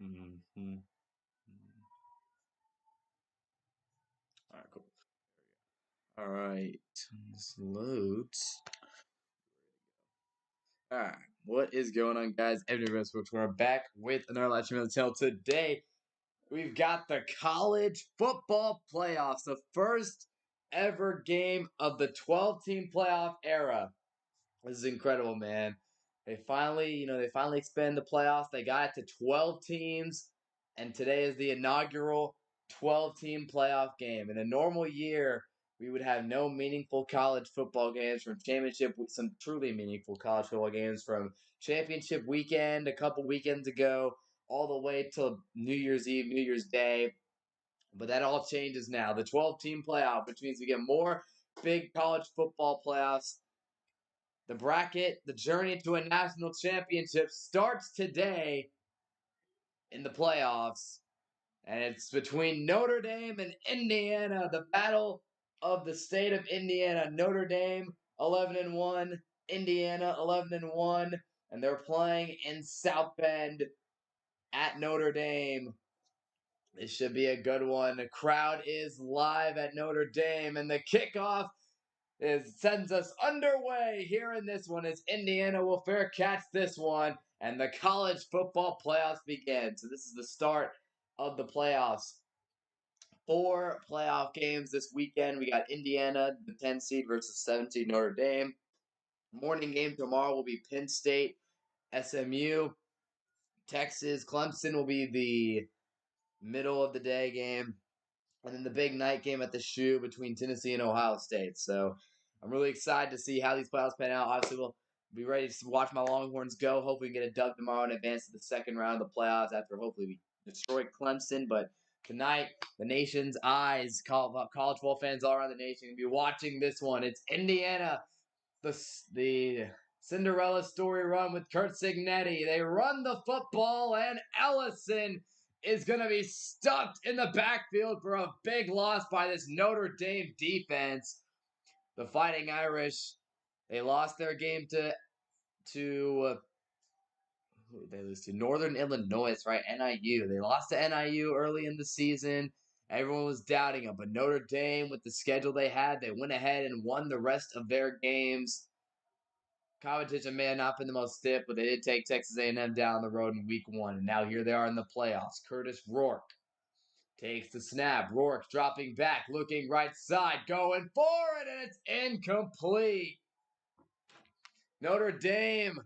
Mhm. All right, cool. All right, this loads. All right, what is going on, guys? Everyone, we're back with another live stream on the channel today. We've got the college football playoffs, the first ever game of the 12-team playoff era. This is incredible, man. They finally expanded the playoffs. They got it to 12 teams, and today is the inaugural 12-team playoff game. In a normal year, we would have no meaningful college football games from championship, some truly meaningful college football games from championship weekend a couple weekends ago, all the way till New Year's Eve, New Year's Day. But that all changes now. The 12-team playoff, which means we get more big college football playoffs. The bracket, the journey to a national championship starts today in the playoffs, and it's between Notre Dame and Indiana, the battle of the state of Indiana. Notre Dame 11-1, Indiana 11-1, and they're playing in South Bend at Notre Dame. This should be a good one. The crowd is live at Notre Dame, and the kickoff sends us underway here in this one as Indiana will fair catch this one, and the college football playoffs begin. So this is the start of the playoffs. 4 playoff games this weekend. We got Indiana, the 10 seed versus 7 seed Notre Dame. Morning game tomorrow will be Penn State, SMU, Texas. Clemson will be the middle of the day game. And then the big night game at the Shoe between Tennessee and Ohio State. So I'm really excited to see how these playoffs pan out. Obviously, we'll be ready to watch my Longhorns go. Hopefully, we can get a dub tomorrow and advance to the second round of the playoffs after hopefully we destroy Clemson. But tonight, the nation's eyes, college football fans all around the nation, will be watching this one. It's Indiana, the Cinderella story run with Kurt Signetti. They run the football, and Ellison is going to be stuffed in the backfield for a big loss by this Notre Dame defense. The Fighting Irish, they lost their game to who did they lose to? Northern Illinois, that's right, NIU. They lost to NIU early in the season. Everyone was doubting them, but Notre Dame, with the schedule they had, they went ahead and won the rest of their games. Competition may have not been the most stiff, but they did take Texas A&M down the road in week 1, and now here they are in the playoffs. Curtis Rourke takes the snap. Rourke dropping back, looking right side, going for it, and it's incomplete. Notre Dame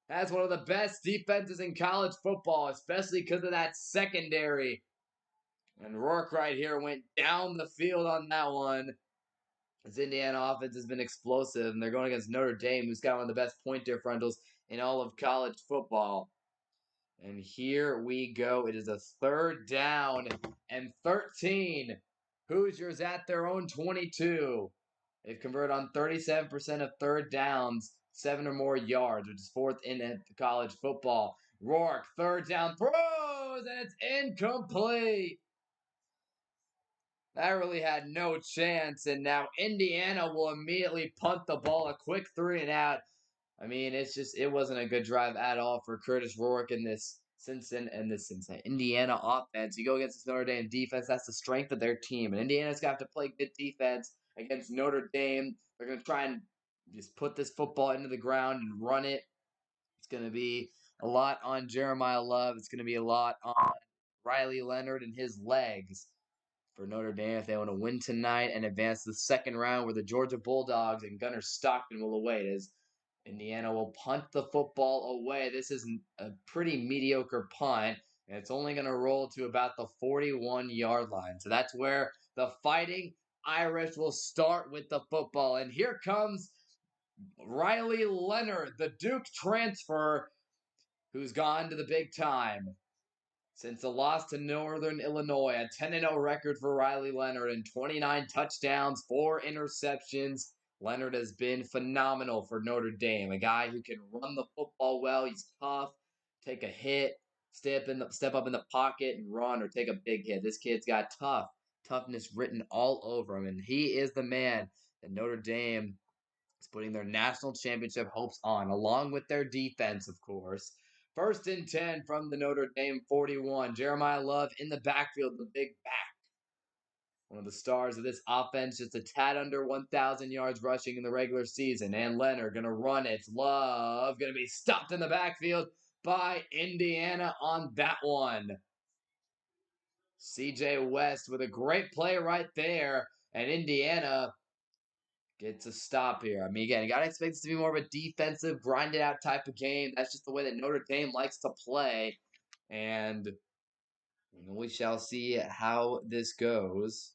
has one of the best defenses in college football, especially because of that secondary. And Rourke right here went down the field on that one. This Indiana offense has been explosive, and they're going against Notre Dame, who's got one of the best point differentials in all of college football. And here we go. It is a 3rd down and 13. Hoosiers at their own 22. They've converted on 37% of 3rd downs, 7 or more yards, which is 4th in college football. Rourke, 3rd down, throws, and it's incomplete. That really had no chance, and now Indiana will immediately punt the ball, a quick 3 and out. I mean, it wasn't a good drive at all for Curtis Rourke in this Cincinnati Indiana offense. You go against this Notre Dame defense, that's the strength of their team. And Indiana's got to play good defense against Notre Dame. They're going to try and just put this football into the ground and run it. It's going to be a lot on Jeremiah Love. It's going to be a lot on Riley Leonard and his legs for Notre Dame if they want to win tonight and advance to the second round, where the Georgia Bulldogs and Gunnar Stockton will await as Indiana will punt the football away. This is a pretty mediocre punt, and it's only going to roll to about the 41-yard line. So that's where the Fighting Irish will start with the football. And here comes Riley Leonard, the Duke transfer, who's gone to the big time. Since the loss to Northern Illinois, a 10-0 record for Riley Leonard and 29 touchdowns, 4 interceptions. Leonard has been phenomenal for Notre Dame. A guy who can run the football well. He's tough, take a hit, step up in the pocket and run, or take a big hit. This kid's got toughness written all over him, and he is the man that Notre Dame is putting their national championship hopes on, along with their defense, of course. First and 10 from the Notre Dame 41. Jeremiah Love in the backfield, the big back. One of the stars of this offense, just a tad under 1,000 yards rushing in the regular season. And Leonard going to run it. Love going to be stopped in the backfield by Indiana on that one. CJ West with a great play right there. And Indiana gets a stop here. I mean, again, you got to expect this to be more of a defensive, grinded out type of game. That's just the way that Notre Dame likes to play. And we shall see how this goes.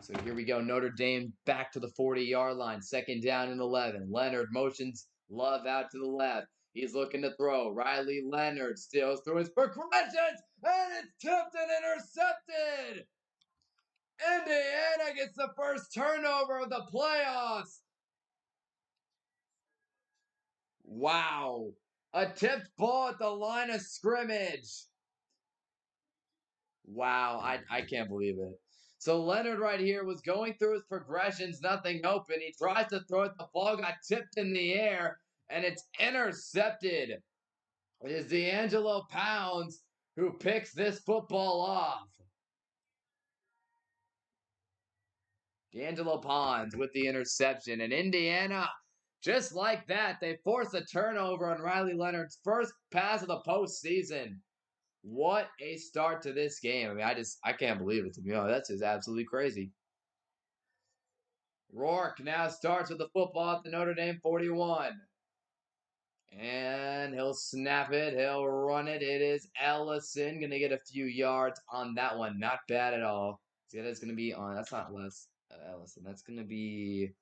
So here we go. Notre Dame back to the 40-yard line. Second down and 11. Leonard motions Love out to the left. He's looking to throw. Riley Leonard steals through his progressions, and it's tipped and intercepted. Indiana gets the first turnover of the playoffs. Wow. A tipped ball at the line of scrimmage. Wow, I can't believe it. So Leonard right here was going through his progressions, nothing open. He tries to throw it, the ball got tipped in the air, and it's intercepted. It is D'Angelo Pounds who picks this football off. D'Angelo Pounds with the interception, and Indiana, just like that, they force a turnover on Riley Leonard's first pass of the postseason. What a start to this game. I mean, I can't believe it, to be honest. That's just absolutely crazy. Rourke now starts with the football at the Notre Dame 41. And he'll snap it. He'll run it. It is Ellison going to get a few yards on that one. Not bad at all. See, that's going to be on. That's not less Ellison. That's going to be.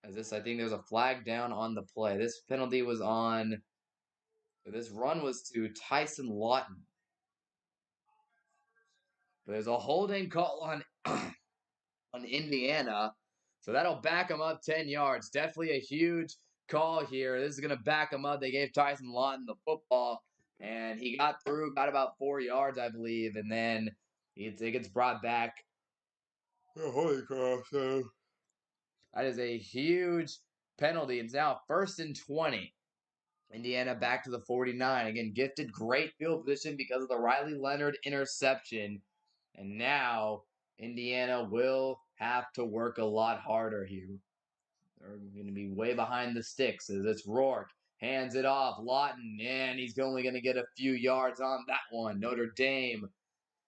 I think there's a flag down on the play. This penalty was on. This run was to Tyson Lawton. But there's a holding call on Indiana. So that'll back them up 10 yards. Definitely a huge call here. This is going to back them up. They gave Tyson Lawton the football, and he got through, got about 4 yards, I believe, and then it gets brought back. Oh, holy crap. So that is a huge penalty. It's now first and 20. Indiana back to the 49. Again, gifted great field position because of the Riley Leonard interception. And now Indiana will have to work a lot harder here. They're going to be way behind the sticks as it's Rourke. Hands it off. Lawton, and he's only going to get a few yards on that one. Notre Dame.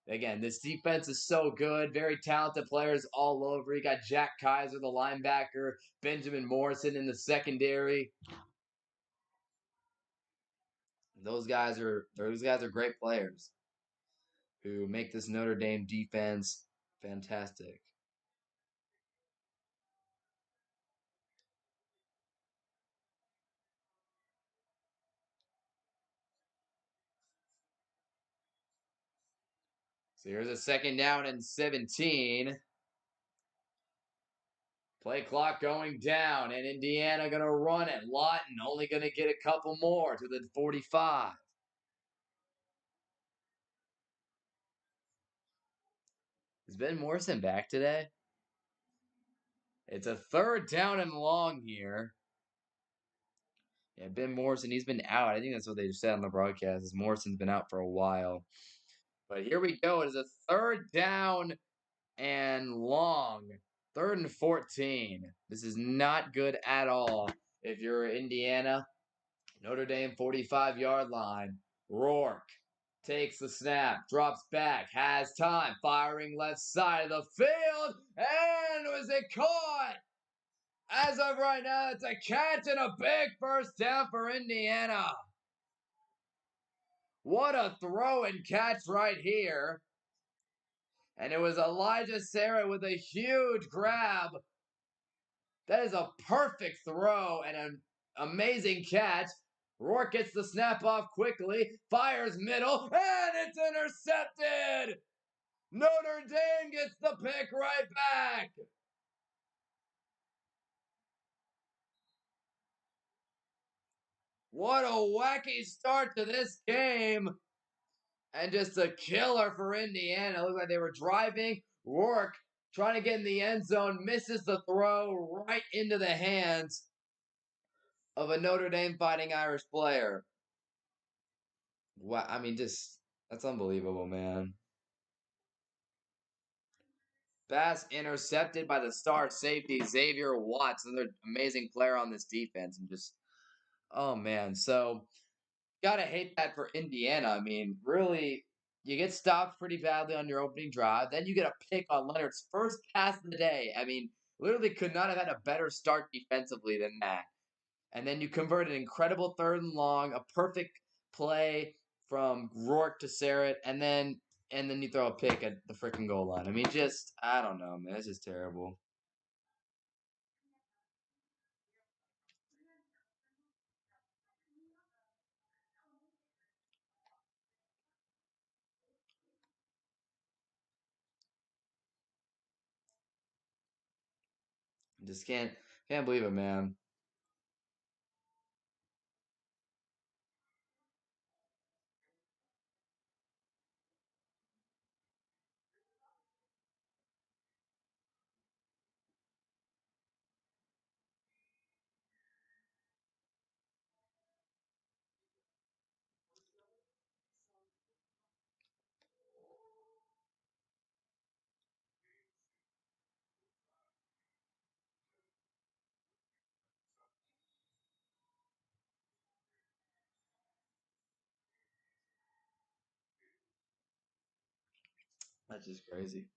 Again, this defense is so good. Very talented players all over. You got Jack Kaiser, the linebacker. Benjamin Morrison in the secondary. Those guys are great players who make this Notre Dame defense fantastic. So here's a second down and 17. Play clock going down, and Indiana going to run it. Lawton only going to get a couple more to the 45. Is Ben Morrison back today? It's a third down and long here. Yeah, Ben Morrison, he's been out. I think that's what they said on the broadcast, is Morrison's been out for a while. But here we go. It is a third down and long. Third and 14. This is not good at all if you're Indiana. Notre Dame 45-yard line. Rourke takes the snap, drops back, has time, firing left side of the field, and was it caught? As of right now, it's a catch and a big first down for Indiana. What a throw and catch right here. And it was Elijah Sarah with a huge grab. That is a perfect throw and an amazing catch. Rourke gets the snap off quickly, fires middle, and it's intercepted! Notre Dame gets the pick right back! What a wacky start to this game! And just a killer for Indiana. It looked like they were driving. Rourke trying to get in the end zone, misses the throw right into the hands of a Notre Dame Fighting Irish player. Wow, I mean, just that's unbelievable, man. Pass intercepted by the star safety Xavier Watts, another amazing player on this defense, and just oh man. So gotta hate that for Indiana. I mean, really, you get stopped pretty badly on your opening drive. Then you get a pick on Leonard's first pass of the day. I mean, literally could not have had a better start defensively than that. And then you convert an incredible third and long, a perfect play from Rourke to Sarrett, and then you throw a pick at the freaking goal line. I mean, just I don't know, man. It's just terrible. Just can't believe it, man. That's just crazy.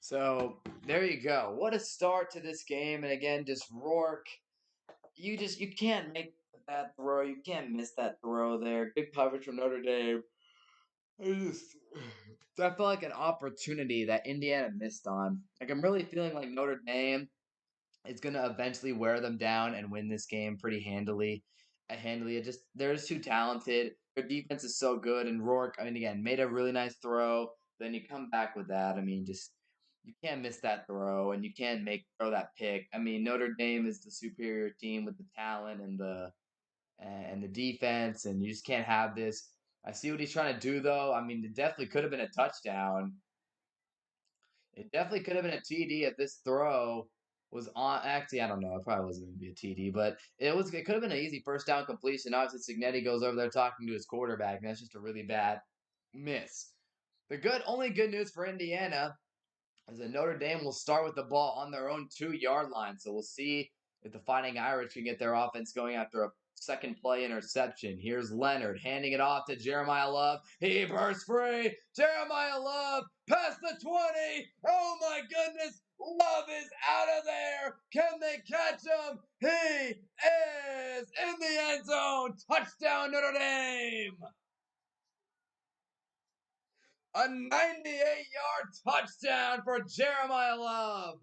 So there you go. What a start to this game. And again, just Rourke. You can't make that throw. You can't miss that throw there. Good coverage from Notre Dame. I just that felt like an opportunity that Indiana missed on. Like I'm really feeling like Notre Dame is gonna eventually wear them down and win this game pretty handily. Handily, it just they're just too talented. Their defense is so good, and Rourke, I mean, again, made a really nice throw. Then you come back with that. I mean, just you can't miss that throw, and you can't make throw that pick. I mean, Notre Dame is the superior team with the talent and the defense, and you just can't have this. I see what he's trying to do, though. I mean, it definitely could have been a touchdown. It definitely could have been a TD if this throw was on. Actually, I don't know. It probably wasn't going to be a TD, but it was. It could have been an easy first down completion. Obviously, Signetti goes over there talking to his quarterback, and that's just a really bad miss. The only good news for Indiana is that Notre Dame will start with the ball on their own 2 yard line. So we'll see if the Fighting Irish can get their offense going after a second play interception. Here's Leonard handing it off to Jeremiah Love. He bursts free. Jeremiah Love past the 20. Oh my goodness. Love is out of there. Can they catch him? He is in the end zone. Touchdown, Notre Dame. A 98-yard touchdown for Jeremiah Love.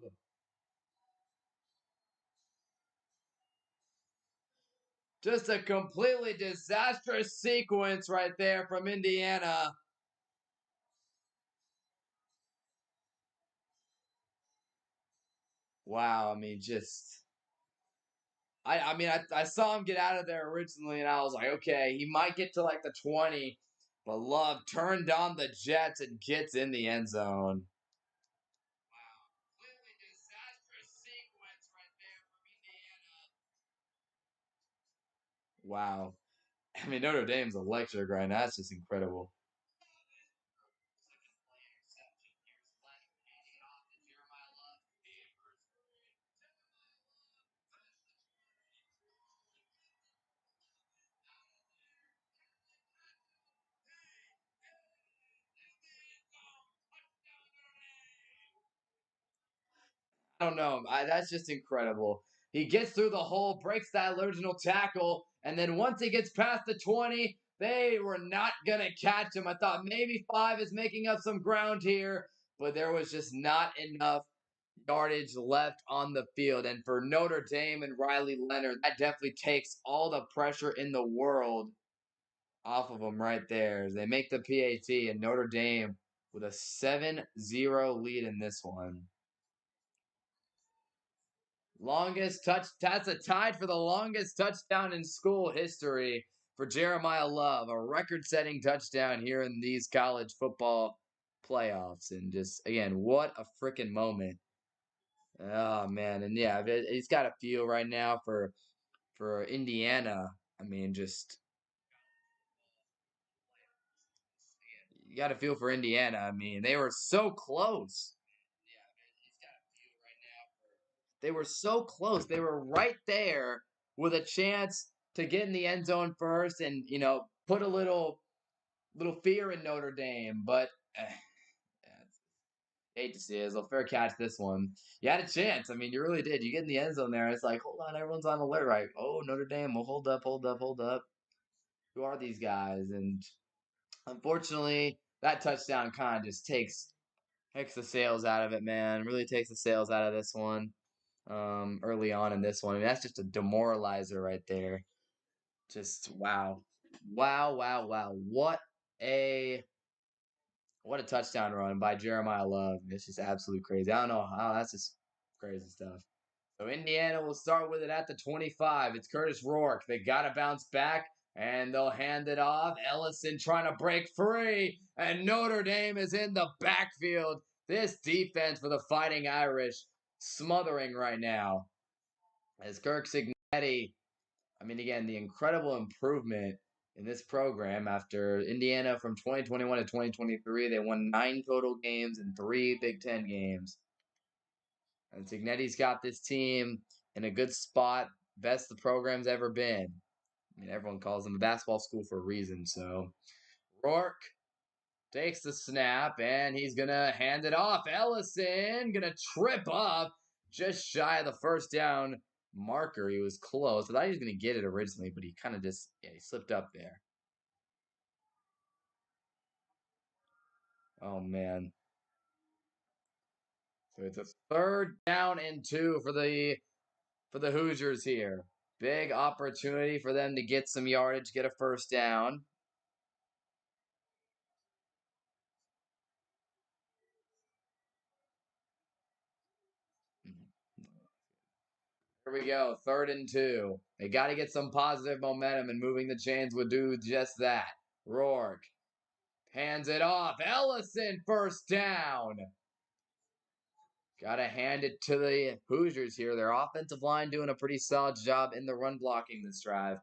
Just a completely disastrous sequence right there from Indiana. Wow, I mean, just I saw him get out of there originally, and I was like, okay, he might get to like the 20, but Love turned on the Jets and gets in the end zone. Wow, completely disastrous sequence right there from Indiana. Wow, I mean Notre Dame's electric right now. That's just incredible. I don't know. That's just incredible. He gets through the hole, breaks that original tackle, and then once he gets past the 20, they were not going to catch him. I thought maybe 5 is making up some ground here, but there was just not enough yardage left on the field. And for Notre Dame and Riley Leonard, that definitely takes all the pressure in the world off of them right there as they make the PAT, and Notre Dame with a 7-0 lead in this one. Longest touch, that's a tied for the longest touchdown in school history for Jeremiah Love, a record-setting touchdown here in these college football playoffs. And just again, what a freaking moment. Oh man, and yeah, he's got a feel right now for Indiana. I mean, just you got to feel for Indiana. I mean, they were so close. They were so close. They were right there with a chance to get in the end zone first, and put a little fear in Notre Dame. But hate to see it. It was a fair catch this one. You had a chance. I mean, you really did. You get in the end zone there. It's like, hold on, everyone's on alert, right? Oh, Notre Dame. Well, hold up, hold up, hold up. Who are these guys? And unfortunately, that touchdown kind of just takes the sails out of it, man. Really takes the sails out of this one. Early on in this one. I mean, that's just a demoralizer right there. Just wow. Wow, wow, wow. What a touchdown run by Jeremiah Love. It's just absolutely crazy. I don't know how that's just crazy stuff. So Indiana will start with it at the 25. It's Curtis Rourke. They got to bounce back and they'll hand it off. Ellison trying to break free, and Notre Dame is in the backfield. This defense for the Fighting Irish smothering right now. As Kirk Cignetti, I mean, again, the incredible improvement in this program after Indiana from 2021 to 2023. They won 9 total games and 3 Big Ten games. And Cignetti's got this team in a good spot, best the program's ever been. I mean, everyone calls them a basketball school for a reason. So Rourke takes the snap, and he's going to hand it off. Ellison going to trip up just shy of the first down marker. He was close. I thought he was going to get it originally, but he kind of just, he slipped up there. Oh, man. So it's a 3rd down and 2 for the Hoosiers here. Big opportunity for them to get some yardage, get a first down. Here we go, 3rd and 2. They got to get some positive momentum, and moving the chains would do just that. Rourke hands it off. Ellison, first down. Got to hand it to the Hoosiers here. Their offensive line doing a pretty solid job in the run blocking this drive.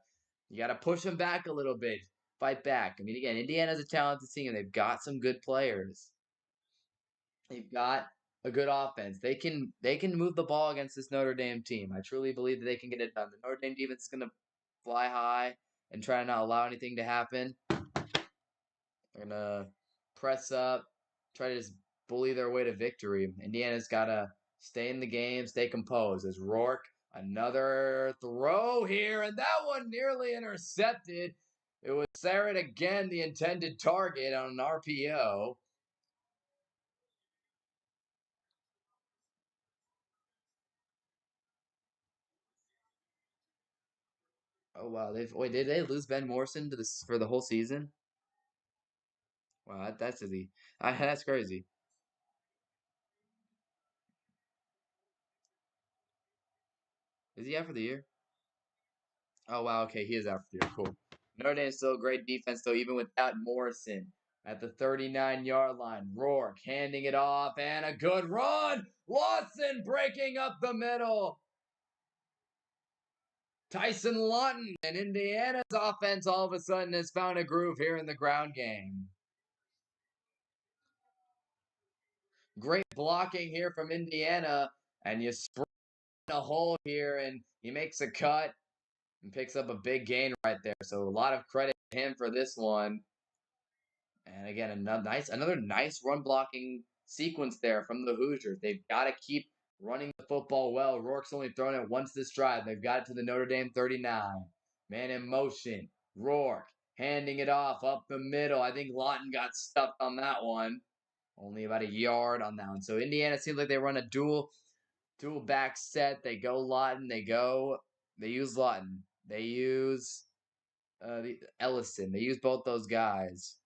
You got to push them back a little bit. Fight back. I mean, again, Indiana's a talented team, and they've got some good players. They've got a good offense. They can move the ball against this Notre Dame team. I truly believe that they can get it done. The Notre Dame defense is going to fly high and try to not allow anything to happen. They're going to press up, try to just bully their way to victory. Indiana's got to stay in the game, stay composed. As Rourke, another throw here, and that one nearly intercepted. It was Sarrett again, the intended target on an RPO. Oh wow! Did they lose Ben Morrison to this for the whole season? Wow, that's easy. That's crazy. Is he out for the year? Oh wow, okay, he is out for the year. Cool. Notre Dame's still a great defense though, even without Morrison. At the 39-yard line, Rourke handing it off, and a good run. Lawson breaking up the middle. Tyson Lawton, and Indiana's offense all of a sudden has found a groove here in the ground game. Great blocking here from Indiana, and you spread a hole here, and he makes a cut and picks up a big gain right there. So a lot of credit to him for this one. And again, another nice run blocking sequence there from the Hoosiers. They've got to keep running the football well. Rourke's only thrown it once this drive. They've got it to the Notre Dame 39. Man in motion. Rourke handing it off up the middle. I think Lawton got stuffed on that one. Only about a yard on that one. So Indiana seems like they run a dual back set. They go Lawton. They use Lawton. They use the Ellison. They use both those guys.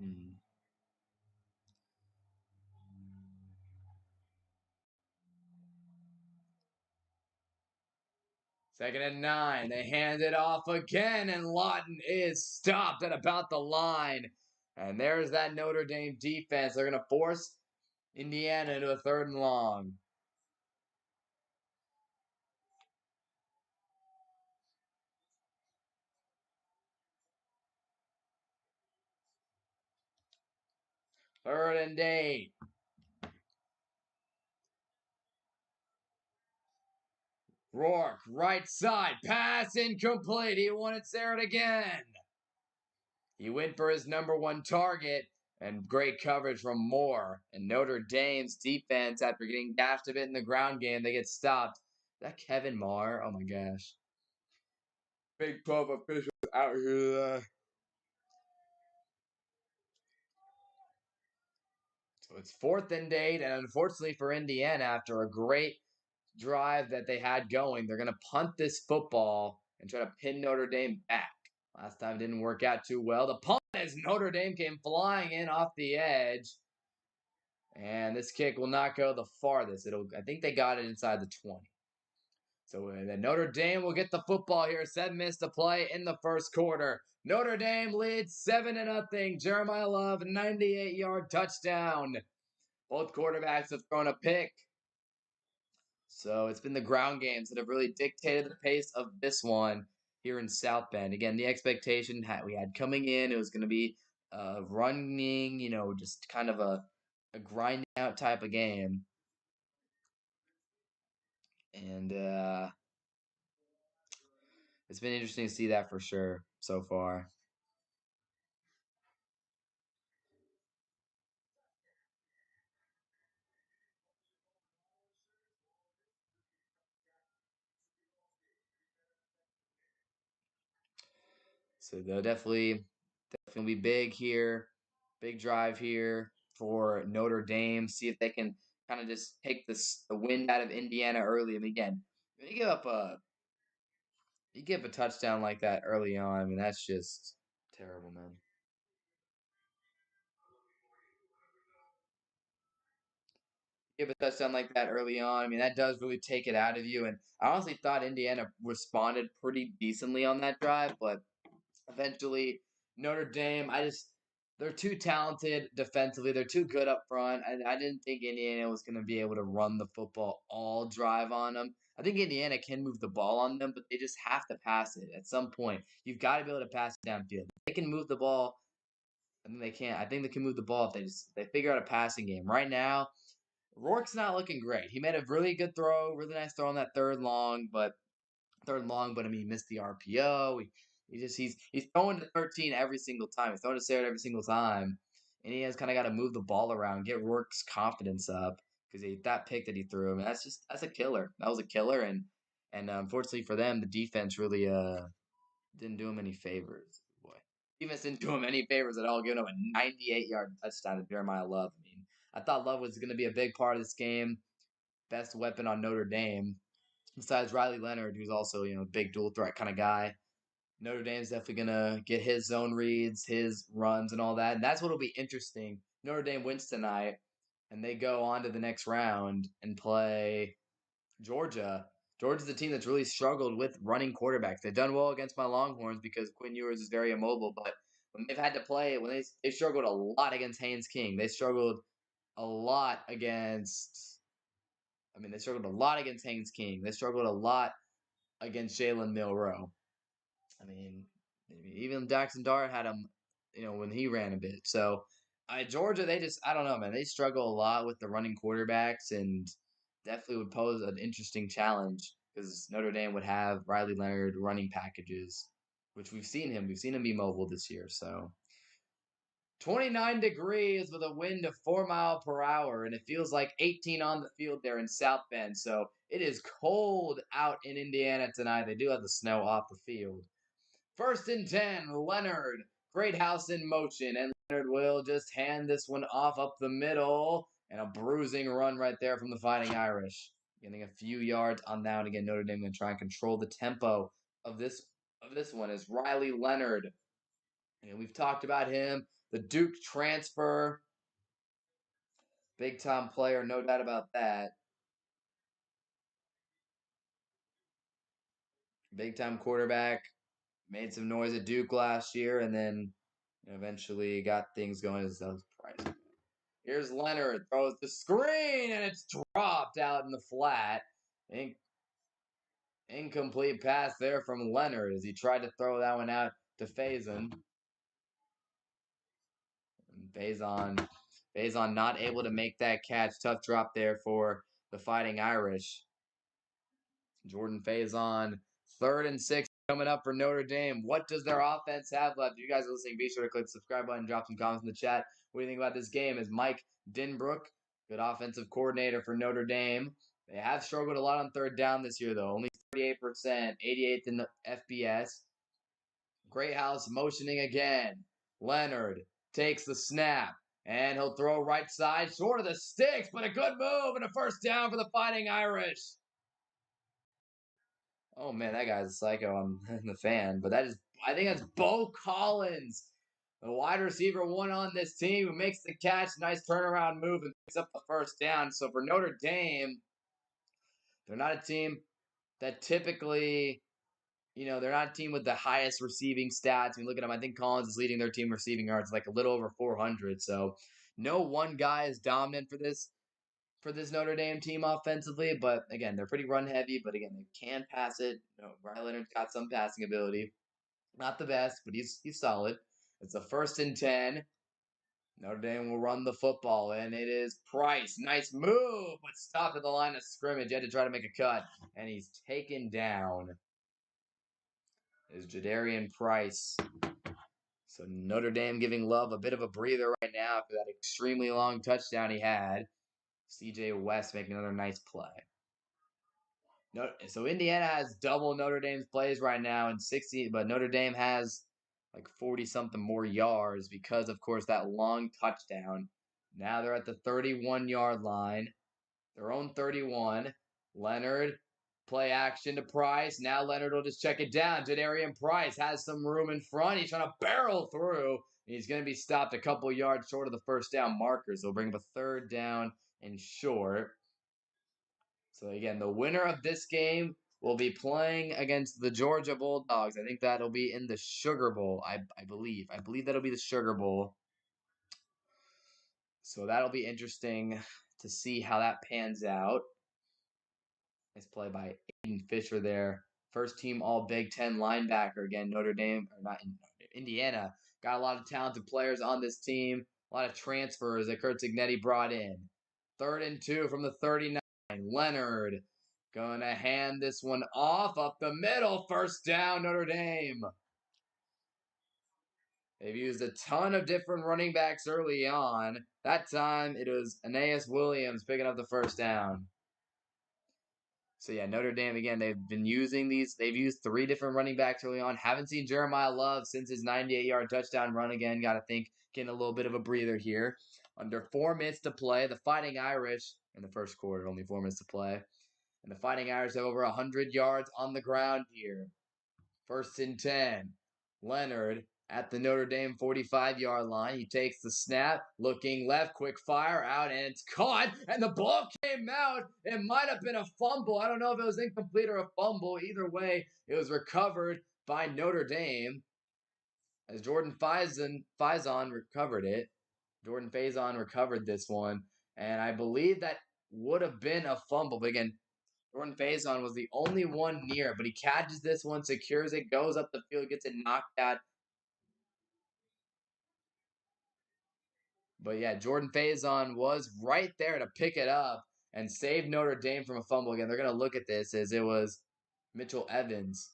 Hmm. Second and 9. They hand it off again, and Lawton is stopped at about the line. And there's that Notre Dame defense. They're going to force Indiana into a 3rd and long. Third and 8. Rourke, right side, pass incomplete. He wanted Sarah again. He went for his number one target, and great coverage from Moore. And Notre Dame's defense, after getting gashed a bit in the ground game, they get stopped. Is that Kevin Marr? Oh my gosh. Big 12 officials out here. So it's 4th and 8, and unfortunately for Indiana, after a great drive that they had going, they're going to punt this football and try to pin Notre Dame back. Last time didn't work out too well. The punt as Notre Dame came flying in off the edge. And this kick will not go the farthest. I think they got it inside the 20. So then Notre Dame will get the football here. 7 minutes to play in the first quarter. Notre Dame leads 7-0. Jeremiah Love, 98-yard touchdown. Both quarterbacks have thrown a pick. So it's been the ground games that have really dictated the pace of this one here in South Bend. Again, the expectation we had coming in, it was going to be running, just kind of a grinding out type of game. And it's been interesting to see that for sure so far. So they'll definitely be big here, big drive here for Notre Dame. See if they can kind of just take the wind out of Indiana early. And again, you give a touchdown like that early on. I mean, that's just terrible, man. Give a touchdown like that early on. I mean, that does really take it out of you. And I honestly thought Indiana responded pretty decently on that drive, but eventually Notre Dame, they're too talented defensively. They're too good up front. I didn't think Indiana was going to be able to run the football all drive on them. I think Indiana can move the ball on them, but they just have to pass it at some point. You've got to be able to pass it downfield. They can move the ball. I think they can't. I think they can move the ball if they figure out a passing game. Right now, Rourke's not looking great. He made a really good throw, really nice throw on that third long, but I mean, he missed the RPO. He's throwing to 13 every single time. He's throwing to Sarah every single time, and he has kind of got to move the ball around, get Rourke's confidence up because that pick that he threw. I mean, that's a killer. That was a killer, and unfortunately for them, the defense really didn't do him any favors. Boy, defense didn't do him any favors at all, giving him a 98-yard touchdown to Jeremiah Love. I mean, I thought Love was going to be a big part of this game, best weapon on Notre Dame besides Riley Leonard, who's also a big dual threat kind of guy. Notre Dame's definitely gonna get his zone reads, his runs, and all that, and that's what'll be interesting. Notre Dame wins tonight, and they go on to the next round and play Georgia. Georgia's a team that's really struggled with running quarterbacks. They've done well against my Longhorns because Quinn Ewers is very immobile, but when they've had to play, when they struggled a lot against Haynes King, they struggled a lot against. I mean, they struggled a lot against Haynes King. They struggled a lot against Jalen Milroe. I mean, even Daxon Dart had him, when he ran a bit. So, Georgia, I don't know, man. They struggle a lot with the running quarterbacks and definitely would pose an interesting challenge because Notre Dame would have Riley Leonard running packages, which we've seen him. We've seen him be mobile this year. So, 29 degrees with a wind of 4 miles per hour, and it feels like 18 on the field there in South Bend. So, it is cold out in Indiana tonight. They do have the snow off the field. 1st and 10, Leonard Great house in motion, and Leonard will just hand this one off up the middle, and a bruising run right there from the Fighting Irish. Getting a few yards on that. Again, Notre Dame going to try and control the tempo of this one is Riley Leonard. And we've talked about him, the Duke transfer, big time player, no doubt about that. Big time quarterback, made some noise at Duke last year, and then eventually got things going as those Price. Here's Leonard, throws the screen, and it's dropped out in the flat. Incomplete pass there from Leonard as he tried to throw that one out to Faison. Faison not able to make that catch. Tough drop there for the Fighting Irish. Jordan Faison, 3rd and 6 coming up for Notre Dame. What does their offense have left? If you guys are listening, be sure to click the subscribe button, drop some comments in the chat. What do you think about this game? Is Mike Denbrook, good offensive coordinator for Notre Dame. They have struggled a lot on 3rd down this year, though. Only 38%, 88th in the FBS. Greathouse motioning again. Leonard takes the snap, and he'll throw right side, short of the sticks, but a good move and a first down for the Fighting Irish. Oh man, that guy's a psycho. I'm the fan, but I think that's Bo Collins, the wide receiver one on this team, who makes the catch. Nice turnaround move and picks up the first down. So for Notre Dame, they're not a team that typically, they're not a team with the highest receiving stats. I mean, look at them. I think Collins is leading their team receiving yards like a little over 400. So no one guy is dominant for this Notre Dame team offensively, but again, they're pretty run heavy, but again, they can pass it. Riley Leonard's got some passing ability. Not the best, but he's solid. It's a 1st and 10. Notre Dame will run the football, and it is Price. Nice move, but stopped at the line of scrimmage. He had to try to make a cut, and he's taken down. Is Jadarian Price. So Notre Dame giving Love a bit of a breather right now after that extremely long touchdown he had. CJ West making another nice play. So Indiana has double Notre Dame's plays right now in 60, but Notre Dame has like 40-something more yards because, of course, that long touchdown. Now they're at the 31-yard line. Their own 31. Leonard, play action to Price. Now Leonard will just check it down. Jadarian Price has some room in front. He's trying to barrel through. He's going to be stopped a couple yards short of the first down markers. They'll bring up a 3rd down and short. So again, the winner of this game will be playing against the Georgia Bulldogs. I think that'll be in the Sugar Bowl, I believe. I believe that'll be the Sugar Bowl. So that'll be interesting to see how that pans out. Nice play by Aiden Fisher there. First team all Big Ten linebacker. Again, Notre Dame, or not Indiana, got a lot of talented players on this team. A lot of transfers that Kurt Cignetti brought in. 3rd and 2 from the 39. Leonard gonna hand this one off up the middle. First down, Notre Dame. They've used a ton of different running backs early on. That time it was Aeneas Williams picking up the first down. So yeah, Notre Dame, again, they've been using these. They've used 3 different running backs early on. Haven't seen Jeremiah Love since his 98-yard touchdown run again. Got to think getting a little bit of a breather here. Under 4 minutes to play, the Fighting Irish in the first quarter, only 4 minutes to play. And the Fighting Irish have over 100 yards on the ground here. 1st and 10. Leonard at the Notre Dame 45-yard line. He takes the snap, looking left, quick fire out, and it's caught, and the ball came out. It might have been a fumble. I don't know if it was incomplete or a fumble. Either way, it was recovered by Notre Dame as Jordan Faison recovered it. Jordan Faison recovered this one, and I believe that would have been a fumble. But again, Jordan Faison was the only one near, but he catches this one, secures it, goes up the field, gets it knocked out. But yeah, Jordan Faison was right there to pick it up and save Notre Dame from a fumble. Again, they're going to look at this as it was Mitchell Evans.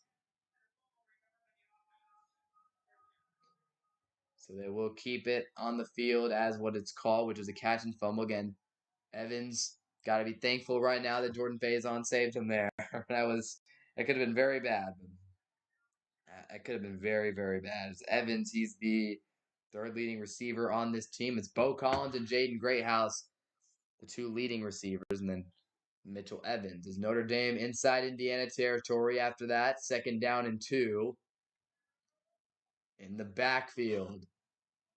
So they will keep it on the field as what it's called, which is a catch and fumble. Again, Evans got to be thankful right now that Jordan Faison saved him there. That could have been very bad. That could have been very, very bad. It's Evans, he's the third leading receiver on this team. It's Bo Collins and Jaden Greathouse, the two leading receivers, and then Mitchell Evans. Is Notre Dame inside Indiana territory after that? Second down and 2 in the backfield.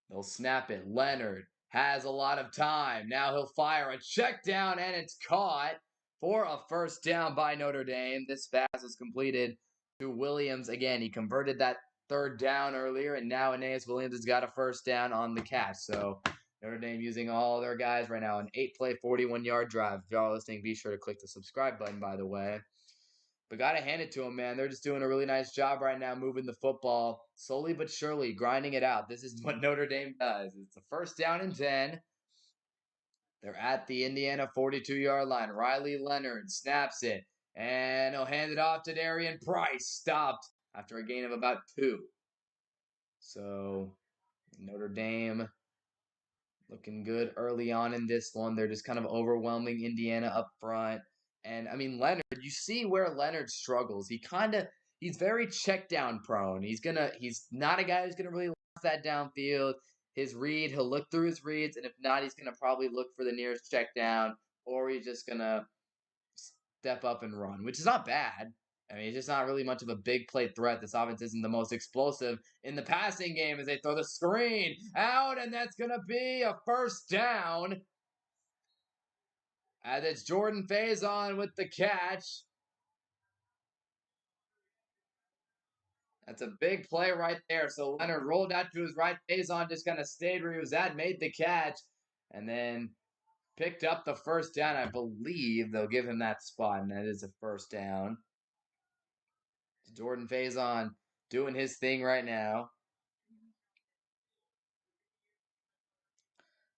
They'll snap it. Leonard has a lot of time. Now he'll fire a check down, and it's caught for a first down by Notre Dame. This pass is completed to Williams. Again, he converted that third down earlier, and now Aeneas Williams has got a first down on the catch. So Notre Dame using all their guys right now. An 8-play, 41-yard drive. If y'all are listening, be sure to click the subscribe button, by the way. But gotta hand it to them, man. They're just doing a really nice job right now, moving the football slowly but surely, grinding it out. This is what Notre Dame does. It's a first down and 10. They're at the Indiana 42-yard line. Riley Leonard snaps it, and he'll hand it off to Darian Price. Stopped after a gain of about 2. So Notre Dame looking good early on in this one. They're just kind of overwhelming Indiana up front. And I mean, Leonard, you see where Leonard struggles. He's very check down prone. He's not a guy who's gonna really last that downfield. His read, he'll look through his reads, and if not, he's gonna probably look for the nearest check down, or he's just gonna step up and run, which is not bad. I mean, it's just not really much of a big play threat. This offense isn't the most explosive in the passing game as they throw the screen out, and that's going to be a first down. As it's Jordan Faison with the catch. That's a big play right there. So Leonard rolled out to his right. Faison just kind of stayed where he was at, made the catch, and then picked up the first down. I believe they'll give him that spot, and that is a first down. Jordan Faison doing his thing right now.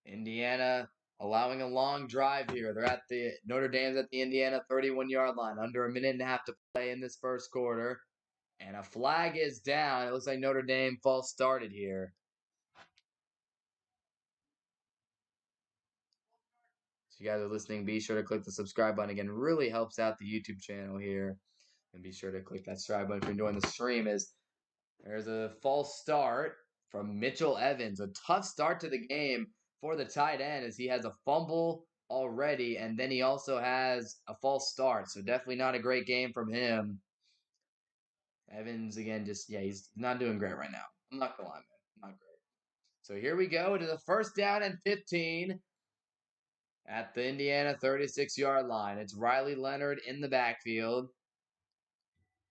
Indiana allowing a long drive here. They're at the Notre Dame's at the Indiana 31-yard line. Under a minute and a half to play in this first quarter. And a flag is down. It looks like Notre Dame false started here. So you guys are listening, be sure to click the subscribe button. Again, really helps out the YouTube channel here. And be sure to click that subscribe button if you're enjoying the stream. There's a false start from Mitchell Evans. A tough start to the game for the tight end as he has a fumble already, and then he also has a false start. So definitely not a great game from him. Evans, again, he's not doing great right now. I'm not gonna lie, man. Not great. So here we go to the first down and 15 at the Indiana 36-yard line. It's Riley Leonard in the backfield.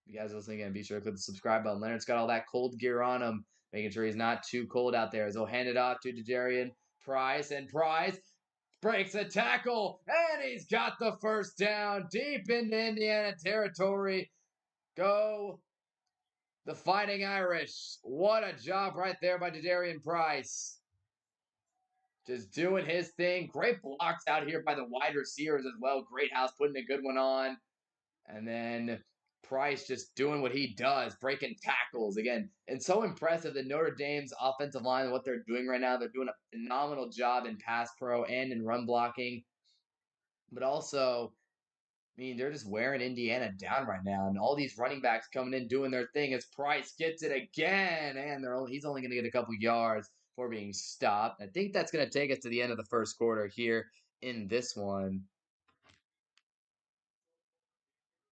If you guys are listening again, be sure to click the subscribe button. Leonard's got all that cold gear on him, making sure he's not too cold out there. As he'll hand it off to Jadarian Price, and Price breaks a tackle, and he's got the first down deep into Indiana territory. Go the Fighting Irish. What a job right there by Jadarian Price. Just doing his thing. Great blocks out here by the wide receivers as well. Greathouse putting a good one on. And then Price just doing what he does, breaking tackles again. And so impressive that Notre Dame's offensive line and what they're doing right now. They're doing a phenomenal job in pass pro and in run blocking. But also, I mean, they're just wearing Indiana down right now. And all these running backs coming in doing their thing as Price gets it again. And he's only going to get a couple yards for being stopped. I think that's going to take us to the end of the first quarter here in this one.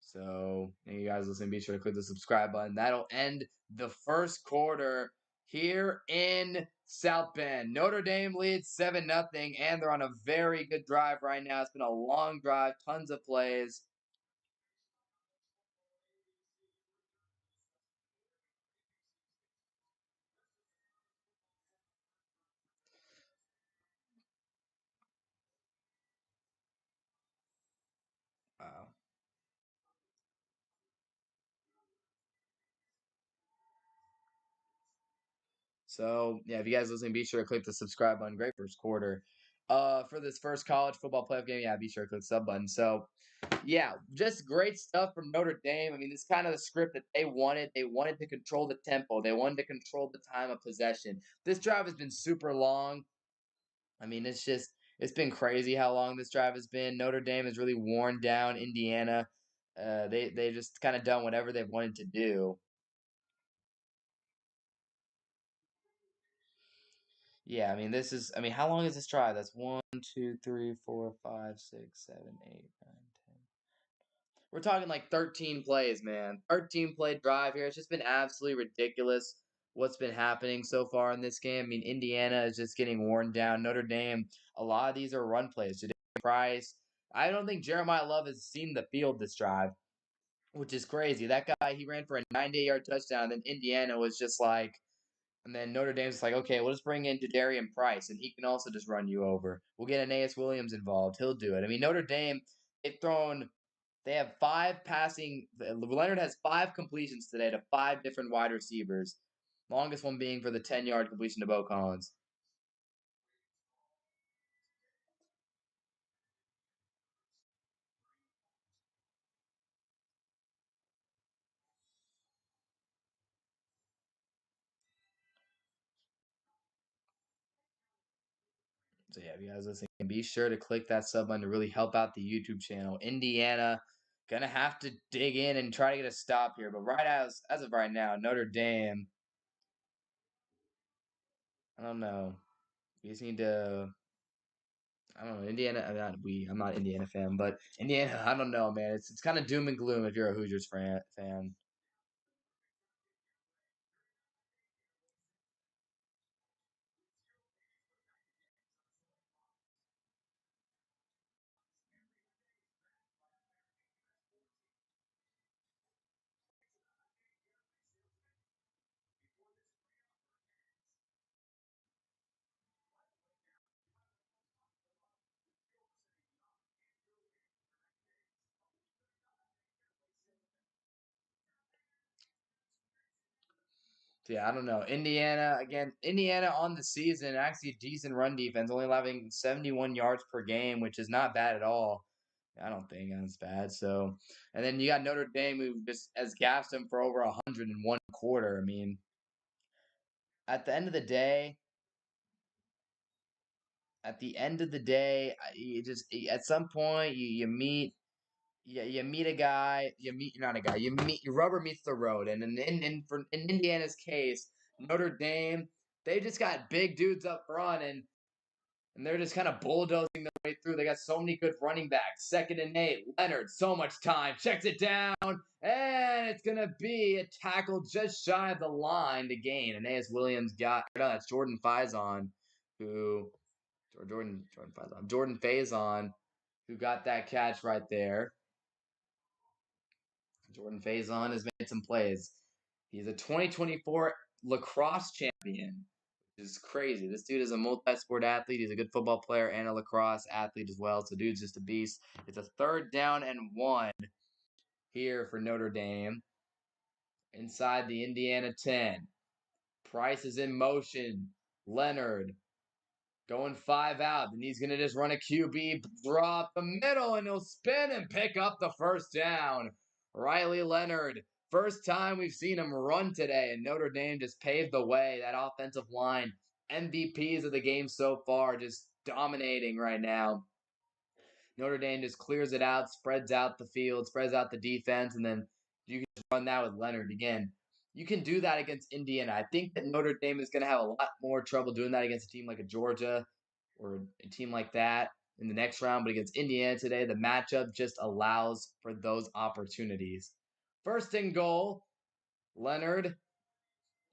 So, you guys listening, be sure to click the subscribe button. That'll end the first quarter here in South Bend. Notre Dame leads 7-0, and they're on a very good drive right now. It's been a long drive, tons of plays. Wow. So, yeah, if you guys listening, be sure to click the subscribe button. Great first quarter. For this first college football playoff game, yeah, be sure to click the sub button. So, yeah, just great stuff from Notre Dame. I mean, this is kind of the script that they wanted. They wanted to control the tempo. They wanted to control the time of possession. This drive has been super long. I mean, it's been crazy how long this drive has been. Notre Dame has really worn down Indiana. They just kind of done whatever they've wanted to do. Yeah, I mean, this is, I mean, how long is this drive? That's 1, 2, 3, 4, 5, 6, 7, 8, 9, 10. We're talking like 13 plays, man. 13 play drive here. It's just been absolutely ridiculous what's been happening so far in this game. I mean, Indiana is just getting worn down. Notre Dame, a lot of these are run plays. Today, Price. I don't think Jeremiah Love has seen the field this drive, which is crazy. That guy, he ran for a 98-yard touchdown. Then Indiana was just like, and then Notre Dame's like, okay, we'll just bring in Darian Price, and he can also just run you over. We'll get Aeneas Williams involved. He'll do it. I mean, Notre Dame, they've thrown, they have five passing. Leonard has five completions today to five different wide receivers. Longest one being for the 10-yard completion to Bo Collins. So yeah, if you guys listening, be sure to click that sub button to really help out the YouTube channel. Indiana gonna have to dig in and try to get a stop here, but right as of right now, Notre Dame, I don't know. We just need to. I don't know. Indiana. I'm not an Indiana fan, but Indiana. I don't know, man. It's kind of doom and gloom if you're a Hoosiers fan. So yeah, I don't know. Indiana again. Indiana on the season actually a decent run defense, only allowing 71 yards per game, which is not bad at all. I don't think that's bad. So, and then you got Notre Dame who just has gassed them for over 101 quarter. I mean, at the end of the day, you just at some point you meet. Yeah, you meet a guy, you meet not a guy, you meet your rubber meets the road. And in Indiana's case, Notre Dame, they just got big dudes up front and they're just kind of bulldozing their way through. They got so many good running backs. 2nd and 8, Leonard, so much time, checks it down, and it's gonna be a tackle just shy of the line to gain. Aeneas Williams got no, that's Jordan Faison, who or Jordan Faison, who got that catch right there. Jordan Faison has made some plays. He's a 2024 lacrosse champion, which is crazy. This dude is a multi-sport athlete. He's a good football player and a lacrosse athlete as well. So dude's just a beast. It's a 3rd down and 1 here for Notre Dame inside the Indiana 10. Price is in motion. Leonard going 5 out. Then he's going to just run a QB, drop the middle, and he'll spin and pick up the 1st down. Riley Leonard, first time we've seen him run today, and Notre Dame just paved the way. That offensive line, MVPs of the game so far, just dominating right now. Notre Dame just clears it out, spreads out the field, spreads out the defense, and then you can just run that with Leonard again. You can do that against Indiana. I think that Notre Dame is going to have a lot more trouble doing that against a team like a Georgia or a team like that in the next round. But against Indiana today, the matchup just allows for those opportunities. 1st and goal, Leonard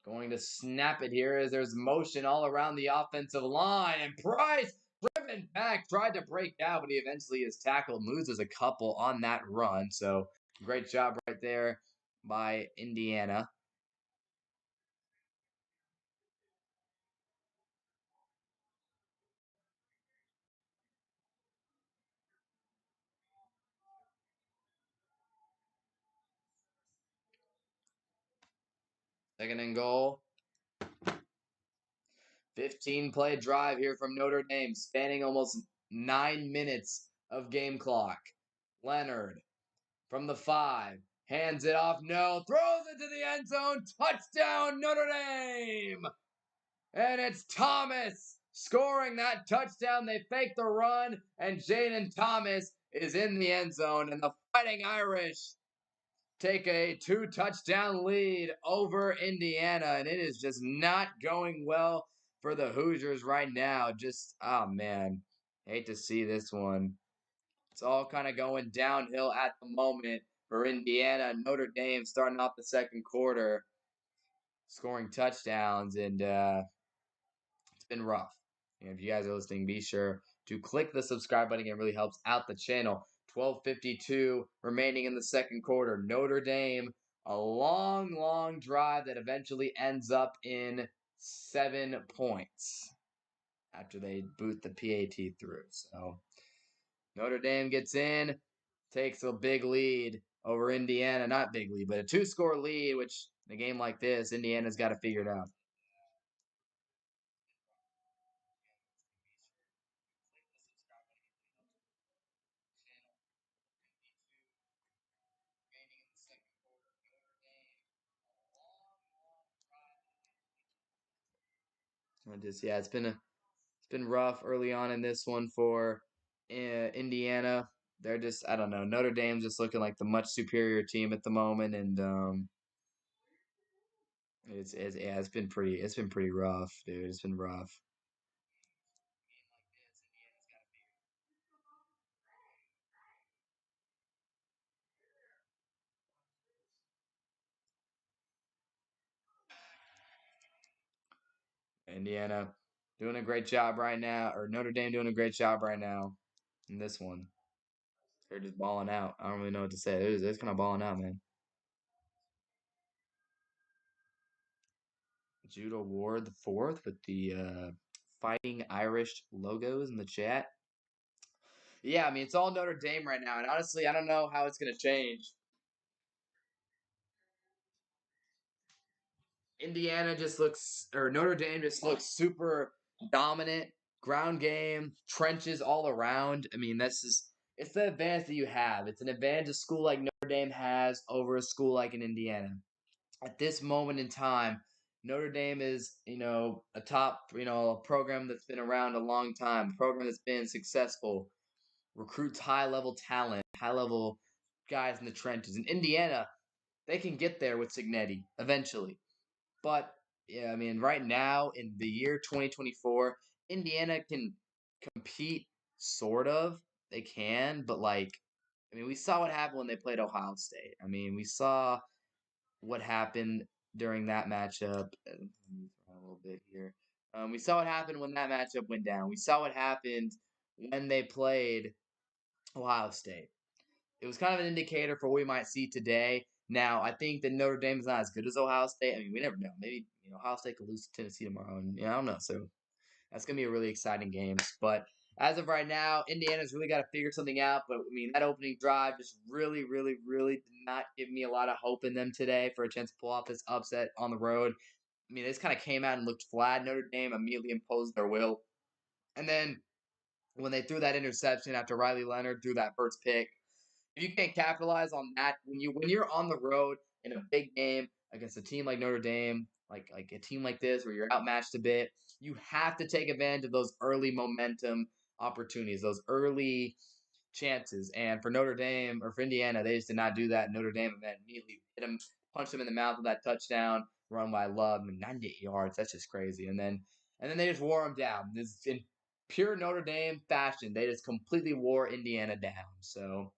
going to snap it here as there's motion all around the offensive line. And Price, driven back, tried to break out, but he eventually is tackled, loses a couple on that run. So great job right there by Indiana. 2nd and goal. 15-play drive here from Notre Dame, spanning almost 9 minutes of game clock. Leonard from the 5, hands it off, no, throws it to the end zone, touchdown Notre Dame! And it's Thomas scoring that touchdown. They fake the run, and Jaden Thomas is in the end zone, and the Fighting Irish take a 2-touchdown lead over Indiana, and it is just not going well. for the Hoosiers right now. Just, oh man, hate to see this one. It's all kind of going downhill at the moment for Indiana. Notre Dame starting off the second quarter, scoring touchdowns, and it's been rough. And if you guys are listening, be sure to click the subscribe button. It really helps out the channel. 12:52 remaining in the second quarter. Notre Dame, a long, long drive that eventually ends up in 7 points after they boot the PAT through. So Notre Dame gets in, takes a big lead over Indiana. Not big lead, but a 2-score lead, which in a game like this, Indiana's got to figure it out. Yeah, it's been rough early on in this one for Indiana. They're just, I don't know. Notre Dame's just looking like the much superior team at the moment, and yeah, it's been pretty rough, dude. It's been rough. Indiana doing a great job right now, or Notre Dame doing a great job right now in this one. They're just balling out. I don't really know what to say. They're just kind of balling out, man. Judah Ward the fourth with the Fighting Irish logos in the chat. Yeah, I mean it's all Notre Dame right now, and honestly, I don't know how it's gonna change. Indiana just looks, or Notre Dame just looks super dominant, ground game, trenches all around. I mean, it's the advantage that you have. It's an advantage a school like Notre Dame has over a school like in Indiana. At this moment in time, Notre Dame is, a top, a program that's been around a long time, a program that's been successful, recruits high level talent, high level guys in the trenches. In Indiana, they can get there with Signetti eventually. But yeah, I mean, right now in the year 2024, Indiana can compete, sort of. They can, but I mean, we saw what happened when they played Ohio State. I mean, we saw what happened during that matchup. Let me throw a little bit here. We saw what happened when that matchup went down. We saw what happened when they played Ohio State. It was kind of an indicator for what we might see today. Now, I think that Notre Dame is not as good as Ohio State. I mean, we never know. Maybe Ohio State could lose to Tennessee tomorrow, and I don't know. So that's gonna be a really exciting game. But as of right now, Indiana's really got to figure something out. But I mean, that opening drive just really, really, really did not give me a lot of hope in them today for a chance to pull off this upset on the road. I mean, they just kind of came out and looked flat. Notre Dame immediately imposed their will, and then when they threw that interception after Riley Leonard threw that first pick, if you can't capitalize on that when you're on the road in a big game against a team like Notre Dame, like a team like this where you're outmatched a bit, you have to take advantage of those early momentum opportunities, those early chances. And for Notre Dame or for Indiana, they just did not do that. Notre Dame immediately hit him, punched him in the mouth with that touchdown run by Love, I mean, 98 yards. That's just crazy. And then they just wore him down. This in pure Notre Dame fashion. They just completely wore Indiana down. So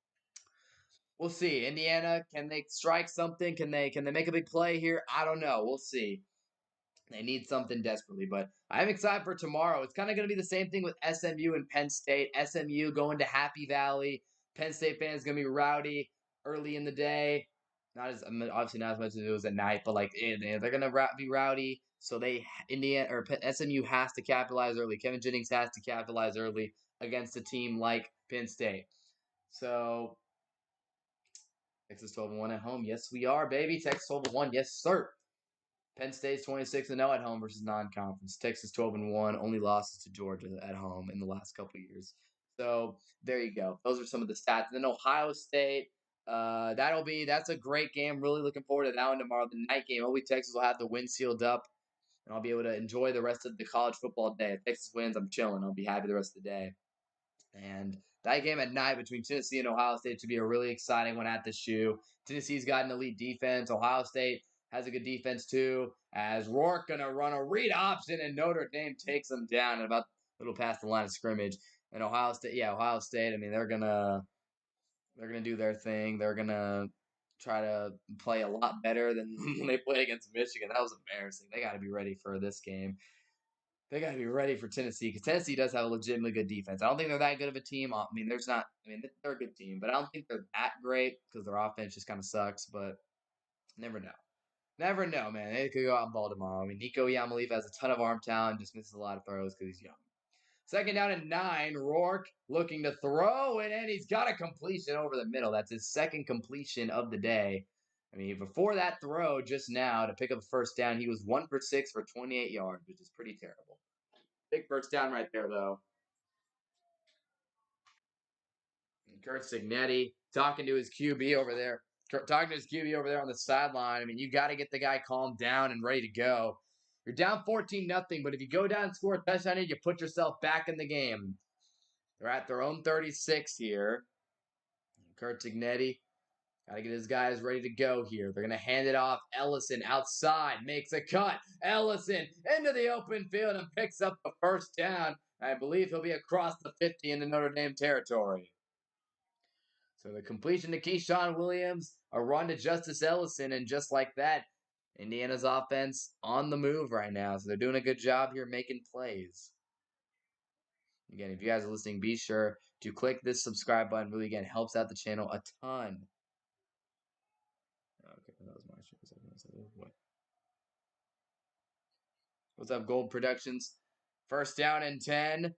we'll see. Indiana, can they strike something? Can they make a big play here? I don't know. We'll see. They need something desperately, but I'm excited for tomorrow. It's kind of going to be the same thing with SMU and Penn State. SMU going to Happy Valley. Penn State fans going to be rowdy early in the day. Not as obviously not as much as it was at night, but they're going to be rowdy. So Indiana or SMU has to capitalize early. Kevin Jennings has to capitalize early against a team like Penn State. So Texas 12-1 at home. Yes, we are, baby. Texas 12-1. Yes, sir. Penn State's 26-0 at home versus non-conference. Texas 12-1, only losses to Georgia at home in the last couple years. So there you go. Those are some of the stats. And then Ohio State. That's a great game. Really looking forward to that one tomorrow. The night game. Hopefully Texas will have the win sealed up, and I'll be able to enjoy the rest of the college football day. If Texas wins, I'm chilling. I'll be happy the rest of the day. And that game at night between Tennessee and Ohio State should be a really exciting one at the shoe. Tennessee's got an elite defense. Ohio State has a good defense too. As Rourke gonna run a read option and Notre Dame takes them down at about a little past the line of scrimmage. And Ohio State, yeah, Ohio State. I mean, they're gonna do their thing. They're gonna try to play a lot better than when they played against Michigan. That was embarrassing. They got to be ready for this game. They got to be ready for Tennessee because Tennessee does have a legitimately good defense. I don't think they're that good of a team. I mean, there's not. I mean, they're a good team, but I don't think they're that great because their offense just kind of sucks. But never know. Never know, man. They could go out and ball tomorrow. I mean, Nico Yamaleeva has a ton of arm talent, just misses a lot of throws because he's young. Second down and 9. Rourke looking to throw it, and he's got a completion over the middle. That's his second completion of the day. I mean, before that throw just now to pick up a first down, he was 1 for 6 for 28 yards, which is pretty terrible. Big first down right there, though. And Kurt Signetti talking to his QB over there. Talking to his QB over there on the sideline. I mean, you got to get the guy calmed down and ready to go. You're down 14-0, but if you go down and score a touchdown, you put yourself back in the game. They're at their own 36 here. Kurt Signetti got to get his guys ready to go here. They're going to hand it off. Ellison outside makes a cut. Ellison into the open field and picks up the first down. I believe he'll be across the 50 into Notre Dame territory. So the completion to Keyshawn Williams, a run to Justice Ellison, and just like that, Indiana's offense on the move right now. So they're doing a good job here making plays. Again, if you guys are listening, be sure to click this subscribe button. Really, again, helps out the channel a ton. Okay, that was my stream. What's up, Gold Productions? First down and 10.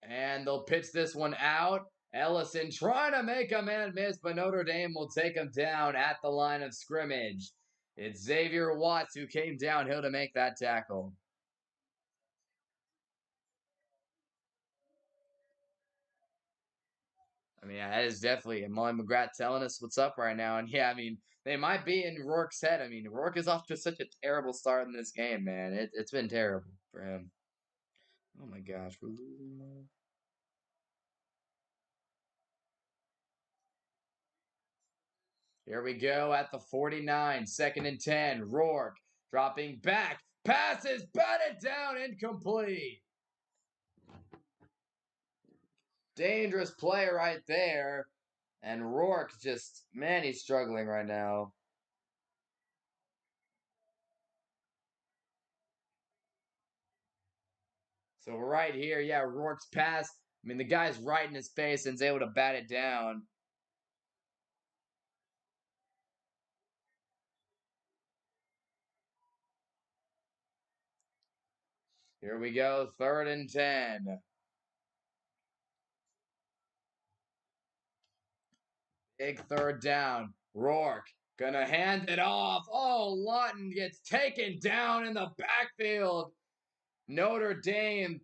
And they'll pitch this one out. Ellison trying to make a man miss, but Notre Dame will take him down at the line of scrimmage. It's Xavier Watts who came downhill to make that tackle. I mean, that is definitely Molly McGrath telling us what's up right now. And yeah, I mean, they might be in Rourke's head. I mean, Rourke is off to such a terrible start in this game, man. It's been terrible for him. Oh my gosh, we're losing now. Here we go at the 49, second and 10. Rourke dropping back, passes, batted down, incomplete. Dangerous play right there. And Rourke just, man, he's struggling right now. So right here, yeah, Rourke's pass. I mean, the guy's right in his face and is able to bat it down. Here we go, third and 10. Big third down. Rourke gonna hand it off. Oh, Lawton gets taken down in the backfield. Notre Dame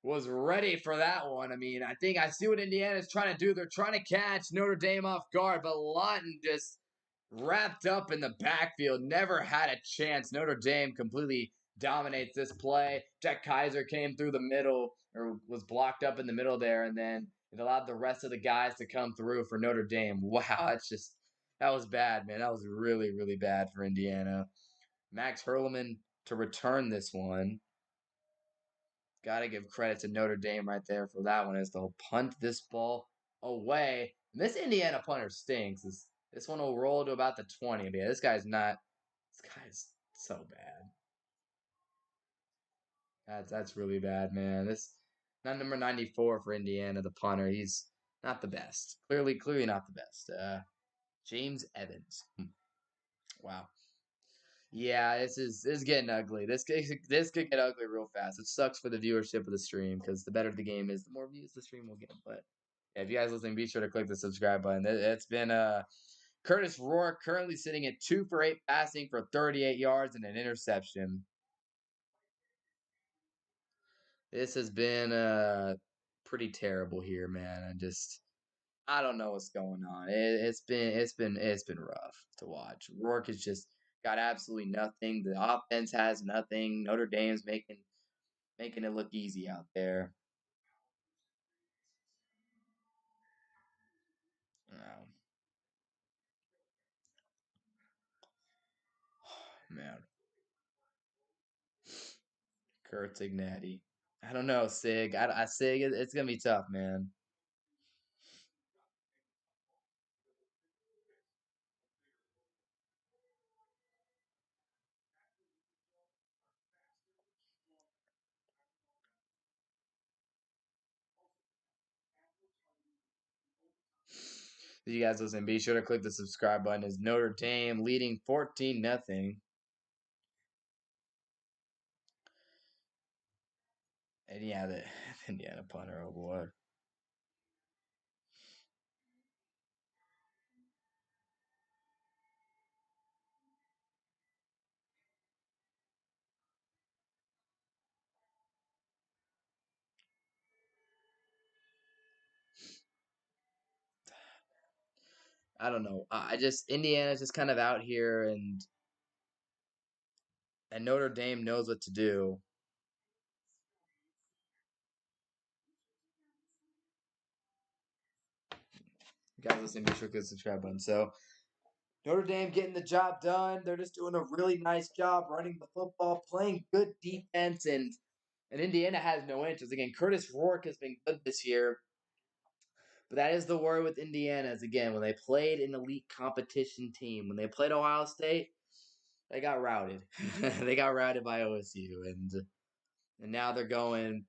was ready for that one. I mean, I think I see what Indiana's trying to do. They're trying to catch Notre Dame off guard, but Lawton just wrapped up in the backfield, never had a chance. Notre Dame completely dominates this play. Jack Kaiser came through the middle, or was blocked up in the middle there, and then it allowed the rest of the guys to come through for Notre Dame. Wow, that was bad, man. That was really, really bad for Indiana. Max Hurlman to return this one. Got to give credit to Notre Dame right there for that one as they'll punt this ball away. And this Indiana punter stinks. This one will roll to about the 20. But yeah, this guy's so bad. That's really bad, man. This not number 94 for Indiana, the punter. He's not the best. Clearly not the best. James Evans. Wow. Yeah, this is getting ugly. This could get ugly real fast. It sucks for the viewership of the stream because the better the game is, the more views the stream will get. But yeah, if you guys listening, be sure to click the subscribe button. It's been Curtis Rourke currently sitting at 2 for 8 passing for 38 yards and an interception. This has been pretty terrible here, man. I don't know what's going on. It's been rough to watch. Rourke has just got absolutely nothing. The offense has nothing. Notre Dame's making it look easy out there. Um, Man, Kurt Ignati. I don't know, Sig. Sig, it's gonna be tough, man. If you guys listen, be sure to click the subscribe button. As Notre Dame leading 14-0. And yeah, the Indiana punter. Oh boy. I don't know. I just Indiana's just kind of out here, and Notre Dame knows what to do. You guys listen, be sure to click the subscribe button. So Notre Dame getting the job done. They're just doing a really nice job running the football, playing good defense, and Indiana has no inches. Again, Curtis Rourke has been good this year, but that is the worry with Indiana. Is again when they played an elite competition team, when they played Ohio State, they got routed. They got routed by OSU, and now they're going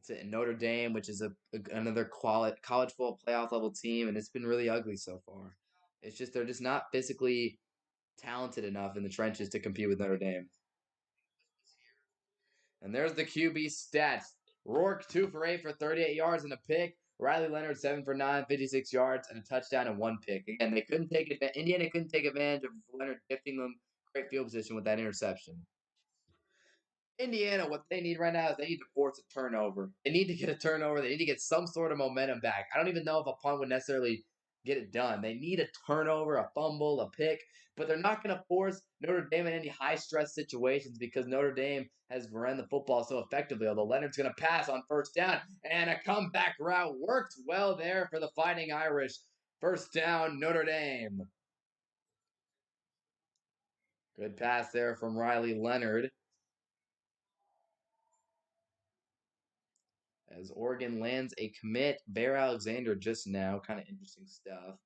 to Notre Dame, which is another college football playoff level team, and it's been really ugly so far. It's just they're just not physically talented enough in the trenches to compete with Notre Dame. And there's the QB stats. Rourke 2 for 8 for 38 yards and a pick. Riley Leonard 7 for 9, 56 yards and a touchdown and 1 pick. Again, they couldn't take it. Indiana couldn't take advantage of Leonard gifting them great field position with that interception. Indiana, what they need right now is they need to force a turnover. They need to get a turnover. They need to get some sort of momentum back. I don't even know if a punt would necessarily get it done. They need a turnover, a fumble, a pick, but they're not going to force Notre Dame in any high stress situations because Notre Dame has run the football so effectively. Although Leonard's going to pass on first down, and a comeback route worked well there for the Fighting Irish. First down, Notre Dame. Good pass there from Riley Leonard. As Oregon lands a commit, Bear Alexander just now. Kind of interesting stuff.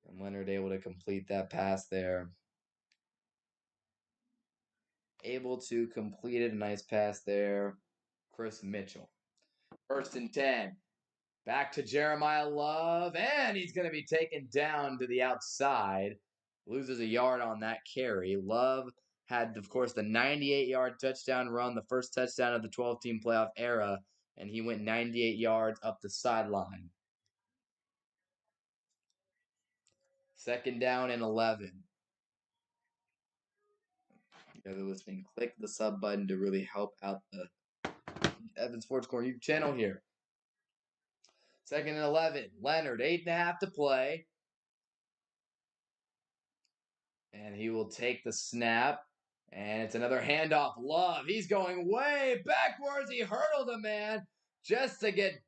And Leonard able to complete that pass there. Able to complete it. A nice pass there. Chris Mitchell. 1st and 10. Back to Jeremiah Love. And he's going to be taken down to the outside. Loses a yard on that carry. Love had, of course, the 98-yard touchdown run, the first touchdown of the 12-team playoff era. And he went 98 yards up the sideline. 2nd down and 11. You guys are listening, click the sub button to really help out the Evan Sports Corner YouTube channel here. 2nd and 11. Leonard, 8.5 to play. And he will take the snap. And it's another handoff. Love. He's going way backwards. He hurdled a man just to get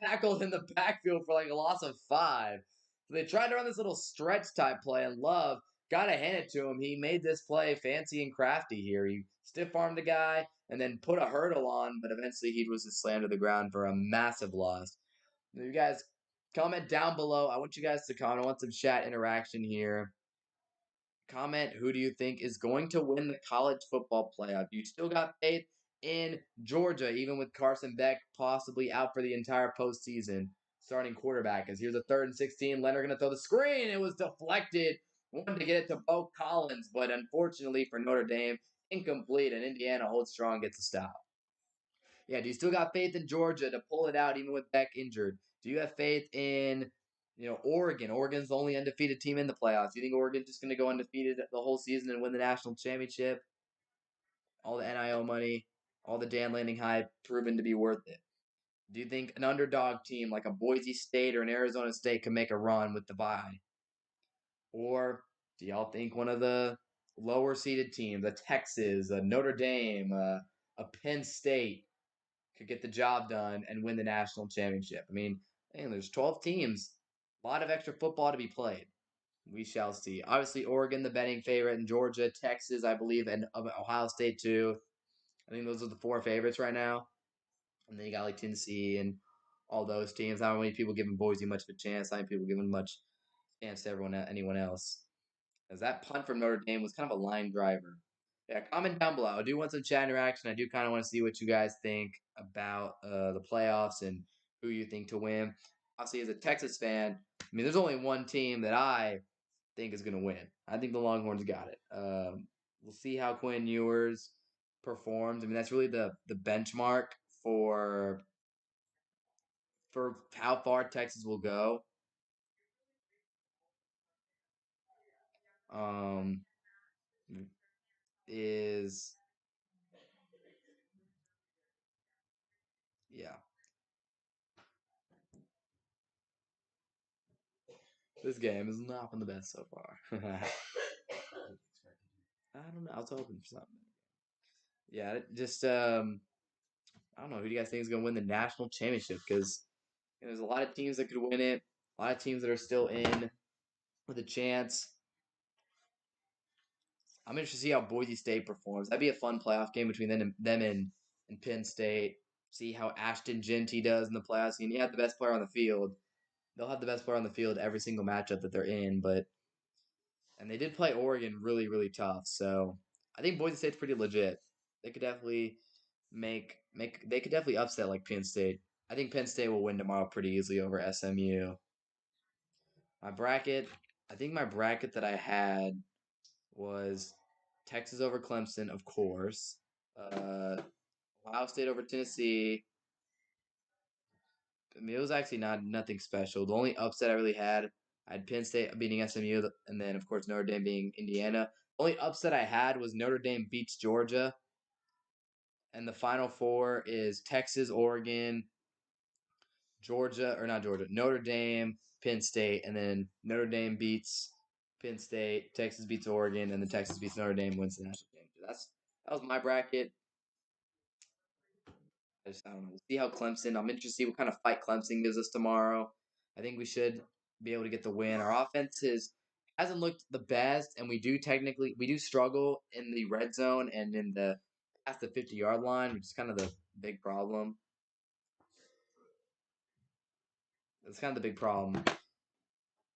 tackled in the backfield for like a loss of 5. So they tried to run this little stretch type play, and Love got to hand it to him. He made this play fancy and crafty here. He stiff armed the guy and then put a hurdle on, but eventually he was just slammed to the ground for a massive loss. You guys comment down below. I want you guys to comment. I want some chat interaction here. Comment who do you think is going to win the college football playoff? You still got faith in Georgia, even with Carson Beck possibly out for the entire postseason, starting quarterback. As here's a 3rd and 16. Leonard going to throw the screen. It was deflected. Wanted to get it to Bo Collins, but unfortunately for Notre Dame, incomplete. And Indiana holds strong, gets a stop. Yeah, do you still got faith in Georgia to pull it out even with Beck injured? Do you have faith in Oregon? Oregon's the only undefeated team in the playoffs. Do you think Oregon's just going to go undefeated the whole season and win the national championship? All the NIL money, all the Dan Lanning hype proven to be worth it. Do you think an underdog team like a Boise State or an Arizona State can make a run with the bye? Or do y'all think one of the lower seeded teams, a Texas, a Notre Dame, a Penn State, could get the job done and win the national championship? I mean, there's 12 teams, a lot of extra football to be played. We shall see. Obviously, Oregon, the betting favorite, and Georgia, Texas, I believe, and Ohio State too. I think those are the four favorites right now. And then you got like Tennessee and all those teams. Not many people giving Boise much of a chance. Not many people giving much chance to anyone else. As that punt from Notre Dame was kind of a line driver. Yeah, comment down below. I do want some chat interaction. I do kind of want to see what you guys think about the playoffs and who you think to win. Obviously, as a Texas fan, I mean, there's only one team that I think is going to win. I think the Longhorns got it. We'll see how Quinn Ewers performs. I mean, that's really the benchmark for how far Texas will go. Um, is yeah. This game has not been the best so far. I don't know. I was hoping for something. Yeah, just I don't know. Who do you guys think is going to win the national championship? Because there's a lot of teams that could win it. A lot of teams that are still in with a chance. I'm interested to see how Boise State performs. That'd be a fun playoff game between them and Penn State. See how Ashton Genty does in the playoffs. And you have the best player on the field. They'll have the best player on the field every single matchup that they're in. And they did play Oregon really, really tough. So I think Boise State's pretty legit. They could definitely they could definitely upset like Penn State. I think Penn State will win tomorrow pretty easily over SMU. My bracket, I think my bracket that I had was Texas over Clemson, of course. Ohio State over Tennessee. I mean, it was actually nothing special. The only upset I really had, I had Penn State beating SMU, and then of course Notre Dame beating Indiana. The only upset I had was Notre Dame beats Georgia, and the final four is Texas, Oregon, Georgia, or not Georgia, Notre Dame, Penn State, and then Notre Dame beats Penn State, Texas beats Oregon, and then Texas beats Notre Dame, wins the national championship. That was my bracket. I don't know. We'll see how Clemson. I'm interested to see what kind of fight Clemson gives us tomorrow. I think we should be able to get the win. Our offense hasn't looked the best, and we do struggle in the red zone and in the past the 50-yard line, which is kind of the big problem. That's kind of the big problem.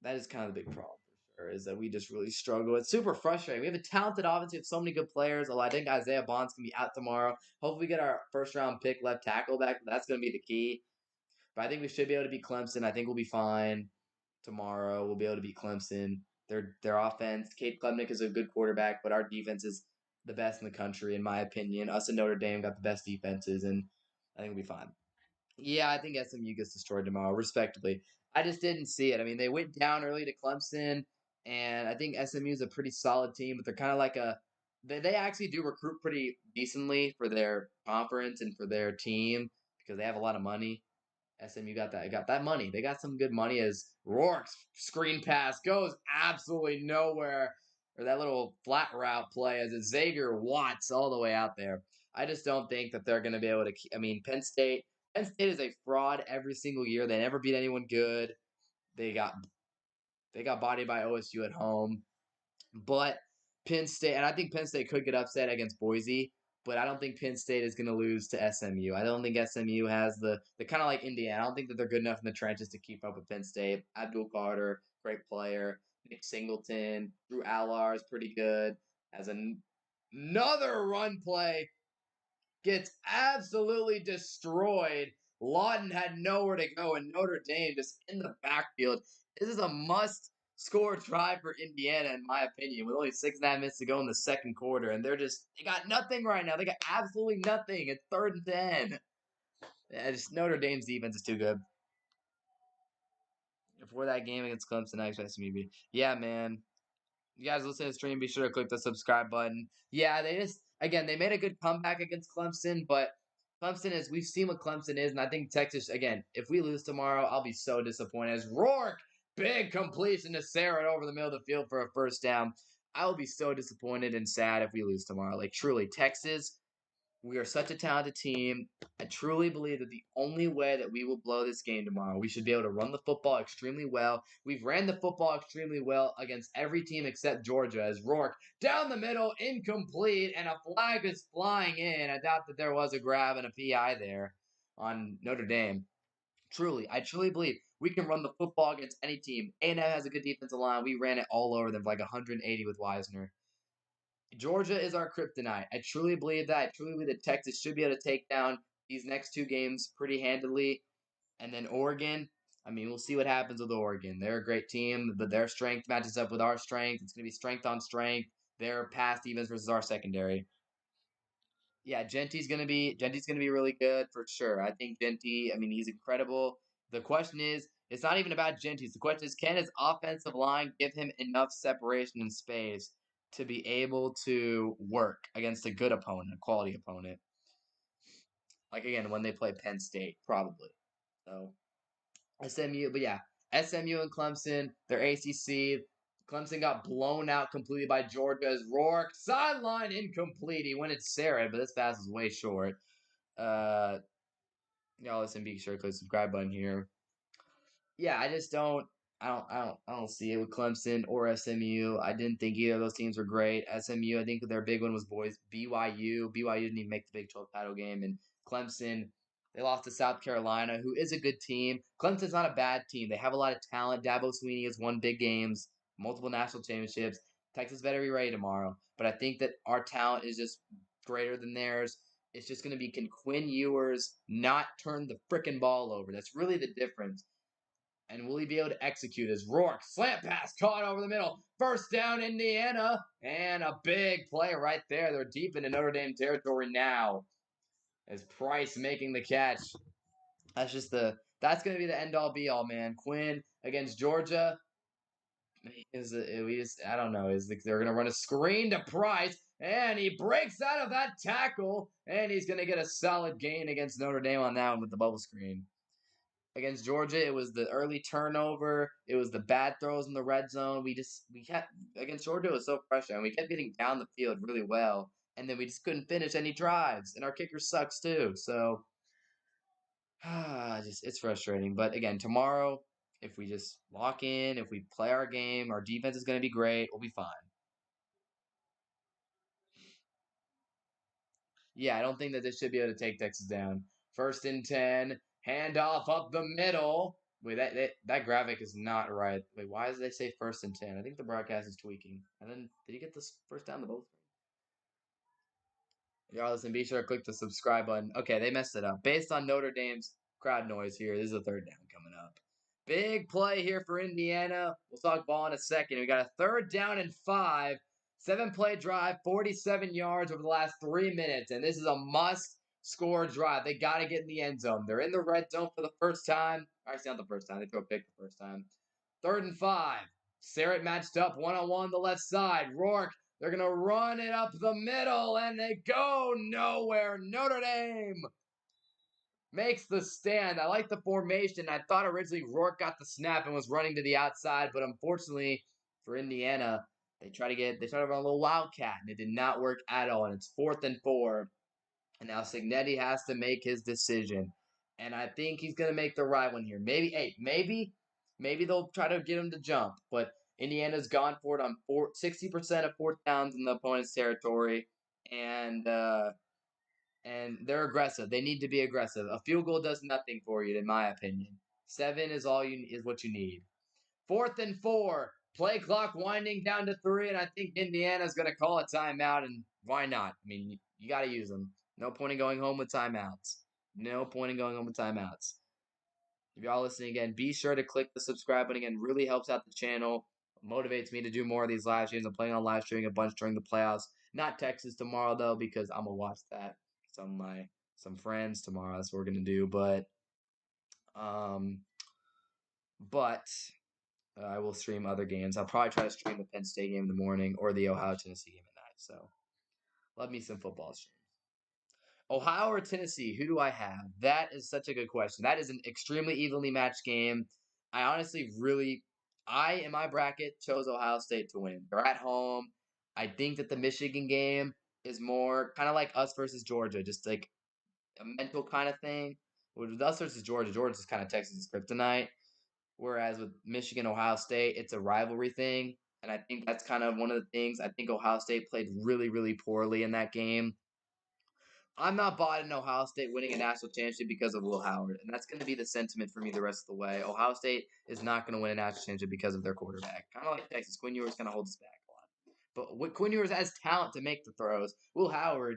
That is kind of the big problem for sure, is that we just really struggle. It's super frustrating. We have a talented offense. We have so many good players. Although I think Isaiah Bond's going to be out tomorrow. Hopefully we get our first-round pick left tackle back. That's going to be the key. But I think we should be able to beat Clemson. I think we'll be fine tomorrow. We'll be able to beat Clemson. Their offense, Cade Klubnik is a good quarterback, but our defense is the best in the country, in my opinion. Us and Notre Dame got the best defenses, and I think we'll be fine. Yeah, I think SMU gets destroyed tomorrow, respectively. I just didn't see it. I mean, they went down early to Clemson, and I think SMU is a pretty solid team, but they're kind of like they actually do recruit pretty decently for their conference and for their team because they have a lot of money. SMU got that money. They got some good money as Rourke's screen pass goes absolutely nowhere. Or that little flat route play as Xavier Watts all the way out there. I just don't think that they're going to be able to I mean, Penn State is a fraud every single year. They never beat anyone good. They got bodied by OSU at home. But Penn State, and I think Penn State could get upset against Boise, but I don't think Penn State is going to lose to SMU. I don't think SMU has the kind of like Indiana. I don't think that they're good enough in the trenches to keep up with Penn State. Abdul Carter, great player. Nick Singleton, Drew Allar is pretty good. As another run play gets absolutely destroyed. Lawton had nowhere to go, and Notre Dame just in the backfield. This is a must score try for Indiana, in my opinion, with only 6.5 minutes to go in the second quarter. And they got nothing right now. They got absolutely nothing. It's 3rd and 10. Yeah, just Notre Dame's defense is too good. Before that game against Clemson, I expect SMU to be. Yeah, man. You guys listen to the stream, be sure to click the subscribe button. Yeah, they made a good comeback against Clemson, but we've seen what Clemson is, and I think Texas, again, if we lose tomorrow, I'll be so disappointed. As Rourke, big completion to Sarah over the middle of the field for a first down. I will be so disappointed and sad if we lose tomorrow. Like, truly, Texas We are such a talented team. I truly believe that the only way that we will blow this game tomorrow, we should be able to run the football extremely well. We've ran the football extremely well against every team except Georgia, as Rourke down the middle, incomplete, and a flag is flying in. I doubt that there was a grab and a PI there on Notre Dame. I truly believe we can run the football against any team. A&M has a good defensive line. We ran it all over them for like 180 with Wisner. Georgia is our kryptonite. I truly believe that. I truly believe that Texas should be able to take down these next two games pretty handily. And then Oregon, I mean, we'll see what happens with Oregon. They're a great team, but their strength matches up with our strength. It's going to be strength on strength. Their pass defense versus our secondary. Yeah, Genti's gonna be really good for sure. I think Genti, I mean, he's incredible. The question is, it's not even about Genti's. The question is, can his offensive line give him enough separation and space to be able to work against a good opponent, a quality opponent? Like again, when they play Penn State, probably. So SMU, but yeah, SMU and Clemson, they're ACC. Clemson got blown out completely by Georgia's Rourke. Sideline incomplete. He went at Sarah, but this pass is way short. Uh, y'all listen, be sure to click the subscribe button here. Yeah, I just don't. I don't see it with Clemson or SMU. I didn't think either of those teams were great. SMU, I think their big one was boys BYU. BYU didn't even make the Big 12 title game, and Clemson, they lost to South Carolina, who is a good team. Clemson's not a bad team. They have a lot of talent. Dabo Swinney has won big games, multiple national championships. Texas better be ready tomorrow. But I think that our talent is just greater than theirs. It's just going to be, can Quinn Ewers not turn the freaking ball over? That's really the difference. And will he be able to execute his Rourke slant pass caught over the middle? First down, Indiana, and a big play right there. They're deep into Notre Dame territory now. As Price making the catch. That's gonna be the end all be all, man. Quinn against Georgia. I don't know. They're gonna run a screen to Price, and he breaks out of that tackle, and he's gonna get a solid gain against Notre Dame on that one with the bubble screen. Against Georgia, it was the early turnover. It was the bad throws in the red zone. We kept against Georgia. It was so frustrating. We kept getting down the field really well, and then we just couldn't finish any drives. And our kicker sucks too. So, just it's frustrating. But again, tomorrow, if we just lock in, if we play our game, our defense is going to be great. We'll be fine. Yeah, I don't think that they should be able to take Texas down. First and 10, handoff up the middle. Wait, that graphic is not right. Wait, why does they say first and 10? I think the broadcast is tweaking. And then, did he get this first down the both? Y'all listen, be sure to click the subscribe button. Okay, they messed it up. Based on Notre Dame's crowd noise here, this is a third down coming up. Big play here for Indiana. We'll talk ball in a second. We got a third down and 5. 7-play drive, 47 yards over the last 3 minutes. And this is a must-score drive. They got to get in the end zone. They're in the red zone for the first time. Actually, not the first time. They throw a pick the first time. 3rd and 5. Sarrett matched up one-on-one the left side. Rourke, they're going to run it up the middle, and they go nowhere. Notre Dame makes the stand. I like the formation. I thought originally Rourke got the snap and was running to the outside, but unfortunately for Indiana, they tried to run a little wildcat, and it did not work at all. And it's 4th and 4. And now Signetti has to make his decision. And I think he's gonna make the right one here. Maybe they'll try to get him to jump, but Indiana's gone for it on 60% of 4th downs in the opponent's territory, and they're aggressive. They need to be aggressive. A field goal does nothing for you, in my opinion. 7 is what you need. 4th and 4. Play clock winding down to 3, and I think Indiana's going to call a timeout, and why not? I mean, you got to use them. No point in going home with timeouts. No point in going home with timeouts. If y'all listening again, be sure to click the subscribe button again. Really helps out the channel. Motivates me to do more of these live streams. I'm planning on live streaming a bunch during the playoffs. Not Texas tomorrow though, because I'm gonna watch that. Some friends tomorrow. That's what we're gonna do. Um, but I will stream other games. I'll probably try to stream the Penn State game in the morning or the Ohio Tennessee game at night. So love me some football streams. Ohio or Tennessee, who do I have? That is such a good question. That is an extremely evenly matched game. I honestly in my bracket, chose Ohio State to win. They're at home. I think that the Michigan game is more kind of like us versus Georgia, just like a mental kind of thing. With us versus Georgia, Georgia's kind of Texas' kryptonite. Whereas with Michigan, Ohio State, it's a rivalry thing. And I think that's kind of one of the things. I think Ohio State played really, really poorly in that game. I'm not bought in Ohio State winning a national championship because of Will Howard. And that's going to be the sentiment for me the rest of the way. Ohio State is not going to win a national championship because of their quarterback. Kind of like Texas. Quinn Ewers kind of holds us back a lot. But Quinn Ewers has talent to make the throws. Will Howard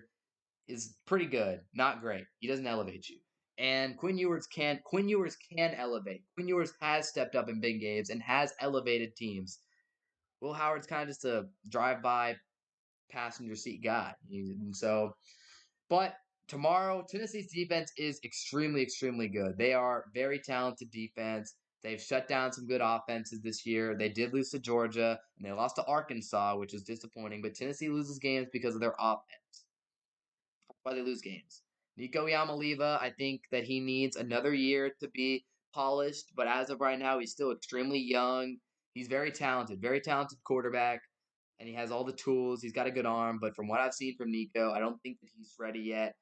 is pretty good, not great. He doesn't elevate you. And Quinn Ewers can elevate. Quinn Ewers has stepped up in big games and has elevated teams. Will Howard's kind of just a drive-by passenger seat guy. And so, but tomorrow, Tennessee's defense is extremely, extremely good. They are very talented defense. They've shut down some good offenses this year. They did lose to Georgia, and they lost to Arkansas, which is disappointing. But Tennessee loses games because of their offense. That's why they lose games. Nico Yamaliva, I think that he needs another year to be polished. But as of right now, he's still extremely young. He's very talented quarterback, and he has all the tools. He's got a good arm. But from what I've seen from Nico, I don't think that he's ready yet.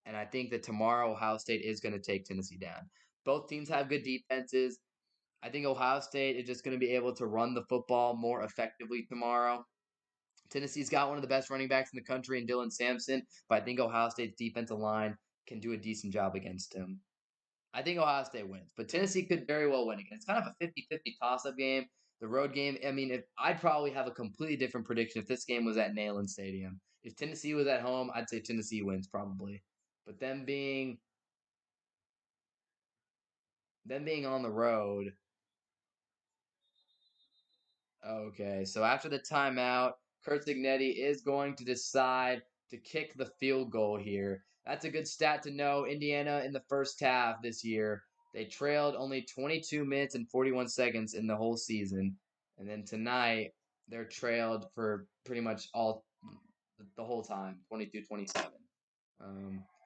And I think that tomorrow Ohio State is going to take Tennessee down. Both teams have good defenses. I think Ohio State is just going to be able to run the football more effectively tomorrow. Tennessee's got one of the best running backs in the country in Dylan Sampson, but I think Ohio State's defensive line can do a decent job against him. I think Ohio State wins, but Tennessee could very well win again. It's kind of a 50-50 toss-up game. The road game, I mean, I'd probably have a completely different prediction if this game was at Neyland Stadium. If Tennessee was at home, I'd say Tennessee wins probably. But them being on the road, okay, so after the timeout, Kurt Signetti is going to decide to kick the field goal here. That's a good stat to know. Indiana in the first half this year, they trailed only 22 minutes and 41 seconds in the whole season. And then tonight, they're trailed for pretty much all the whole time, 22-27.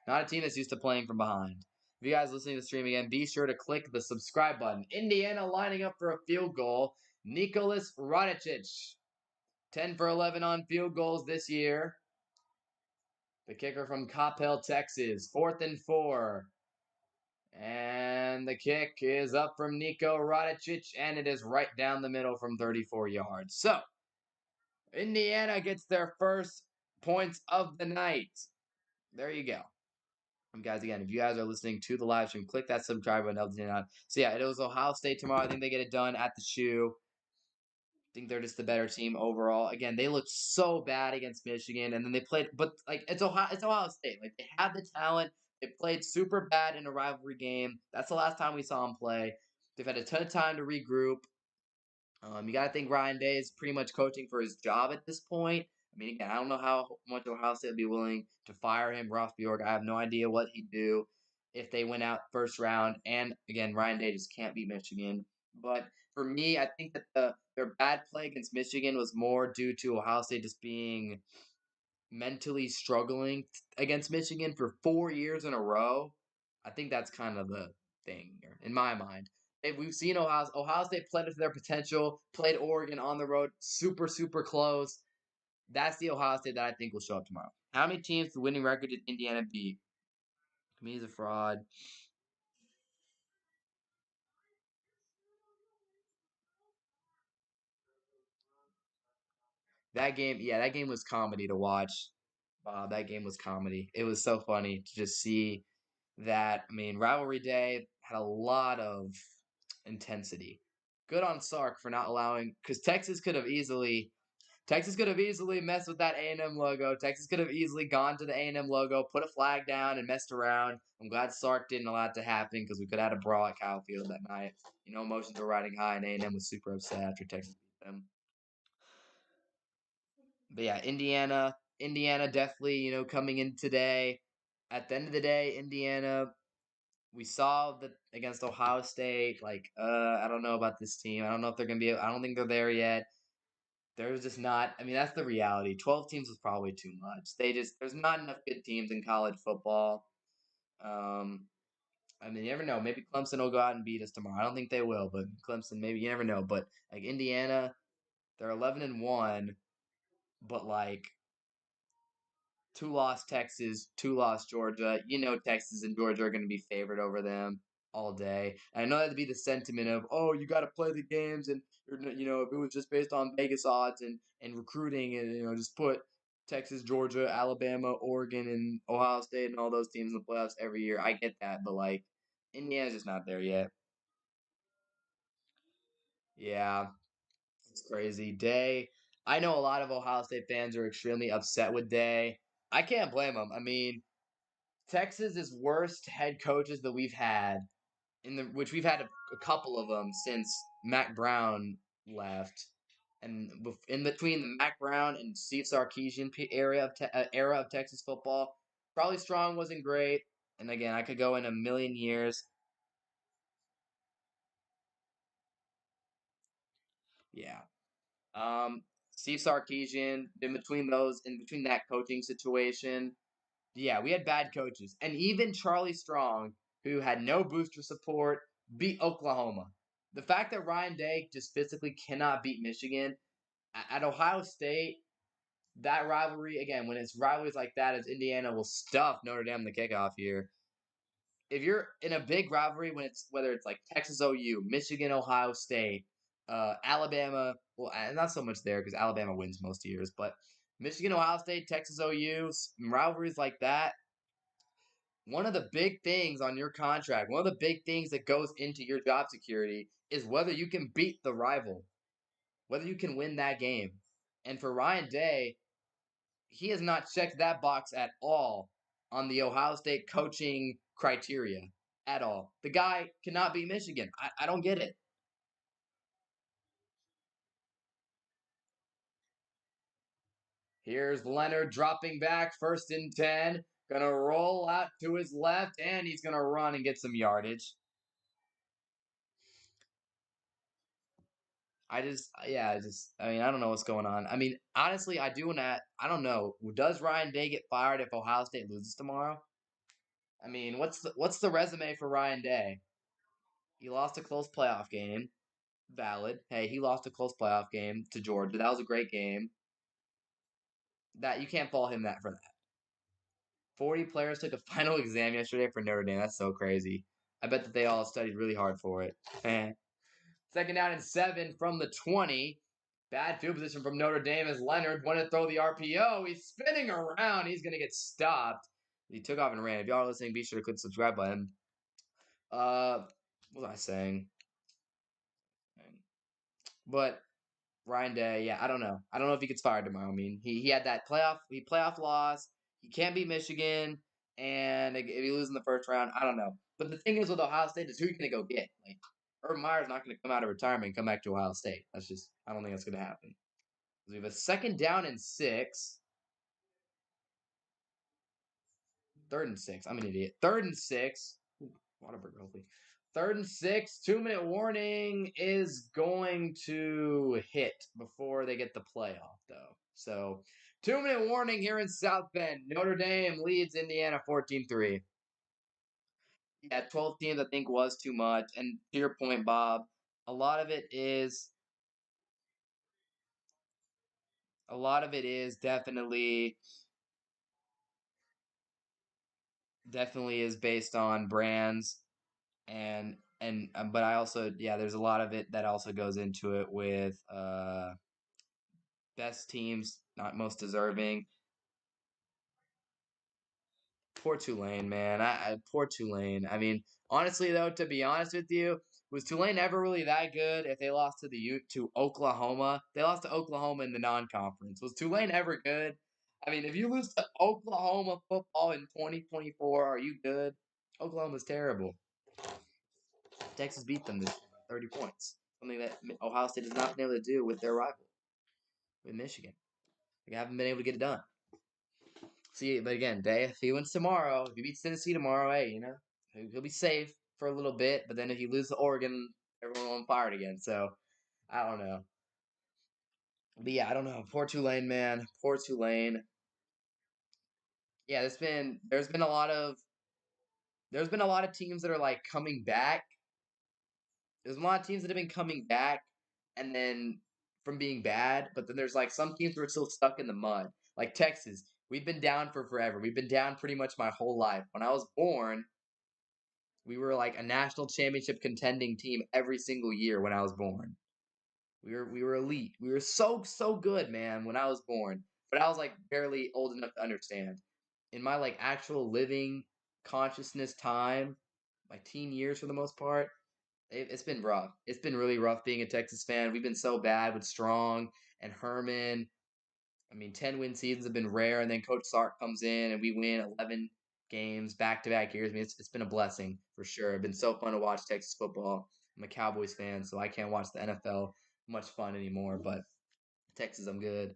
Not a team that's used to playing from behind. If you guys listening to the stream again, be sure to click the subscribe button. Indiana lining up for a field goal. Nicholas Radicic, 10 for 11 on field goals this year. The kicker from Coppell, Texas, 4th and 4. And the kick is up from Nico Radicic, and it is right down the middle from 34 yards. So, Indiana gets their first points of the night. There you go. Guys, again, if you guys are listening to the live stream, click that subscribe button. Helps me out. So yeah, it was Ohio State tomorrow. I think they get it done at the shoe. I think they're just the better team overall. Again, they looked so bad against Michigan, and then they played, but like it's Ohio State. Like they have the talent. They played super bad in a rivalry game. That's the last time we saw them play. They've had a ton of time to regroup. You got to think Ryan Day is pretty much coaching for his job at this point. I mean, again, I don't know how much Ohio State would be willing to fire him. Ross Bjork, I have no idea what he'd do if they went out first round. And again, Ryan Day just can't beat Michigan. But for me, I think that their bad play against Michigan was more due to Ohio State just being mentally struggling against Michigan for 4 years in a row. I think that's kind of the thing here, in my mind. We've seen Ohio State played to their potential, played Oregon on the road, super, super close. That's the Ohio State that I think will show up tomorrow. How many teams the winning record did Indiana beat? To me, he's a fraud. That game was comedy to watch. Wow, that game was comedy. It was so funny to just see that. I mean, rivalry day had a lot of intensity. Good on Sark for not allowing, because Texas could have easily messed with that A&M logo. Texas could have easily gone to the A&M logo, put a flag down, and messed around. I'm glad Sark didn't allow it to happen because we could have had a brawl at Kyle Field that night. Emotions were riding high, and A&M was super upset after Texas beat them. But yeah, Indiana definitely, coming in today. At the end of the day, Indiana, we saw that against Ohio State. Like, I don't know about this team. I don't know if they're gonna be. I don't think they're there yet. There's just not. I mean, that's the reality. 12 teams was probably too much. There's not enough good teams in college football. Um, I mean, you never know. Maybe Clemson will go out and beat us tomorrow. I don't think they will, but Clemson, maybe you never know. But like Indiana, they're 11-1, but like two loss Texas, two loss Georgia. You know Texas and Georgia are going to be favored over them all day. And I know that'd be the sentiment of, oh, you got to play the games, and if it was just based on Vegas odds and recruiting, and just put Texas, Georgia, Alabama, Oregon, and Ohio State and all those teams in the playoffs every year. I get that, but like Indiana's just not there yet. Yeah, it's crazy. Day. I know a lot of Ohio State fans are extremely upset with Day. I can't blame them. I mean, Texas is worst head coaches that we've had which we've had a couple of them since Mac Brown left, and in between the Mac Brown and Steve Sarkisian era of Texas football, probably Strong wasn't great. And again, I could go in a million years. Yeah. Um, Steve Sarkisian, in between that coaching situation, yeah, we had bad coaches. And even Charlie Strong, who had no booster support, beat Oklahoma. The fact that Ryan Day just physically cannot beat Michigan at Ohio State, that rivalry, again, when it's rivalries like that, as Indiana will stuff Notre Dame in the kickoff here. If you're in a big rivalry, whether it's like Texas OU, Michigan, Ohio State, Alabama, well, not so much there because Alabama wins most years, but Michigan, Ohio State, Texas OU, rivalries like that, one of the big things on your contract, one of the big things that goes into your job security is whether you can beat the rival, whether you can win that game. And for Ryan Day, he has not checked that box at all on the Ohio State coaching criteria at all. The guy cannot beat Michigan. I don't get it. Here's Leonard dropping back, 1st and 10. Gonna roll out to his left, and he's gonna run and get some yardage. I mean, I don't know what's going on. I mean, honestly, I don't know. Does Ryan Day get fired if Ohio State loses tomorrow? I mean, what's the resume for Ryan Day? He lost a close playoff game. Valid. Hey, he lost a close playoff game to Georgia. That was a great game. That you can't fault him that for that. 40 players took a final exam yesterday for Notre Dame. That's so crazy. I bet that they all studied really hard for it. 2nd down and 7 from the 20. Bad field position from Notre Dame as Leonard wanted to throw the RPO. He's spinning around. He's going to get stopped. He took off and ran. If y'all are listening, be sure to click the subscribe button. What was I saying? But Ryan Day, yeah, I don't know. I don't know if he gets fired tomorrow. I mean, he had that playoff loss. He can't beat Michigan, and if he loses in the first round, I don't know. But the thing is with Ohio State is who you going to go get. Like Urban Meyer's not going to come out of retirement and come back to Ohio State. I don't think that's going to happen. We have a 2nd down and 6. 3rd and 6. I'm an idiot. 3rd and 6. Waterberg, hopefully. 3rd and 6. 2-minute warning is going to hit before they get the playoff, though. So, 2-minute warning here in South Bend. Notre Dame leads Indiana 14-3. Yeah, 12 teams I think was too much. And to your point, Bob, a lot of it is definitely is based on brands and but I also, yeah, there's a lot of it that also goes into it with best teams not most deserving. Poor Tulane, man. Poor Tulane. I mean, honestly though, to be honest with you, was Tulane ever really that good? If they lost to Oklahoma, they lost to Oklahoma in the non-conference. Was Tulane ever good? I mean, if you lose to Oklahoma football in 2024, are you good? Oklahoma's terrible. Texas beat them this year by 30 points. Something that Ohio State has not been able to do with their rival, with Michigan. They haven't been able to get it done. See, but again, if he wins tomorrow, if he beats Tennessee tomorrow, hey, he'll be safe for a little bit. But then if he loses to Oregon, everyone will fire it again. So I don't know. But yeah, I don't know. Poor Tulane, man. Poor Tulane. Yeah, there's been a lot of teams that are like coming back. There's a lot of teams that have been coming back and then from being bad, but then there's like some teams who are still stuck in the mud. Like Texas. we've been down for forever. We've been down pretty much my whole life. When I was born, we were like a national championship contending team every single year when I was born. We were elite. We were so good, man, when I was born. But I was like barely old enough to understand. In my like actual living consciousness time, my teen years for the most part, it's been rough. It's been really rough being a Texas fan. We've been so bad with Strong and Herman. I mean, 10 win seasons have been rare, and then Coach Sark comes in and we win 11 games back to back years. I mean, it's been a blessing for sure. It's been so fun to watch Texas football. I'm a Cowboys fan, so I can't watch the NFL much fun anymore, but Texas, I'm good.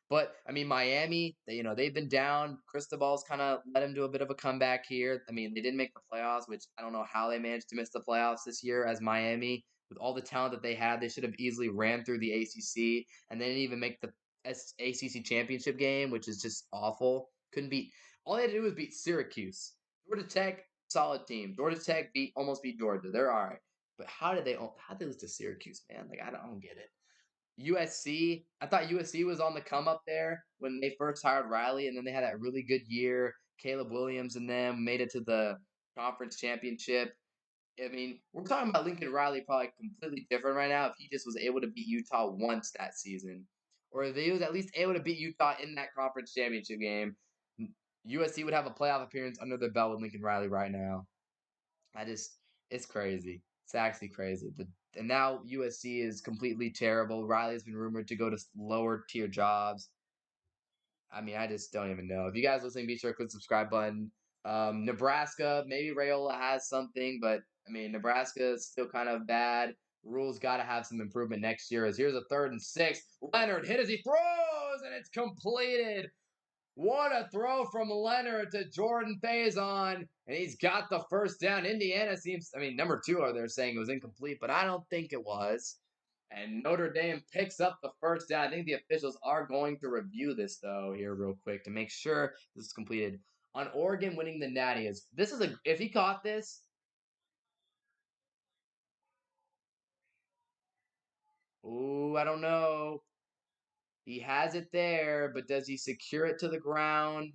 But I mean, Miami, they've been down. Cristobal's kind of let them do a bit of a comeback here. I mean, they didn't make the playoffs, which I don't know how they managed to miss the playoffs this year as Miami. With all the talent that they had, they should have easily ran through the ACC, and they didn't even make the ACC championship game, which is just awful. Couldn't beat. All they had to do was beat Syracuse. Georgia Tech, solid team. Georgia Tech almost beat Georgia. They're all right. But how did they lose to Syracuse, man? Like I don't get it. USC. I thought USC was on the come up there when they first hired Riley, and then they had that really good year. Caleb Williams and them made it to the conference championship. I mean, we're talking about Lincoln Riley probably completely different right now if he just was able to beat Utah once that season. Or if he was at least able to beat Utah in that conference championship game, USC would have a playoff appearance under their belt with Lincoln Riley right now. I just, it's crazy. It's actually crazy. And now USC is completely terrible. Riley's been rumored to go to lower tier jobs. I mean, I just don't even know. If you guys listening, be sure to click the subscribe button. Nebraska, maybe Rayola has something, but I mean, Nebraska is still kind of bad. Rules got to have some improvement next year. As here's a 3rd and 6. Leonard hit as he throws, and it's completed. What a throw from Leonard to Jordan Faison, and he's got the first down. Indiana seems, I mean, number 2 are there saying it was incomplete, but I don't think it was. And Notre Dame picks up the first down. I think the officials are going to review this, though, here real quick to make sure this is completed. On Oregon winning the Natty, if he caught this, ooh, I don't know. He has it there, but does he secure it to the ground?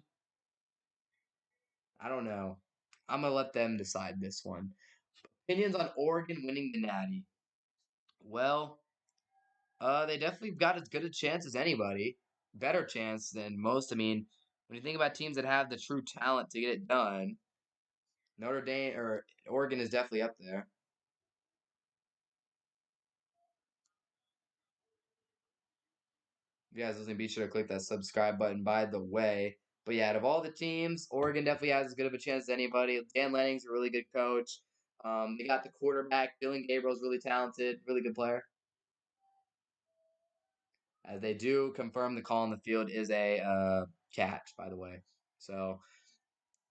I don't know. I'm going to let them decide this one. Opinions on Oregon winning the Natty. Well, they definitely got as good a chance as anybody. Better chance than most. I mean, when you think about teams that have the true talent to get it done, Notre Dame or Oregon is definitely up there. If you guys listening, be sure to click that subscribe button, by the way. But yeah, out of all the teams, Oregon definitely has as good of a chance as anybody. Dan Lanning's a really good coach. They got the quarterback. Dylan Gabriel's really talented, really good player. As they do confirm the call on the field is a catch, by the way. So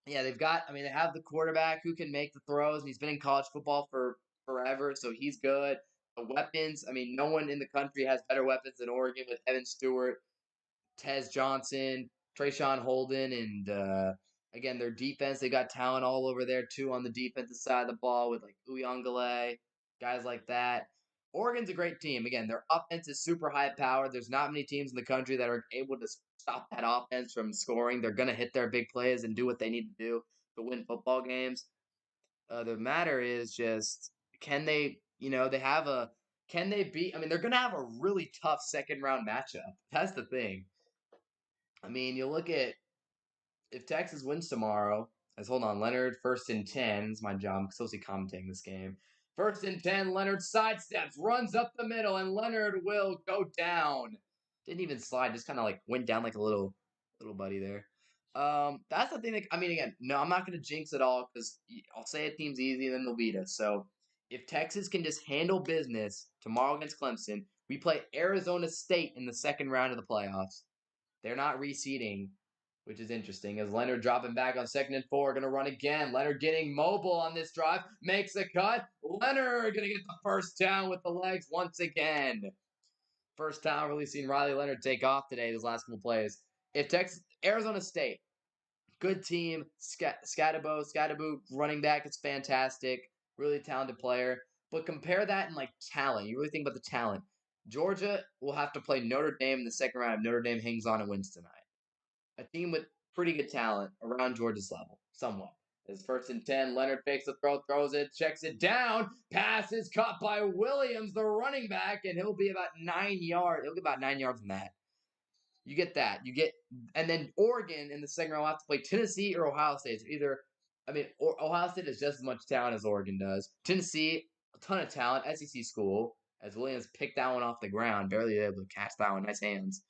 yeah, I mean, they have the quarterback who can make the throws, and he's been in college football for forever, so he's good. The weapons, I mean, no one in the country has better weapons than Oregon with Evan Stewart, Tez Johnson, Trayshawn Holden, and again, their defense, they got talent all over there too on the defensive side of the ball with like Uyangale, guys like that. Oregon's a great team. Again, their offense is super high powered. There's not many teams in the country that are able to stop that offense from scoring. They're going to hit their big plays and do what they need to do to win football games. The matter is just can they, they have a can they beat? I mean, they're going to have a really tough second round matchup. That's the thing. I mean, you look at if Texas wins tomorrow, as hold on, Leonard 1st and 10. It's my job. I'm supposed to be commentating this game. 1st and 10, Leonard sidesteps, runs up the middle, and Leonard will go down. Didn't even slide, just kind of like went down like a little buddy there. That's the thing that I mean again, no, I'm not gonna jinx it all because I'll say a team's easy and then they'll beat us. So if Texas can just handle business tomorrow against Clemson, we play Arizona State in the second round of the playoffs. They're not reseeding, which is interesting. As Leonard dropping back on 2nd and 4, going to run again. Leonard getting mobile on this drive, makes a cut. Leonard going to get the first down with the legs once again. First time really seen Riley Leonard take off today, those last couple plays. If Arizona State, good team. Scatterbo running back is fantastic. Really talented player. But compare that in like talent. You really think about the talent. Georgia will have to play Notre Dame in the second round if Notre Dame hangs on and wins tonight. A team with pretty good talent around Georgia's level, somewhat. His first and 10, Leonard fakes the throw, throws it, checks it down, pass is caught by Williams, the running back, and he'll be about 9 yards. He'll get about 9 yards from that. You get that. And then Oregon in the second round will have to play Tennessee or Ohio State. So Ohio State has just as much talent as Oregon does. Tennessee, a ton of talent, SEC school, as Williams picked that one off the ground, barely able to catch that one, nice hands.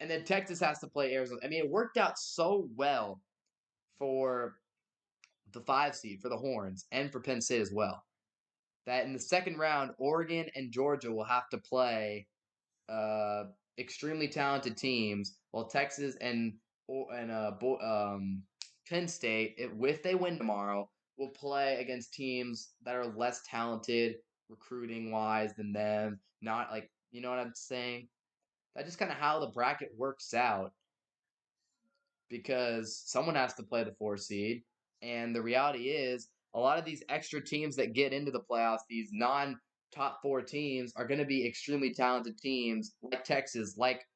And then Texas has to play Arizona. It worked out so well for the 5 seed, for the Horns, and for Penn State as well, that in the second round, Oregon and Georgia will have to play extremely talented teams, while Texas and Penn State, if they win tomorrow, will play against teams that are less talented recruiting wise than them. Not like, you know what I'm saying? That's just kind of how the bracket works out, because someone has to play the 4 seed, and the reality is a lot of these extra teams that get into the playoffs, these non top 4 teams, are going to be extremely talented teams like Texas, like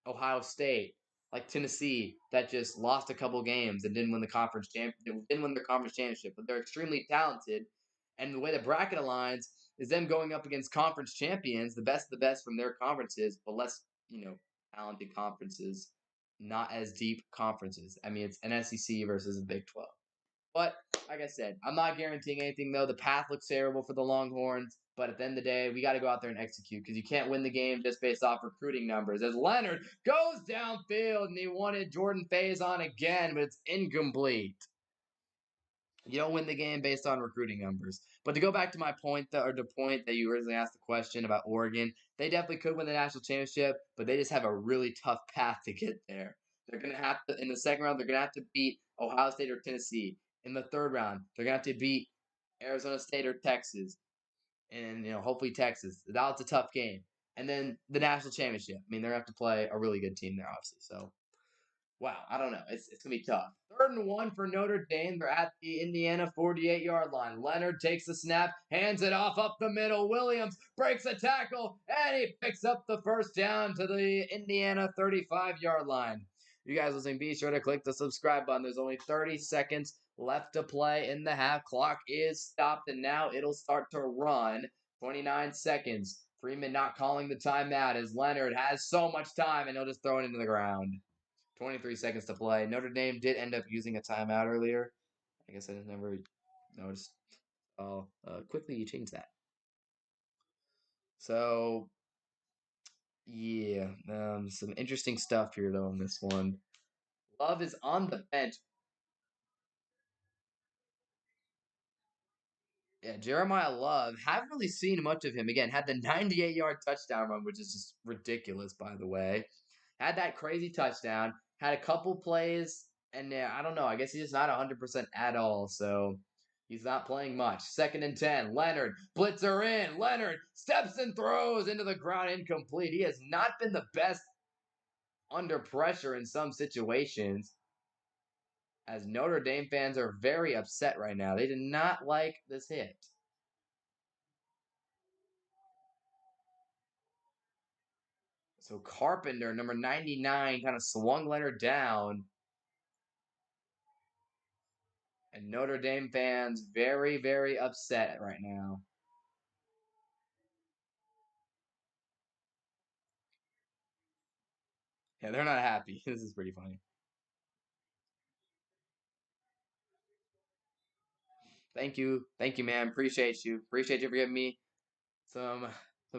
Ohio State, like Tennessee, that just lost a couple games and didn't win the didn't win their conference championship, but they're extremely talented. And the way the bracket aligns is them going up against conference champions, the best of the best from their conferences, but less, talented conferences, not as deep conferences. It's an SEC versus a Big 12. But like I said, I'm not guaranteeing anything, though. The path looks terrible for the Longhorns, but at the end of the day, we got to go out there and execute, because you can't win the game just based off recruiting numbers. As Leonard goes downfield, and he wanted Jordan Faison again, but it's incomplete. You don't win the game based on recruiting numbers. But to go back to my point, the point that you originally asked the question about Oregon, they definitely could win the national championship, but they just have a really tough path to get there. They're going to have to, in the second round, they're going to have to beat Ohio State or Tennessee. In the third round, they're going to have to beat Arizona State or Texas. And, hopefully Texas. That's a tough game. And then the national championship. They're going to have to play a really good team there, obviously. So, wow, I don't know. It's going to be tough. 3rd and 1 for Notre Dame. They're at the Indiana 48-yard line. Leonard takes the snap, hands it off up the middle. Williams breaks a tackle, and he picks up the first down to the Indiana 35-yard line. You guys listening, be sure to click the subscribe button. There's only 30 seconds left to play in the half. Clock is stopped, and now it'll start to run. 29 seconds. Freeman not calling the timeout as Leonard has so much time, and he'll just throw it into the ground. 23 seconds to play. Notre Dame did end up using a timeout earlier. I guess I just never noticed. I'll quickly change that. So, yeah, some interesting stuff here, though, on this one. Love is on the bench. Yeah, Jeremiah Love, haven't really seen much of him. Again, had the 98-yard touchdown run, which is just ridiculous, by the way. Had that crazy touchdown. Had a couple plays, and I don't know. I guess he's just not 100% at all, so he's not playing much. 2nd and 10. Leonard, blitzer in. Leonard steps and throws into the ground, incomplete. He has not been the best under pressure in some situations, as Notre Dame fans are very upset right now. They did not like this hit. So Carpenter, number 99, kind of swung Leonard down. And Notre Dame fans very, very upset right now. Yeah, they're not happy. This is pretty funny. Thank you. Thank you, man. Appreciate you. Appreciate you for giving me some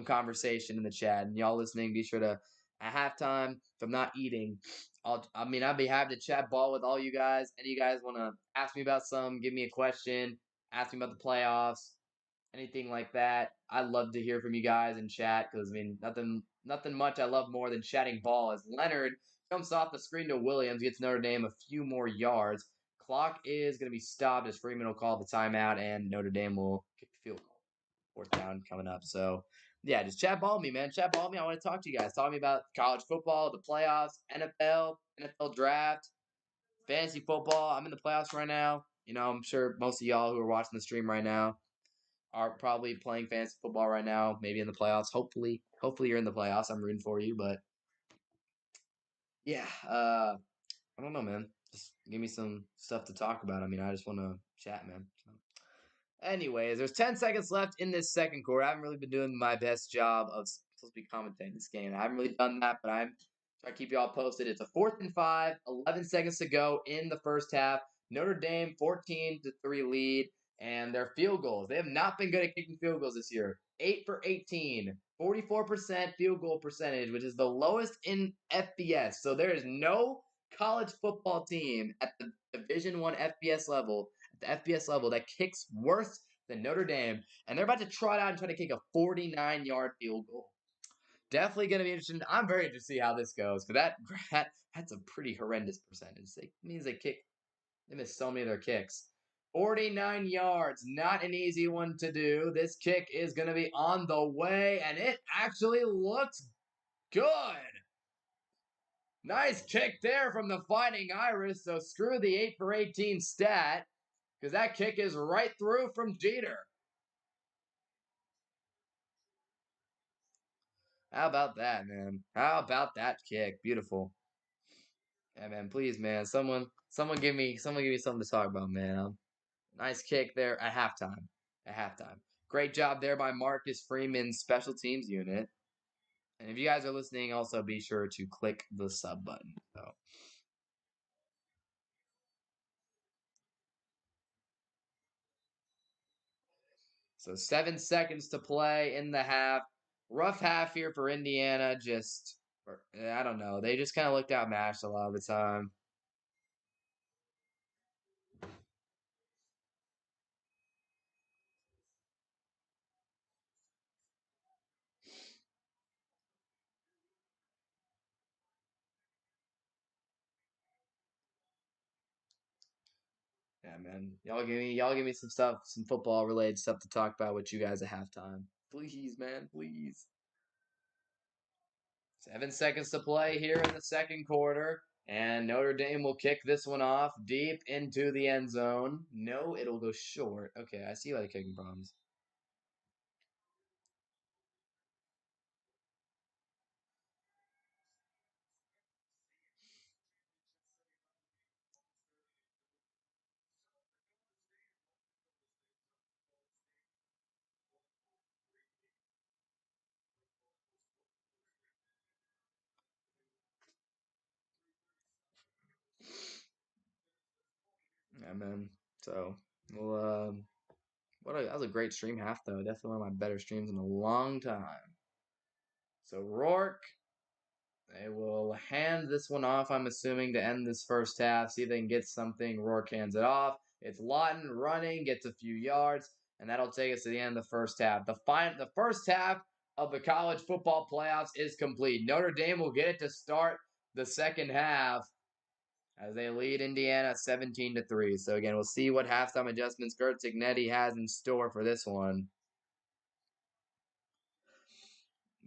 conversation in the chat. And y'all listening, be sure to at halftime, if I'm not eating, I'd be happy to chat ball with all you guys. Any of you guys want to ask me about some, give me a question, ask me about the playoffs, anything like that. I'd love to hear from you guys in chat, because nothing much I love more than chatting ball. As Leonard jumps off the screen to Williams, gets Notre Dame a few more yards. Clock is going to be stopped as Freeman will call the timeout, and Notre Dame will kick the field goal. 4th down coming up. So, yeah, just chat ball me, man. Chat ball me. I want to talk to you guys. Talk to me about college football, the playoffs, NFL draft, fantasy football. I'm in the playoffs right now. I'm sure most of y'all who are watching the stream right now are probably playing fantasy football right now, maybe in the playoffs. Hopefully you're in the playoffs. I'm rooting for you, but yeah, I don't know, man. Just give me some stuff to talk about. I mean, I just want to chat, man. So. Anyways, there's 10 seconds left in this second quarter. I haven't really been doing my best job of supposed to be commentating this game. I haven't really done that, but I'm trying to keep you all posted. It's a 4th and 5, 11 seconds to go in the first half. Notre Dame 14-3 lead, and their field goals. They have not been good at kicking field goals this year. 8 for 18, 44% field goal percentage, which is the lowest in FBS. So there is no college football team at the Division One FBS level that kicks worse than Notre Dame, and they're about to trot out and try to kick a 49-yard field goal. Definitely going to be interesting. I'm very interested to see how this goes because that's a pretty horrendous percentage. It means they miss so many of their kicks. 49 yards, not an easy one to do. This kick is going to be on the way, and it actually looks good. Nice kick there from the Fighting Irish, so screw the 8 for 18 stat, because that kick is right through from Jeter. How about that, man? How about that kick? Beautiful. Yeah, man. Please, man. Someone give me something to talk about, man. Nice kick there at halftime. At halftime. Great job there by Marcus Freeman's special teams unit. And if you guys are listening, also be sure to click the sub button. So 7 seconds to play in the half. Rough half here for Indiana. I don't know. They just kind of looked outmatched a lot of the time. Yeah, man. Y'all give me some football related stuff to talk about with you guys at halftime. Please, man, please. 7 seconds to play here in the second quarter, and Notre Dame will kick this one off deep into the end zone. No, it'll go short. Okay, I see why they're kicking problems. Yeah, man. So, well, that was a great stream half though. Definitely one of my better streams in a long time. So Rourke, they will hand this one off, I'm assuming, to end this first half. See if they can get something. Rourke hands it off. It's Lawton running, gets a few yards, and that'll take us to the end of the first half. The first half of the college football playoffs is complete. Notre Dame will get it to start the second half as they lead Indiana 17-3. So again, we'll see what halftime adjustments Kurt Signetti has in store for this one.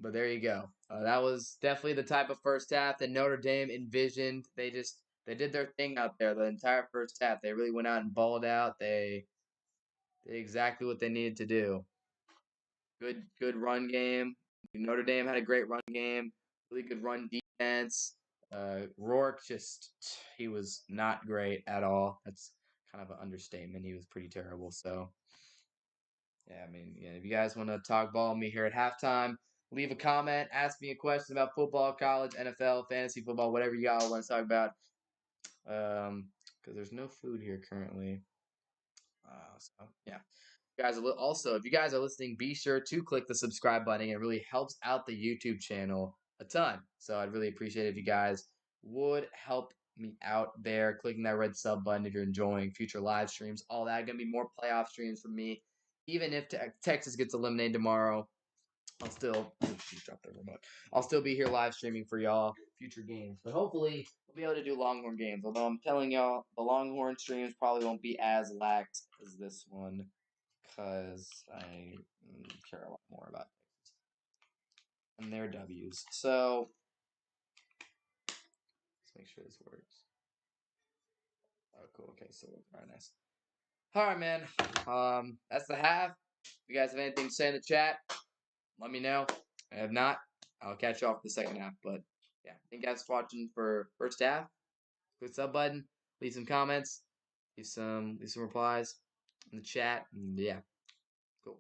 But there you go. That was definitely the type of first half that Notre Dame envisioned. They did their thing out there the entire first half. They really went out and balled out. They did exactly what they needed to do. Good run game. Notre Dame had a great run game. Really good run defense. Rourke he was not great at all. That's kind of an understatement. He was pretty terrible. So yeah, I mean, yeah, if you guys want to talk ball with me here at halftime, leave a comment, ask me a question about football, college, NFL, fantasy football, whatever y'all want to talk about. Because there's no food here currently. So yeah, guys. Also, if you guys are listening, be sure to click the subscribe button. It really helps out the YouTube channel a ton. So I'd really appreciate it if you guys would help me out there, clicking that red sub button if you're enjoying future live streams, all that. Gonna be more playoff streams for me. Even if Texas gets eliminated tomorrow, I'll still be here live streaming for y'all future games. But hopefully we'll be able to do Longhorn games. Although I'm telling y'all, the Longhorn streams probably won't be as lacked as this one because I care a lot more about Texas and their W's. So let's make sure this works. Oh, cool. Okay, so very nice. All right, man. That's the half. If you guys have anything to say in the chat, let me know. If not, I'll catch you off the second half. But yeah, thank you guys for watching for first half. click the sub button, leave some comments, leave some replies in the chat. And yeah, cool.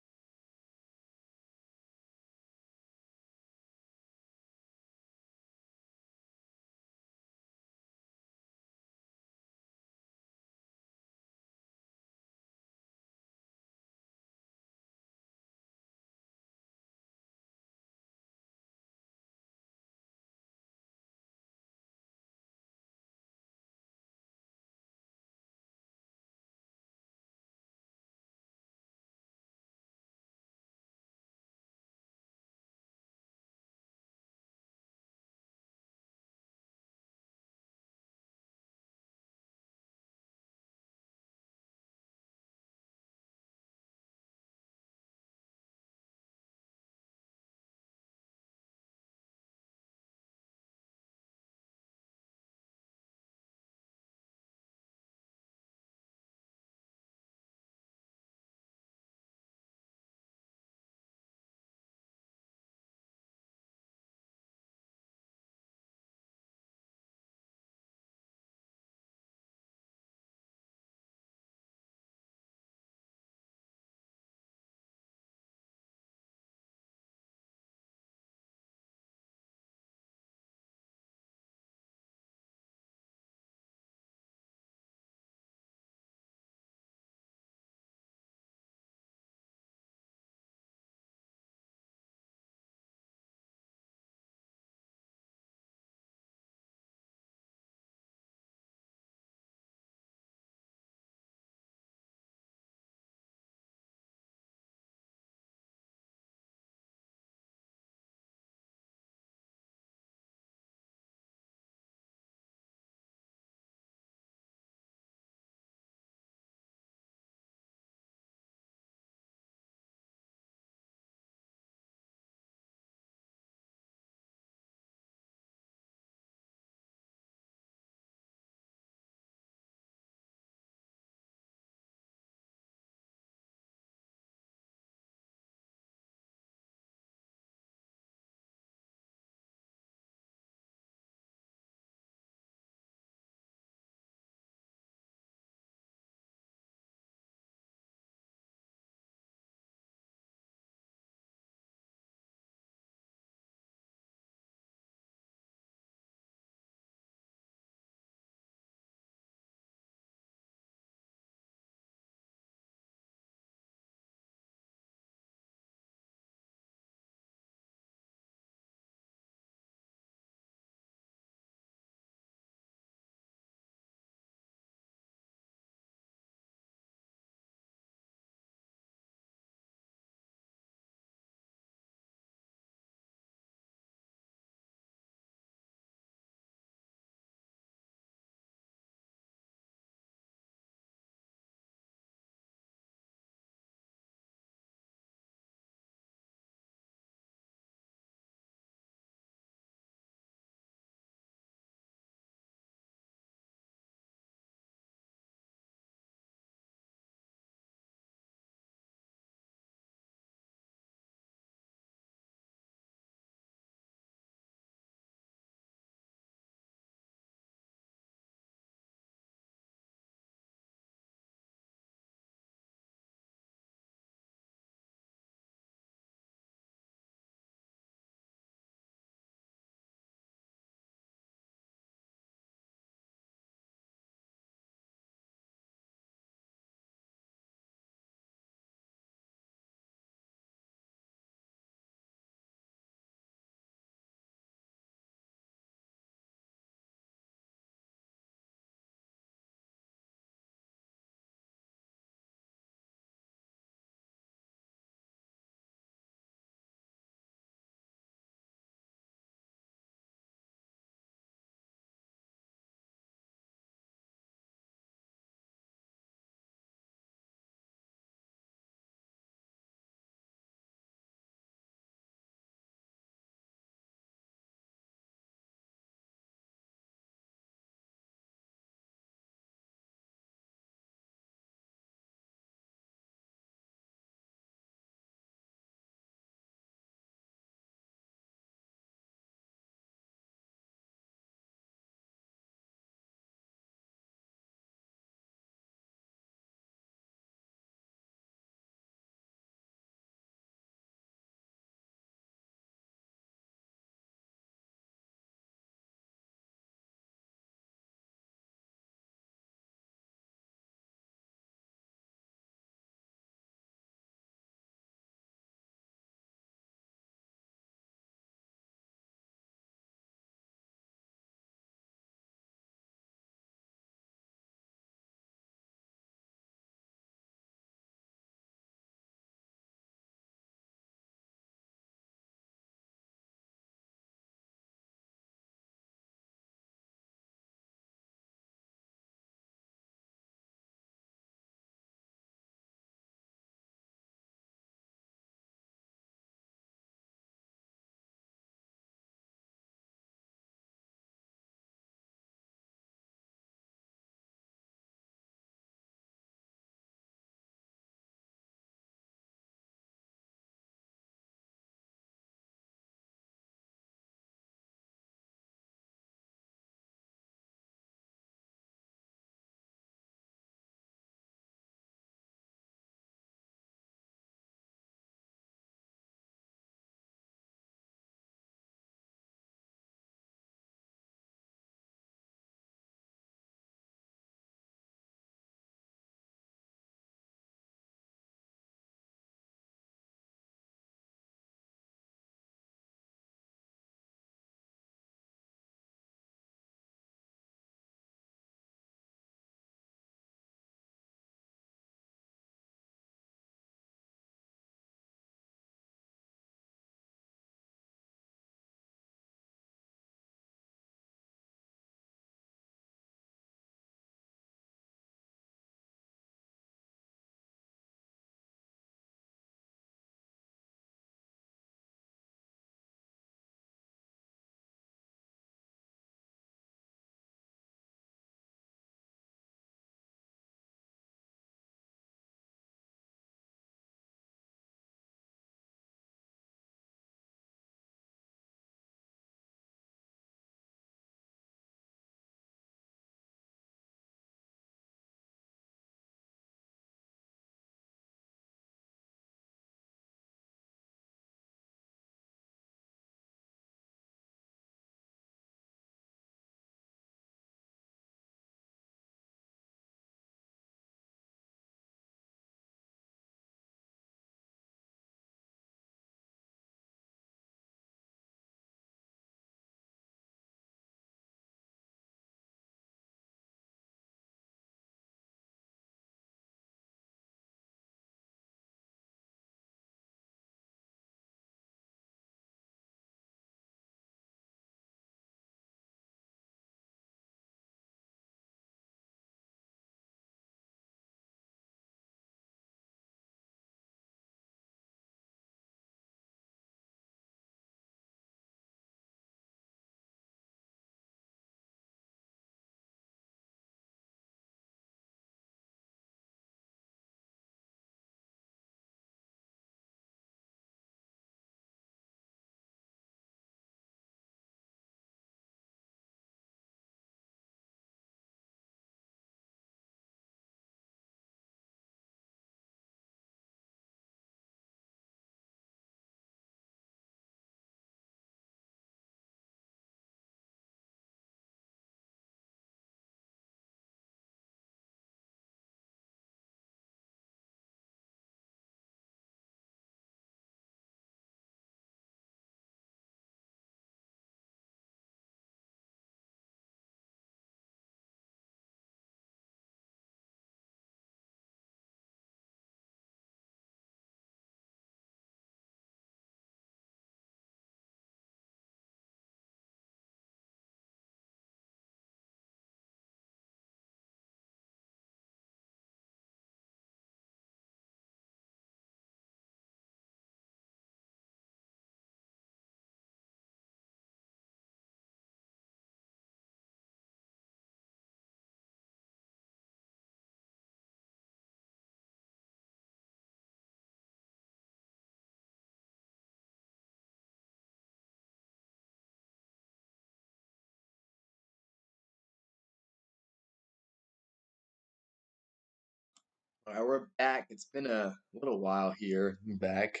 All right, we're back. It's been a little while here. I'm back.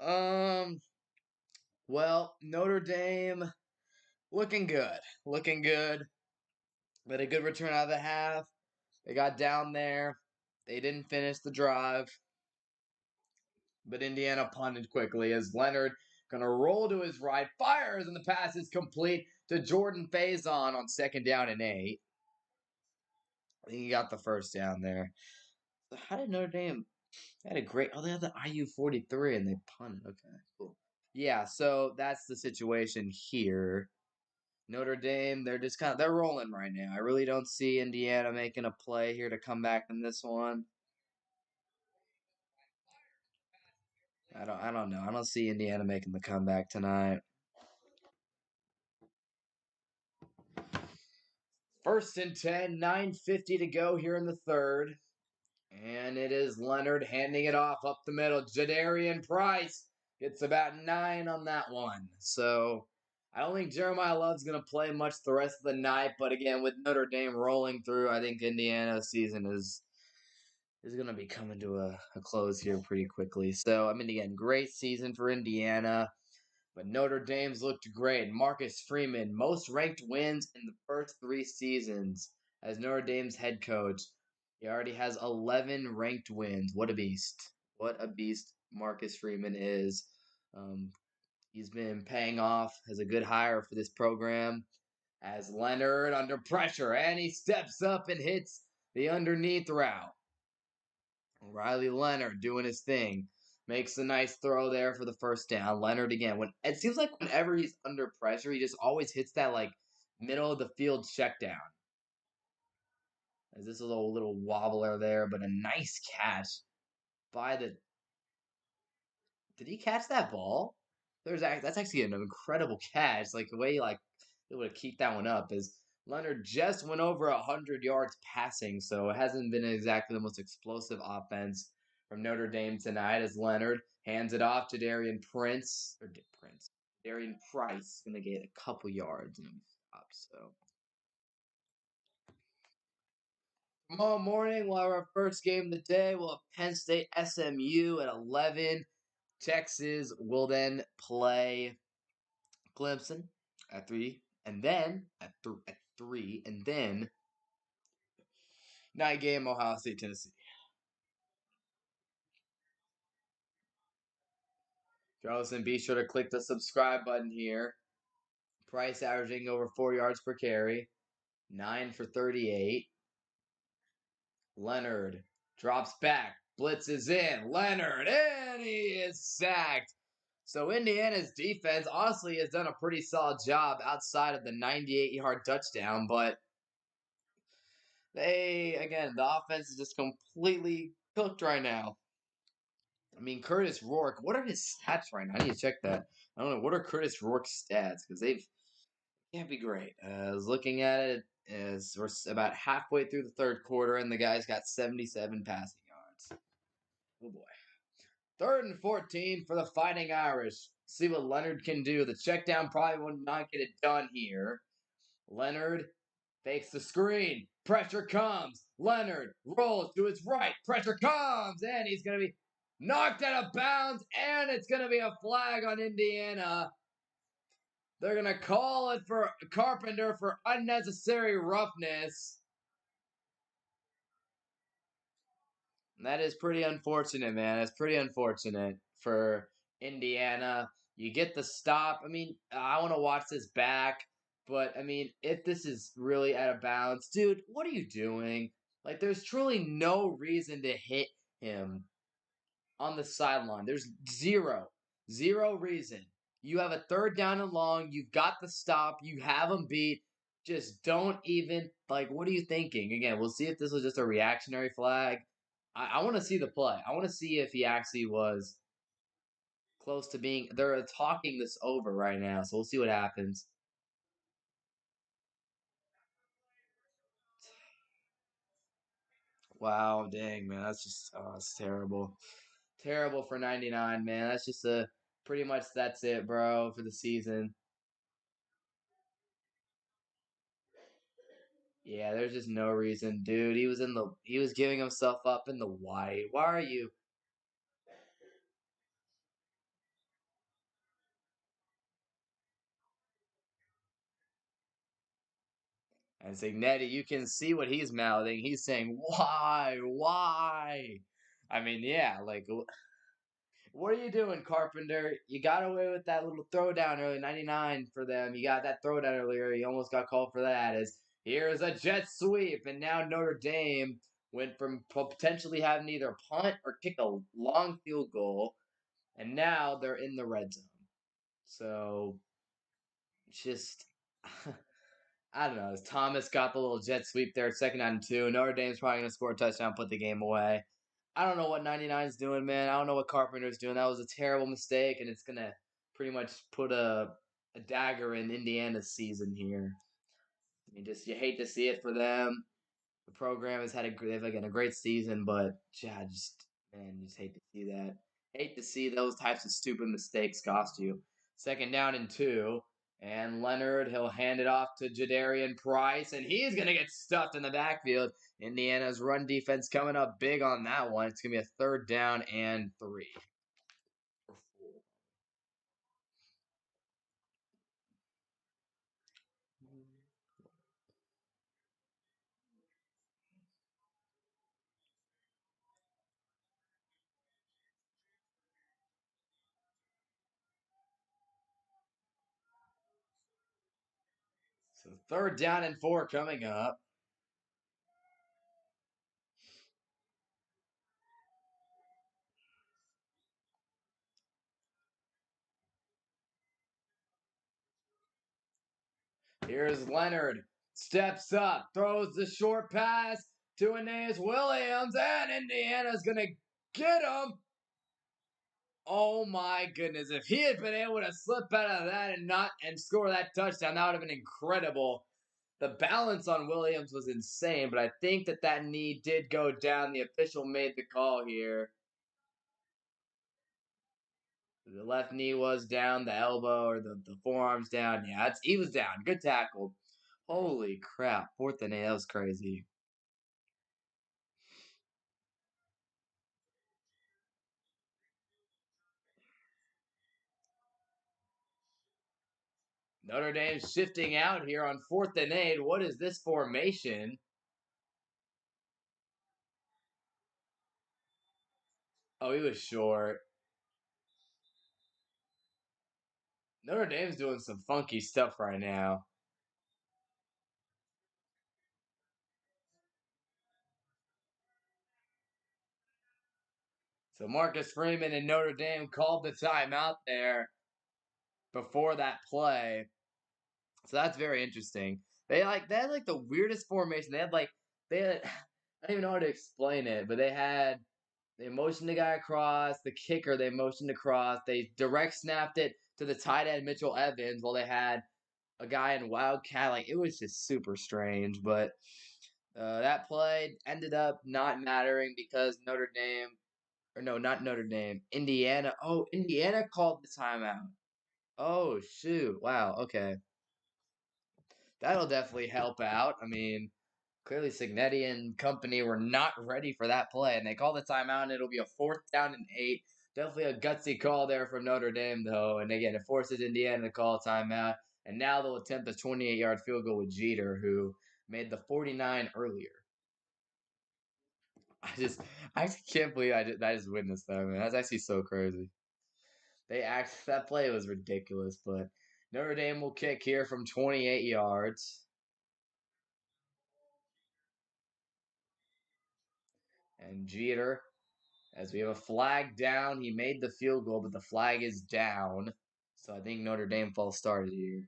Um, well, Notre Dame looking good. Looking good. But a good return out of the half. They got down there. They didn't finish the drive, but Indiana punted quickly as Leonard gonna roll to his right, fires, and the pass is complete to Jordan Faison on second down and 8. I think he got the first down there. So how did Notre Dame they had a great they had the IU 43 and they punted. Okay, cool. Yeah, so that's the situation here. Notre Dame, they're just they're rolling right now. I really don't see Indiana making a play here to come back in this one. I don't know. I don't see Indiana making the comeback tonight. First and 10, 9:50 to go here in the third. And it is Leonard handing it off up the middle. Jadarian Price gets about 9 on that one. So I don't think Jeremiah Love's going to play much the rest of the night. But again, with Notre Dame rolling through, I think Indiana's season is going to be coming to a close here pretty quickly. So, I mean, again, great season for Indiana. But Notre Dame's looked great. Marcus Freeman, most ranked wins in the first 3 seasons as Notre Dame's head coach. He already has 11 ranked wins. What a beast. What a beast Marcus Freeman is. Um, he's been paying off as a good hire for this program. As Leonard under pressure, and he steps up and hits the underneath route. Riley Leonard doing his thing. Makes a nice throw there for the first down. Leonard again. When it seems like whenever he's under pressure, he just always hits that like middle of the field check down. As this is a little wobbler there, but a nice catch by the. Did he catch that ball? That's actually an incredible catch. Like the way he able to keep that one up is Leonard just went over 100 yards passing, so it hasn't been exactly the most explosive offense from Notre Dame tonight. As Leonard hands it off to Darian Price gonna get a couple yards and stop. So tomorrow morning we'll have our first game of the day. We'll have Penn State SMU at 11. Texas will then play Clemson at 3, and then at 3, and then night game Ohio State Tennessee. Listen, be sure to click the subscribe button here. Price averaging over 4 yards per carry, 9 for 38. Leonard drops back, blitzes in. Leonard, and he is sacked. So Indiana's defense honestly has done a pretty solid job outside of the 98-yard touchdown, but the offense is just completely cooked right now. I mean, Curtis Rourke, what are his stats right now? I need to check that. I don't know. What are Curtis Rourke's stats? Because they've can't be great. I was looking at it as we're about halfway through the third quarter, and the guy's got 77 passing yards. Oh boy. Third and 14 for the Fighting Irish. See what Leonard can do. The check down probably will not get it done here. Leonard fakes the screen. Pressure comes. Leonard rolls to his right. Pressure comes. And he's going to be knocked out of bounds. And it's going to be a flag on Indiana. They're going to call it for Carpenter for unnecessary roughness. And that is pretty unfortunate, man. It's pretty unfortunate for Indiana. You get the stop. I mean, I want to watch this back. But, I mean, if this is really out of bounds, dude, what are you doing? Like, there's truly no reason to hit him on the sideline. There's zero reason. You have a third down and long. You've got the stop. You have him beat. Just don't even, like, what are you thinking? Again, we'll see if this was just a reactionary flag. I want to see the play. I want to see if he actually was close to being. They're talking this over right now, so we'll see what happens. Wow, dang, man. That's just, it's terrible. Terrible for 99, man. That's just pretty much that's it, bro, for the season. Yeah, there's just no reason, dude. He was giving himself up in the white. Why are you? And Signetti, you can see what he's mouthing. He's saying, "Why? Why?" I mean, yeah, like what are you doing, Carpenter? You got away with that little throwdown early, 99 for them. You got that throwdown earlier. You almost got called for that. As here's a jet sweep, and now Notre Dame went from potentially having to either punt or kick a long field goal, and now they're in the red zone. So just I don't know. As Thomas got the little jet sweep there, second down and two. Notre Dame's probably gonna score a touchdown, put the game away. I don't know what 99 is doing, man. I don't know what Carpenter's doing. That was a terrible mistake, and it's gonna pretty much put a dagger in Indiana's season here. I mean, just you hate to see it for them. The program has had they've again a great season, but yeah, just man, you just hate to see that. Hate to see those types of stupid mistakes cost you. Second down and two, and Leonard he'll hand it off to Jadarian Price, and he's gonna get stuffed in the backfield. Indiana's run defense coming up big on that one. It's gonna be a third down and three. So third down and four coming up. Here's Leonard. Steps up, throws the short pass to Aeneas Williams, and Indiana's going to get him. Oh my goodness. If he had been able to slip out of that and score that touchdown, that would have been incredible. The balance on Williams was insane, but I think that knee did go down. The official made the call here. The left knee was down, the elbow or the forearm's down. Yeah, he was down. Good tackle. Holy crap. Fourth and eight. That was crazy. Notre Dame shifting out here on fourth and eight. What is this formation? Oh, he was short. Notre Dame's doing some funky stuff right now. So Marcus Freeman and Notre Dame called the timeout there before that play. So that's very interesting. They had like the weirdest formation. They had I don't even know how to explain it, but they motioned the guy across, the kicker they motioned across, they direct snapped it to the tight end Mitchell Evans while they had a guy in Wildcat. Like it was just super strange, but that play ended up not mattering because Notre Dame, or no, not Notre Dame, Indiana. Oh, Indiana called the timeout. Oh shoot! Wow. Okay, that'll definitely help out. I mean, clearly Signetti and company were not ready for that play, and they call the timeout, and it'll be a fourth down and eight. Definitely a gutsy call there from Notre Dame, though. And again, it forces Indiana to call a timeout. And now they'll attempt a 28-yard field goal with Jeter, who made the 49 earlier. I just, I just can't believe I just witnessed that, man. That's actually so crazy. That play was ridiculous, but Notre Dame will kick here from 28 yards. And Jeter, as we have a flag down, he made the field goal, but the flag is down. So I think Notre Dame falls started here.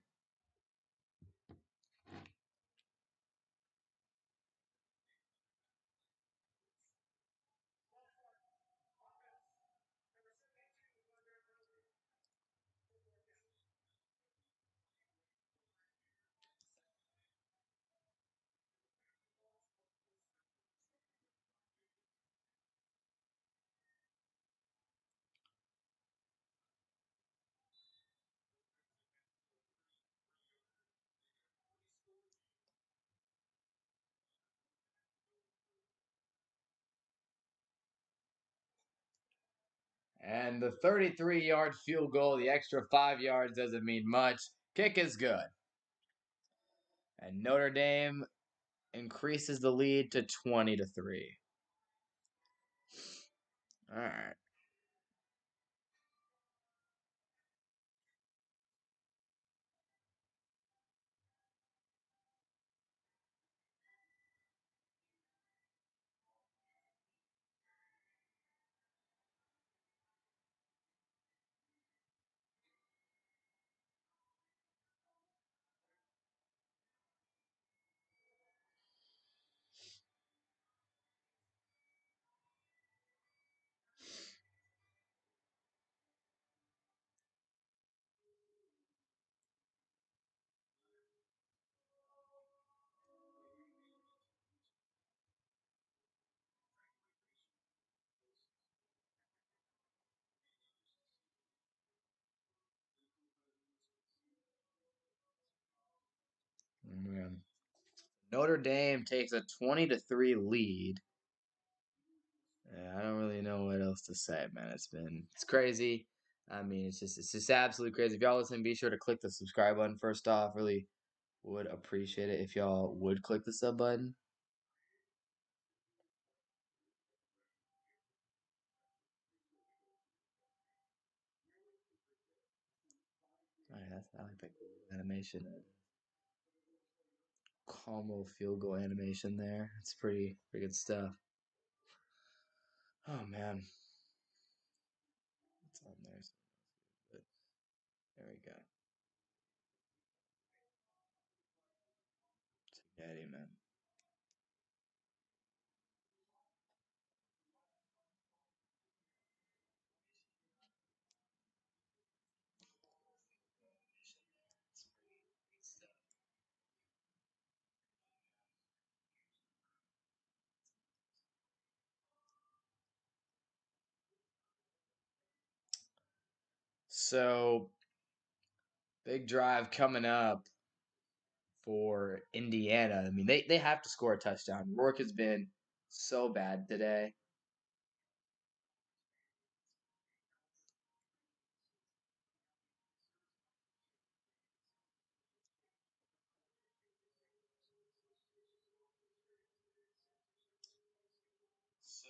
And the 33-yard field goal, the extra 5 yards doesn't mean much. Kick is good. And Notre Dame increases the lead to 20-3. All right. Man. Notre Dame takes a 20-3 lead. Yeah, I don't really know what else to say, man. It's crazy. I mean, it's just absolutely crazy. If y'all listening, be sure to click the subscribe button first off. Really would appreciate it if y'all would click the sub button. All right, I like that animation. Combo field goal animation there. It's pretty good stuff. Oh man, it's on there. But there we go. Spaghetti, man. So big drive coming up for Indiana. I mean, they have to score a touchdown. Rourke has been so bad today. So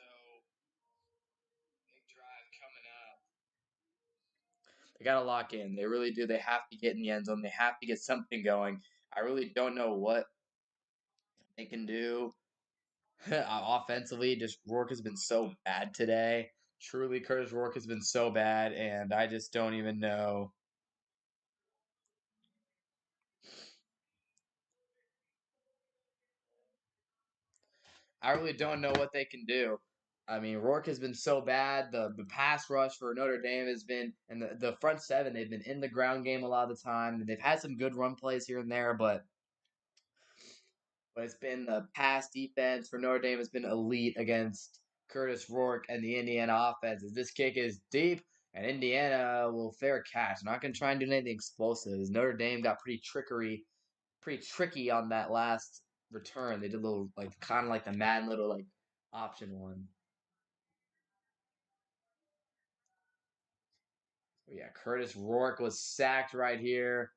big drive coming up. They got to lock in. They really do. They have to get in the end zone. They have to get something going. I really don't know what they can do offensively. Just Rourke has been so bad today. Truly, Curtis Rourke has been so bad, and I just don't even know. I really don't know what they can do. I mean, Rourke has been so bad. The pass rush for Notre Dame has been, and the front seven, they've been in the ground game a lot of the time. They've had some good run plays here and there, but it's been the pass defense for Notre Dame has been elite against Curtis Rourke and the Indiana offense. As this kick is deep, and Indiana will fair catch. Not going to try and do anything explosive. Notre Dame got pretty tricky on that last return. They did a little like kind of like the Madden little like option one. Oh, yeah, Curtis Rourke was sacked right here.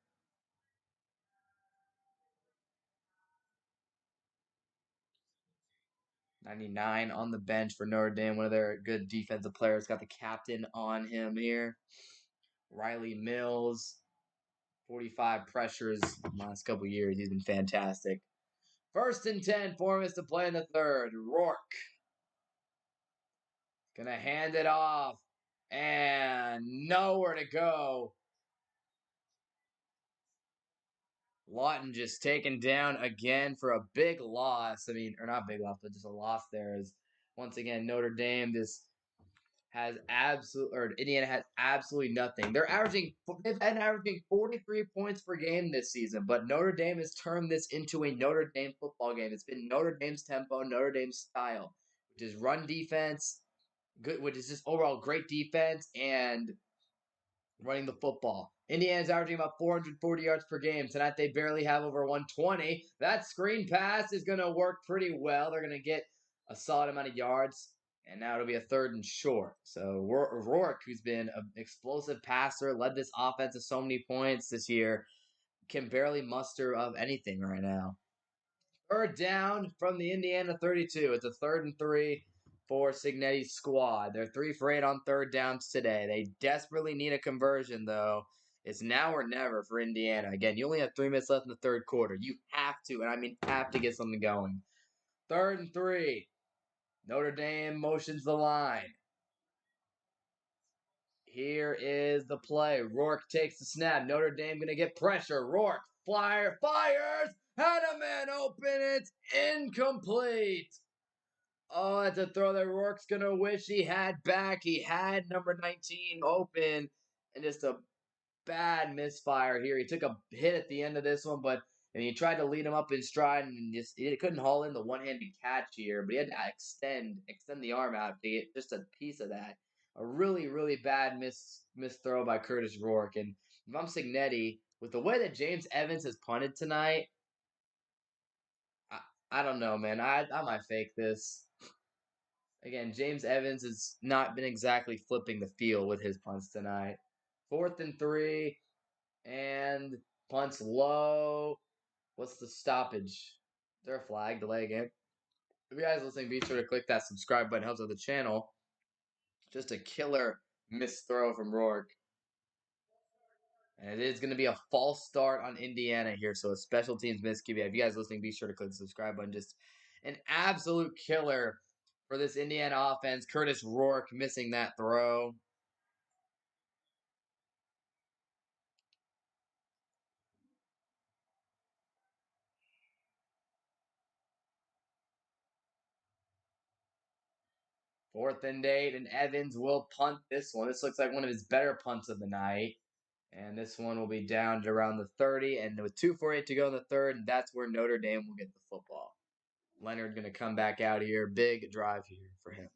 99 on the bench for Notre Dame. One of their good defensive players. Got the captain on him here. Riley Mills, 45 pressures last couple years. He's been fantastic. 1st and 10, 4 minutes to play in the third. Rourke gonna hand it off and nowhere to go. Lawton just taken down again for a big loss. I mean, or not big loss, but just a loss there. Is once again Notre Dame just has absolute, or Indiana has absolutely nothing. They've been averaging 43 points per game this season, but Notre Dame has turned this into a Notre Dame football game. It's been Notre Dame's tempo, Notre Dame's style, which is run defense, good, which is just overall great defense and running the football. Indiana's averaging about 440 yards per game. Tonight they barely have over 120. That screen pass is going to work pretty well. They're going to get a solid amount of yards. And now it'll be a third and short. So Rourke, who's been an explosive passer, led this offense to so many points this year, can barely muster of anything right now. Third down from the Indiana 32. It's a 3rd and 3 for Signetti's squad. They're 3 for 8 on third downs today. They desperately need a conversion, though. It's now or never for Indiana. Again, you only have 3 minutes left in the third quarter. You have to, and I mean have to, get something going. 3rd and 3. Notre Dame motions the line. Here is the play. Rourke takes the snap. Notre Dame going to get pressure. Rourke fires, and a man open. It's incomplete. Oh, that's a throw that Rourke's going to wish he had back. He had number 19 open, and just a bad misfire here. He took a hit at the end of this one, and he tried to lead him up in stride, and he couldn't haul in the one-handed catch here, but he had to extend the arm out to get just a piece of that. A really, really bad miss throw by Curtis Rourke. And if I'm Signetti, with the way that James Evans has punted tonight, I don't know, man. I might fake this. Again, James Evans has not been exactly flipping the field with his punts tonight. 4th and 3, and punts low. What's the stoppage? Is there a flag? Delay game? If you guys are listening, be sure to click that subscribe button. It helps out the channel. Just a killer missed throw from Rourke. And it is going to be a false start on Indiana here. So a special teams miscue. If you guys are listening, be sure to click the subscribe button. Just an absolute killer for this Indiana offense. Curtis Rourke missing that throw. Fourth and 8, and Evans will punt this one. This looks like one of his better punts of the night. And this one will be down to around the 30. And with 2:48 to go in the third, that's where Notre Dame will get the football. Leonard going to come back out here. Big drive here for him.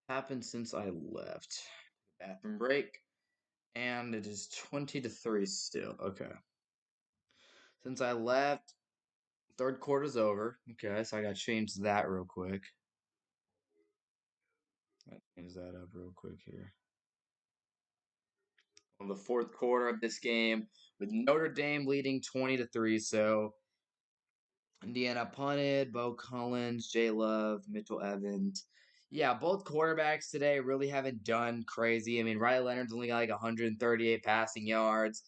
Happened since I left. Bathroom break. And it is 20-3 still. Okay. Since I left, third quarter's over. Okay, so I gotta change that real quick. Change that up real quick here. On the fourth quarter of this game, with Notre Dame leading 20-3. So Indiana punted, Bo Collins, Jay Love, Mitchell Evans. Yeah, both quarterbacks today really haven't done crazy. I mean, Riley Leonard's only got like 138 passing yards.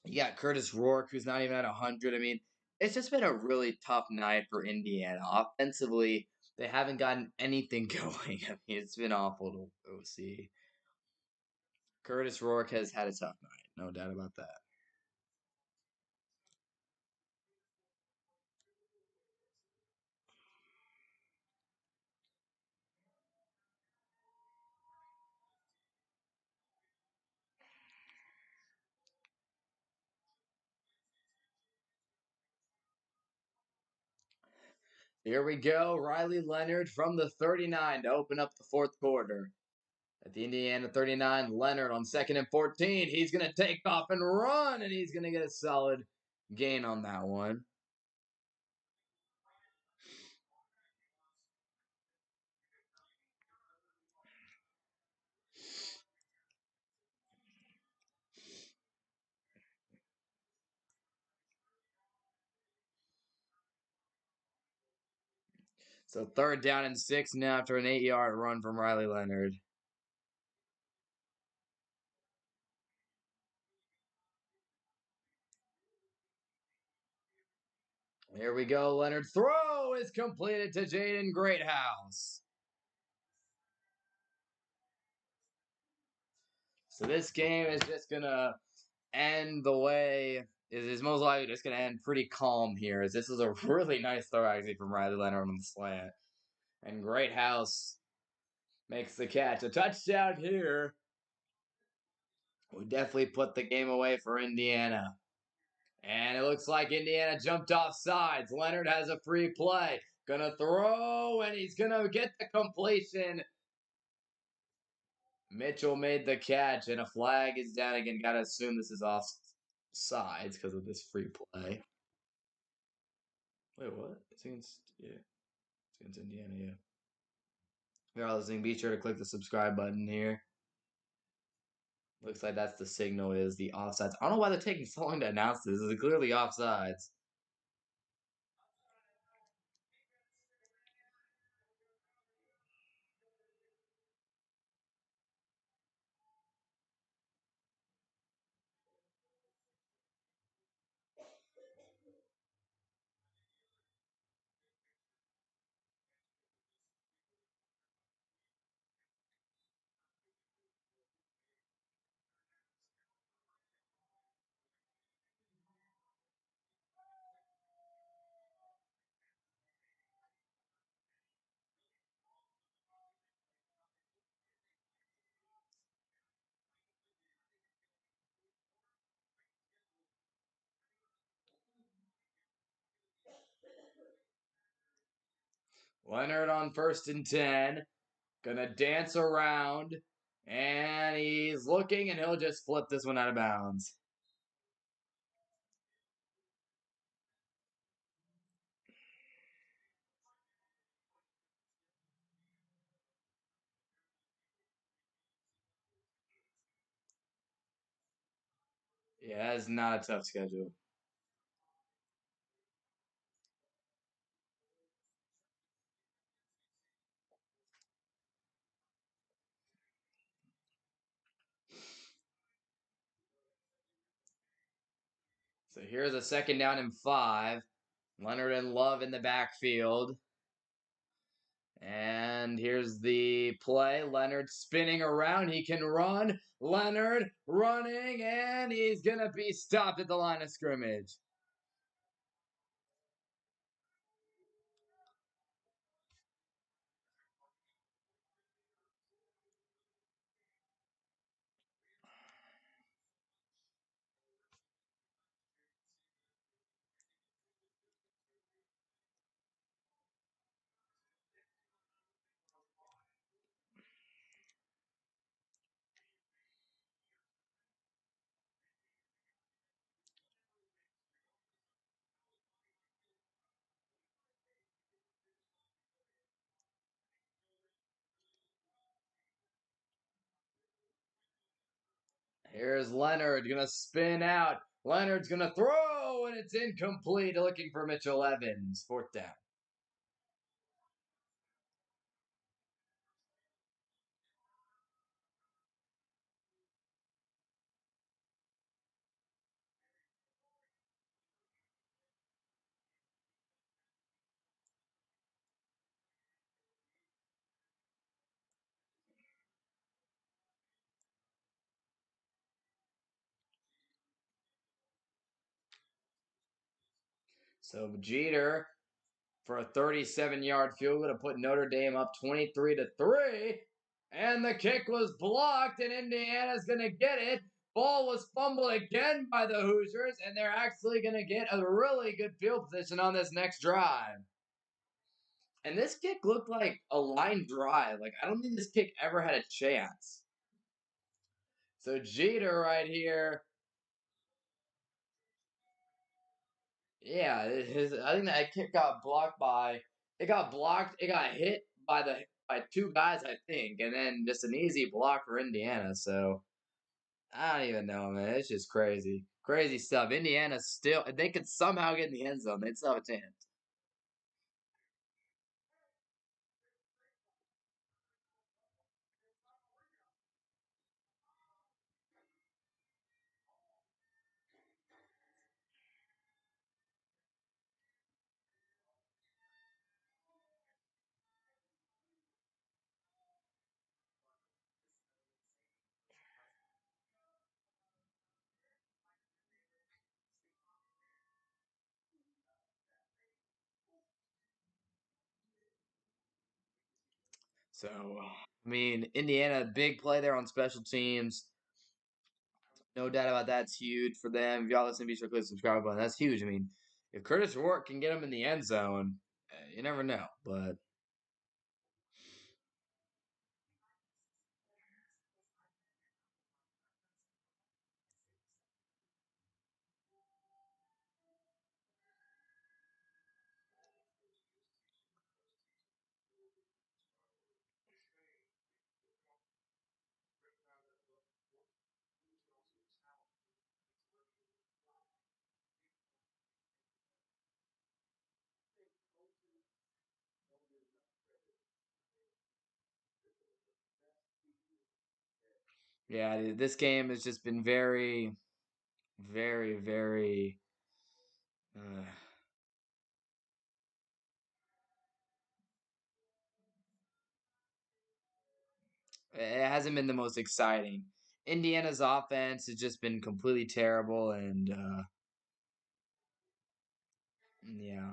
You got Curtis Rourke, who's not even at 100. I mean, it's just been a really tough night for Indiana. Offensively, they haven't gotten anything going. I mean, it's been awful to see. Curtis Rourke has had a tough night, no doubt about that. Here we go. Riley Leonard from the 39 to open up the fourth quarter. At the Indiana 39, Leonard on 2nd and 14. He's going to take off and run, and he's going to get a solid gain on that one. So 3rd down and 6 now after an 8-yard run from Riley Leonard. Here we go. Leonard throw is completed to Jaden Greathouse. So this game is just going to end the way is most likely just going to end pretty calm here, as this is a really nice throw actually from Riley Leonard on the slant. And Greathouse makes the catch. A touchdown here would definitely put the game away for Indiana. And it looks like Indiana jumped off sides. Leonard has a free play. Gonna throw, and he's gonna get the completion. Mitchell made the catch, and a flag is down again. Gotta assume this is off sides because of this free play. Wait, what? It's against, yeah. It's against Indiana, yeah. If you're all listening, be sure to click the subscribe button here. Looks like that's the signal is the offsides. I don't know why they're taking so long to announce this. This is clearly offsides. Leonard on 1st and 10. Gonna dance around. And he's looking, and he'll just flip this one out of bounds. Yeah, that's not a tough schedule. So here's a 2nd down and 5. Leonard and Love in the backfield. And here's the play. Leonard spinning around. He can run. Leonard running, and he's going to be stopped at the line of scrimmage. Here's Leonard gonna spin out. Leonard's gonna throw, and it's incomplete. Looking for Mitchell Evans. Fourth down. So Jeter for a 37-yard field goal to put Notre Dame up 23-3. And the kick was blocked, and Indiana's going to get it. Ball was fumbled again by the Hoosiers, and they're actually going to get a really good field position on this next drive. And this kick looked like a line drive. Like, I don't think this kick ever had a chance. So Jeter right here. Yeah, I think that kick got blocked by. It got blocked. It got hit by two guys, I think, and then just an easy block for Indiana. So I don't even know, man. It's just crazy, crazy stuff. Indiana still, if they could somehow get in the end zone, they'd still have a chance. So, I mean, Indiana, big play there on special teams. No doubt about that. It's huge for them. If y'all listen, be sure to click the subscribe button. That's huge. I mean, if Curtis Rourke can get him in the end zone, you never know. But yeah, this game has just been very, very, very. Uh, it hasn't been the most exciting. Indiana's offense has just been completely terrible, and yeah.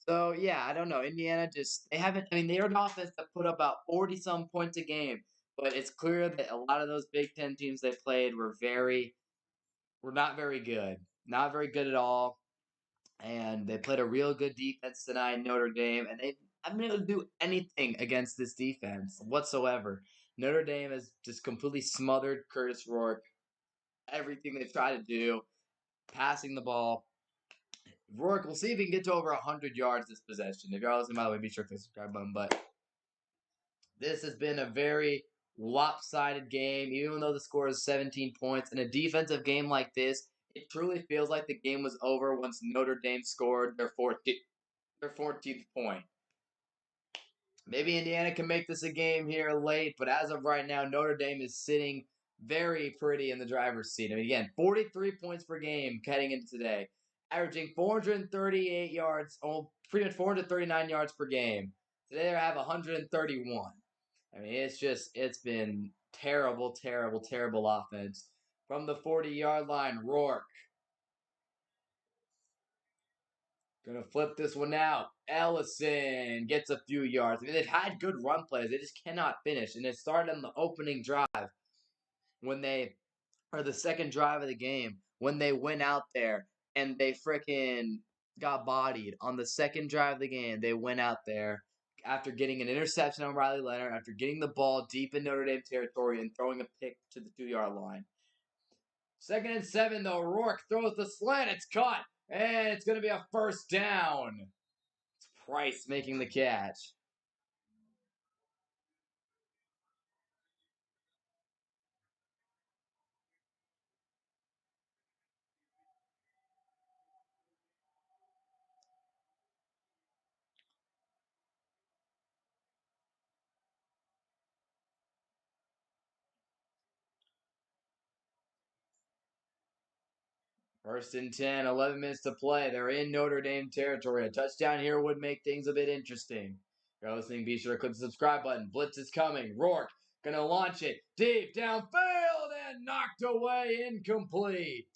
So yeah, I don't know. Indiana just they haven't. I mean, they're an offense that put up about 40 some points a game, but it's clear that a lot of those Big Ten teams they played were not very good, not very good at all. And they played a real good defense tonight in Notre Dame, and they haven't been able to do anything against this defense whatsoever. Notre Dame has just completely smothered Curtis Rourke. Everything they try to do, passing the ball. Rourke, we'll see if he can get to over 100 yards this possession. If you're listening, by the way, be sure to click the subscribe button. But this has been a very lopsided game, even though the score is 17 points. In a defensive game like this, it truly feels like the game was over once Notre Dame scored their 14th point. Maybe Indiana can make this a game here late, but as of right now, Notre Dame is sitting very pretty in the driver's seat. I mean, again, 43 points per game heading into today, averaging 438 yards, pretty much 439 yards per game. Today they have 131. I mean, it's been terrible, terrible, terrible offense. From the 40-yard line, Rourke gonna flip this one out. Ellison gets a few yards. I mean, they've had good run plays. They just cannot finish. And it started on the opening drive. when they or the second drive of the game when they went out there and they freaking got bodied on the second drive of the game. They went out there after getting an interception on Riley Leonard, after getting the ball deep in Notre Dame territory and throwing a pick to the 2 yard line. 2nd and 7, though. Rourke throws the slant. It's caught, and it's going to be a first down. It's Price making the catch. First and 10, 11 minutes to play. They're in Notre Dame territory. A touchdown here would make things a bit interesting. If you're listening, be sure to click the subscribe button. Blitz is coming. Rourke gonna launch it deep downfield and knocked away, incomplete.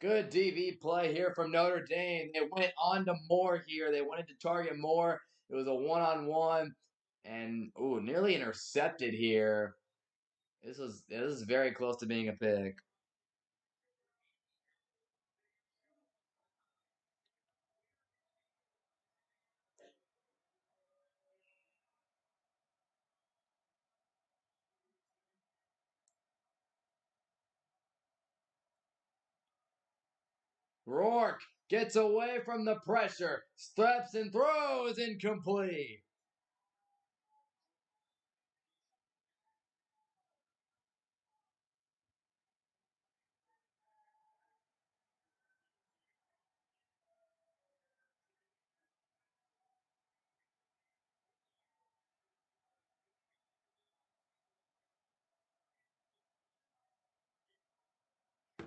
Good DB play here from Notre Dame. They went on to Moore here. They wanted to target Moore. It was a one-on-one, and nearly intercepted here. This is very close to being a pick. Rourke gets away from the pressure, steps and throws, incomplete.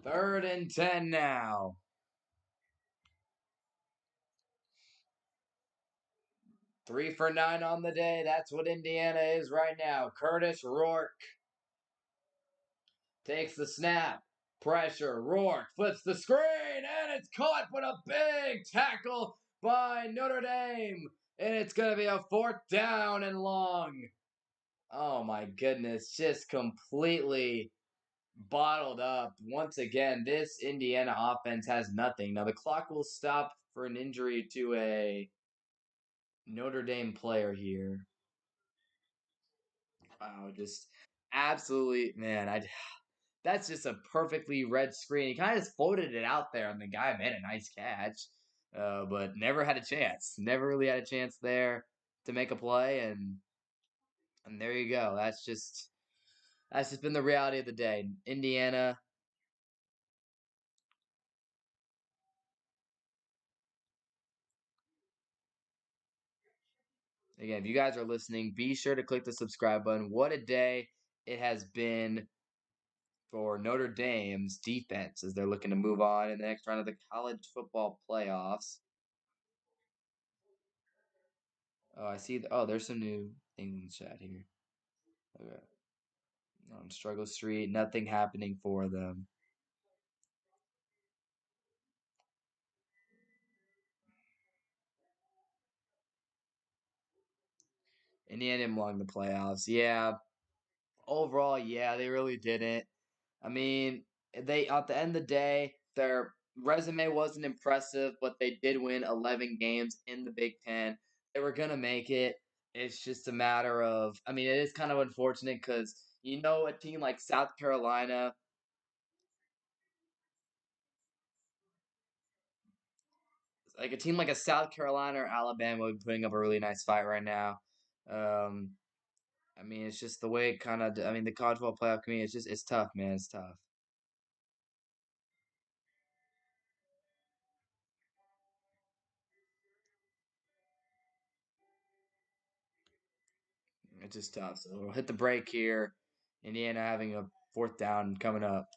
Third and 10 now. 3 for 9 on the day. That's what Indiana is right now. Curtis Rourke takes the snap. Pressure. Rourke flips the screen, and it's caught, but a big tackle by Notre Dame. And it's going to be a 4th down and long. Oh my goodness. Just completely bottled up. Once again, this Indiana offense has nothing. Now, the clock will stop for an injury to a Notre Dame player here. Wow, just absolutely, man. That's just a perfectly read screen. He kind of just floated it out there, and the guy made a nice catch, but never had a chance. Never really had a chance there to make a play, and there you go. That's just been the reality of the day. Indiana. Again, if you guys are listening, be sure to click the subscribe button. What a day it has been for Notre Dame's defense as they're looking to move on in the next round of the college football playoffs. Oh, I see. There's some new things in the chat here. Okay. On Struggle Street, nothing happening for them. Indiana didn't belong in the playoffs. Yeah, overall, yeah, they really didn't. I mean, they at the end of the day, their resume wasn't impressive, but they did win 11 games in the Big Ten. They were gonna make it. It's just a matter of, I mean, it is kind of unfortunate because a team like South Carolina, like a team like a South Carolina or Alabama would be putting up a really nice fight right now. Um, I mean, it's just the way it kind of. I mean, the college football playoff community. It's tough, man. It's tough. It's just tough. So we'll hit the break here. Indiana having a 4th down coming up.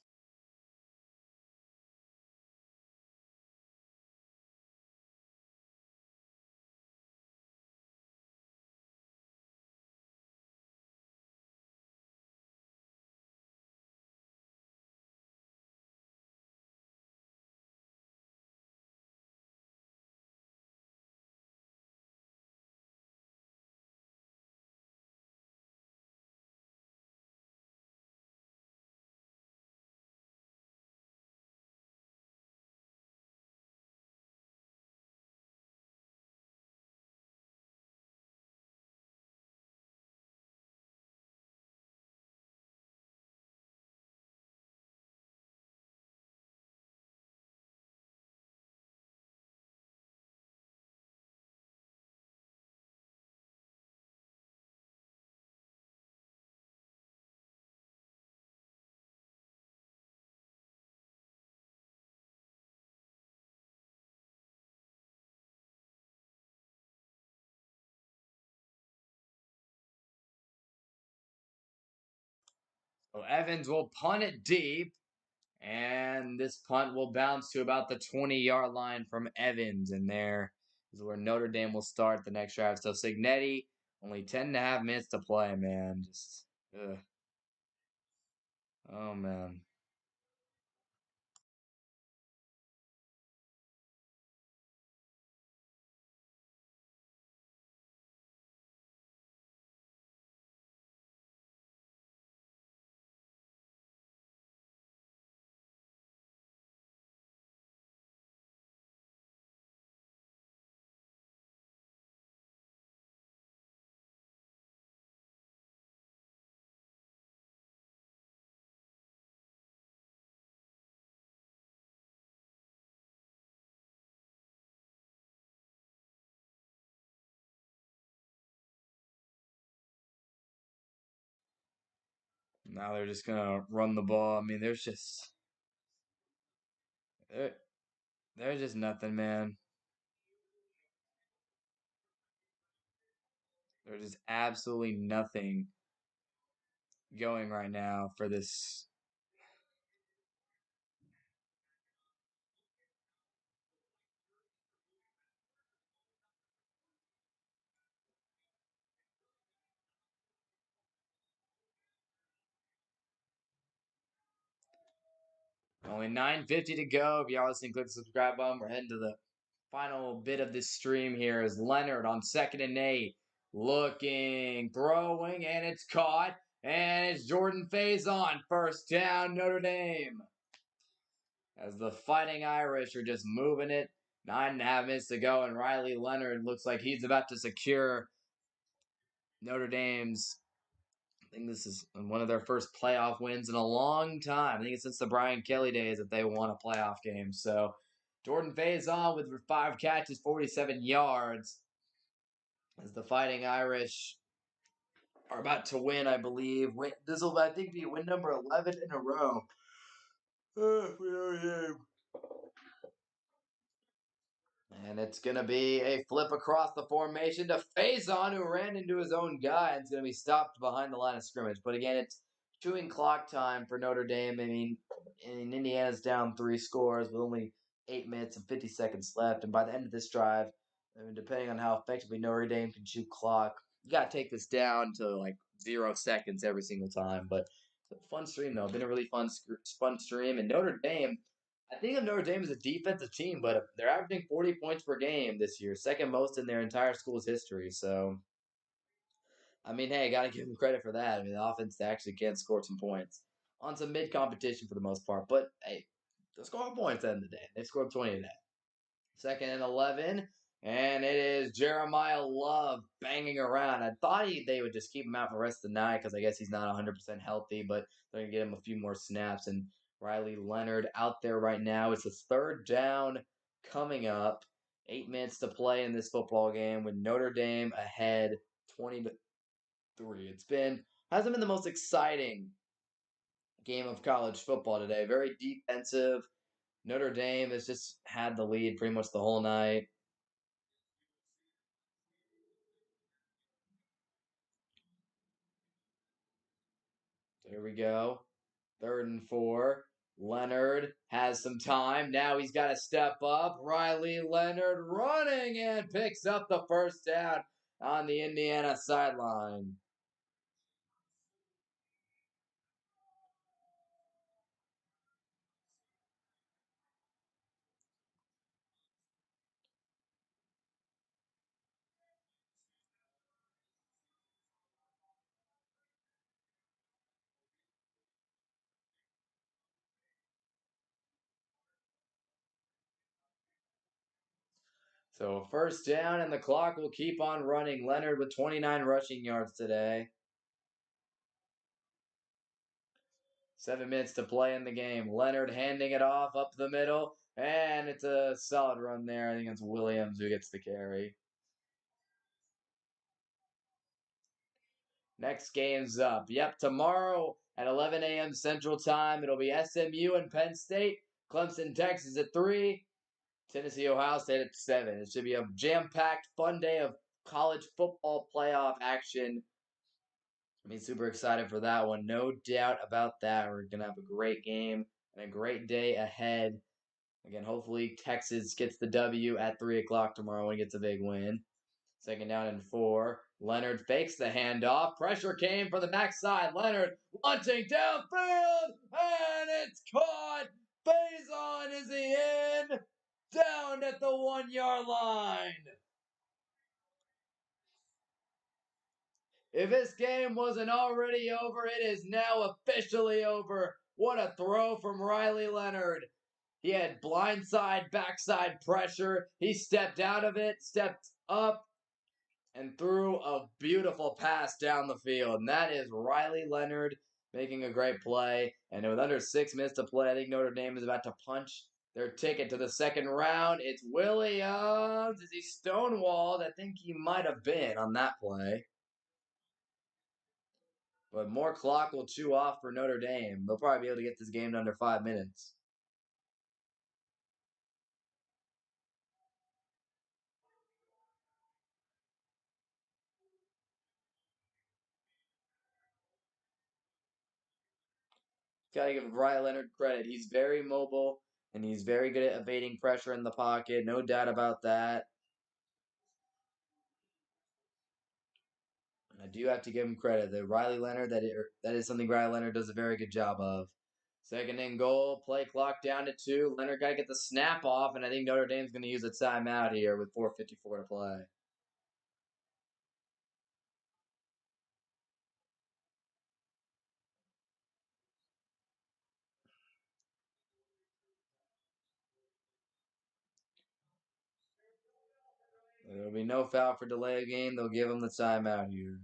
So Evans will punt it deep. And this punt will bounce to about the 20-yard line from Evans. And there is where Notre Dame will start the next drive. So Signetti, only 10 and a half minutes to play, man. Just, ugh. Oh, man. Now they're just going to run the ball. I mean, there, there's just nothing, man. There's just absolutely nothing going right now for this. Only 9:50 to go. If y'all listening, click the subscribe button. We're heading to the final bit of this stream here is Leonard on 2nd and 8. Looking, throwing, and it's caught. And it's Jordan Faison. First down, Notre Dame. As the Fighting Irish are just moving it. 9.5 minutes to go, and Riley Leonard looks like he's about to secure Notre Dame's. I think this is one of their first playoff wins in a long time. I think it's since the Brian Kelly days that they won a playoff game. So Jordan Faison with 5 catches, 47 yards. As the Fighting Irish are about to win, I believe. This will, I think, be win number 11 in a row. And it's going to be a flip across the formation to Faison, who ran into his own guy, and it's going to be stopped behind the line of scrimmage. But again, it's chewing clock time for Notre Dame. I mean, Indiana's down 3 scores with only 8 minutes and 50 seconds left. And by the end of this drive, I mean, depending on how effectively Notre Dame can chew clock, you got to take this down to like 0 seconds every single time. But it's a fun stream, though. Been a really fun stream. And Notre Dame, I think of Notre Dame as a defensive team, but they're averaging 40 points per game this year, second most in their entire school's history. So, I mean, hey, got to give them credit for that. I mean, the offense actually can score some points on some mid competition for the most part. But hey, they're scoring points at the end of the day. They scored 20 today. 2nd and 11, and it is Jeremiah Love banging around. I thought they would just keep him out for the rest of the night because I guess he's not 100% healthy, but they're going to get him a few more snaps. And Riley Leonard out there right now. It's a 3rd down coming up. 8 minutes to play in this football game with Notre Dame ahead 20-3. Hasn't been the most exciting game of college football today. Very defensive. Notre Dame has just had the lead pretty much the whole night. There we go. 3rd and 4. Leonard has some time. Now he's got to step up. Riley Leonard running and picks up the 1st down on the Indiana sideline. So 1st down, and the clock will keep on running. Leonard with 29 rushing yards today. 7 minutes to play in the game. Leonard handing it off up the middle, and it's a solid run there. I think it's Williams who gets the carry. Next game's up. Yep, tomorrow at 11 a.m. Central Time. It'll be SMU and Penn State. Clemson, Texas at 3. Tennessee, Ohio State at 7. It should be a jam-packed, fun day of college football playoff action. I'm super excited for that one. No doubt about that. We're going to have a great game and a great day ahead. Again, hopefully Texas gets the W at 3 o'clock tomorrow and gets a big win. Second down and 4. Leonard fakes the handoff. Pressure came for the backside. Leonard launching downfield, and it's caught. Faison, is he in? Down at the 1-yard line. If this game wasn't already over, it is now officially over. What a throw from Riley Leonard. He had blindside, backside pressure. He stepped out of it, stepped up, and threw a beautiful pass down the field. And that is Riley Leonard making a great play. And with under 6 minutes to play, I think Notre Dame is about to punch their ticket to the second round. It's Williams. Is he stonewalled? I think he might have been on that play. But more clock will chew off for Notre Dame. They'll probably be able to get this game in under 5 minutes. Gotta give Riley Leonard credit. He's very mobile and he's very good at evading pressure in the pocket. No doubt about that. I do have to give him credit. That Riley Leonard, that is something Riley Leonard does a very good job of. Second and goal, play clock down to 2. Leonard got to get the snap off, and I think Notre Dame's going to use a timeout here with 4:54 to play. There'll be no foul for delay of game. They'll give him the timeout here.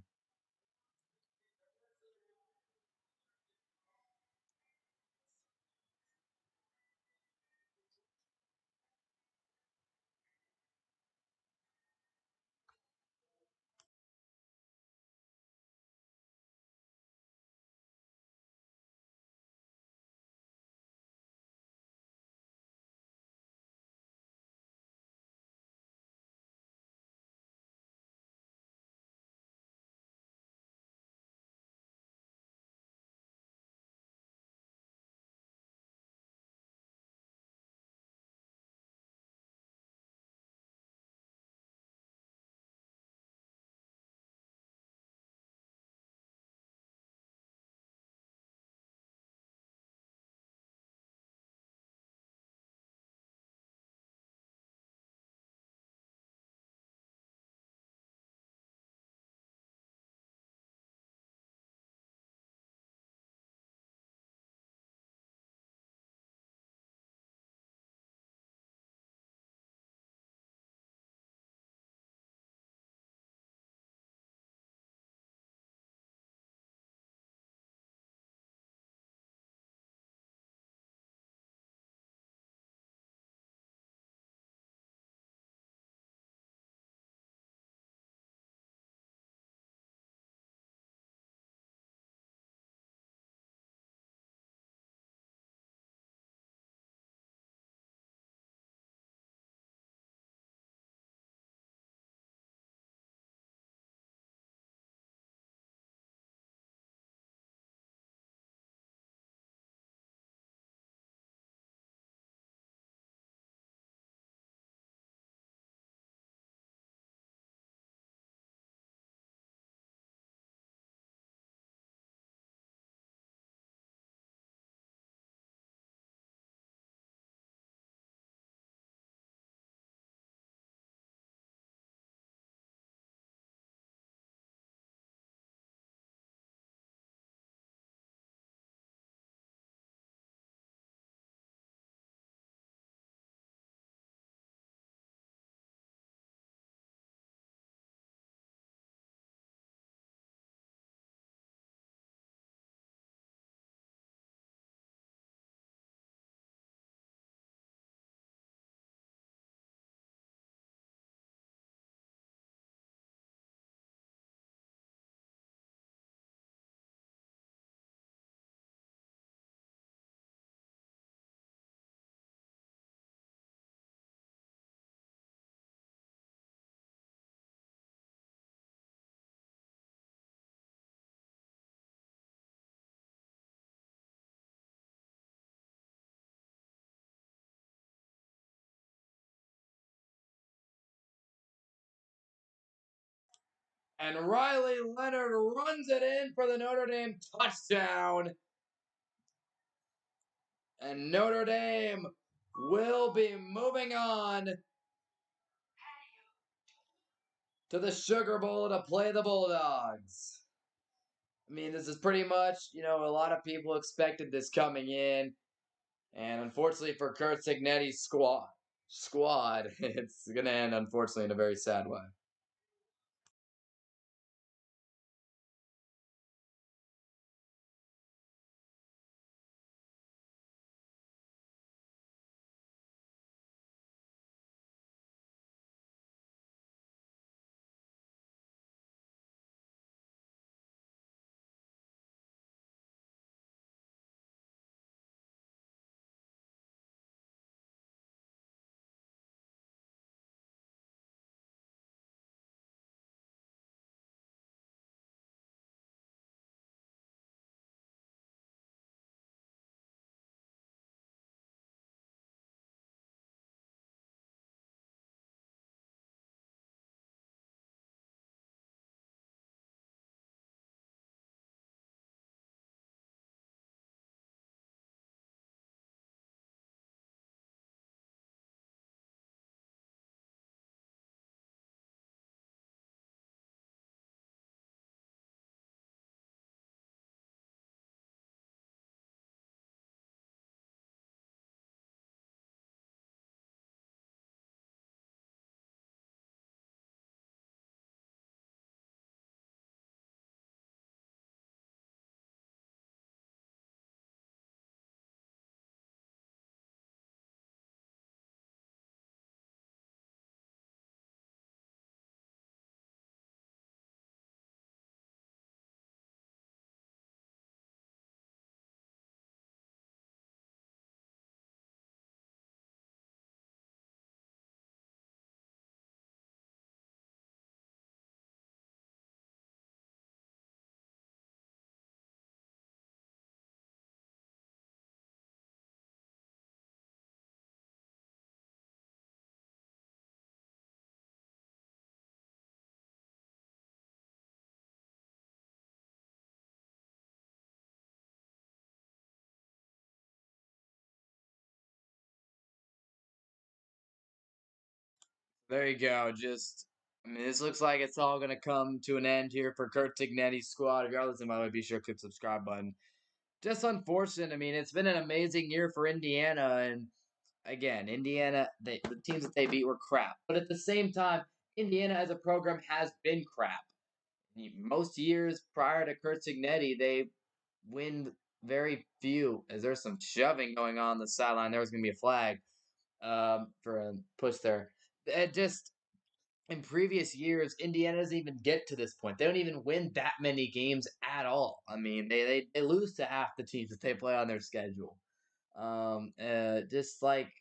And Riley Leonard runs it in for the Notre Dame touchdown. And Notre Dame will be moving on to the Sugar Bowl to play the Bulldogs. I mean, this is pretty much, a lot of people expected this coming in. And unfortunately for Kurt Cignetti's squad, it's going to end, unfortunately, in a very sad way. There you go. This looks like it's all going to come to an end here for Kurt Cignetti's squad. If you're listening, by the way, be sure to click the subscribe button. Just unfortunate. It's been an amazing year for Indiana. And again, Indiana, the teams that they beat were crap. But at the same time, Indiana as a program has been crap. Most years prior to Kurt Cignetti, they win very few, as there's some shoving going on the sideline. There was going to be a flag for a push there. It just in previous years, Indiana doesn't even get to this point. They don't even win that many games at all. They lose to half the teams that they play on their schedule. Just like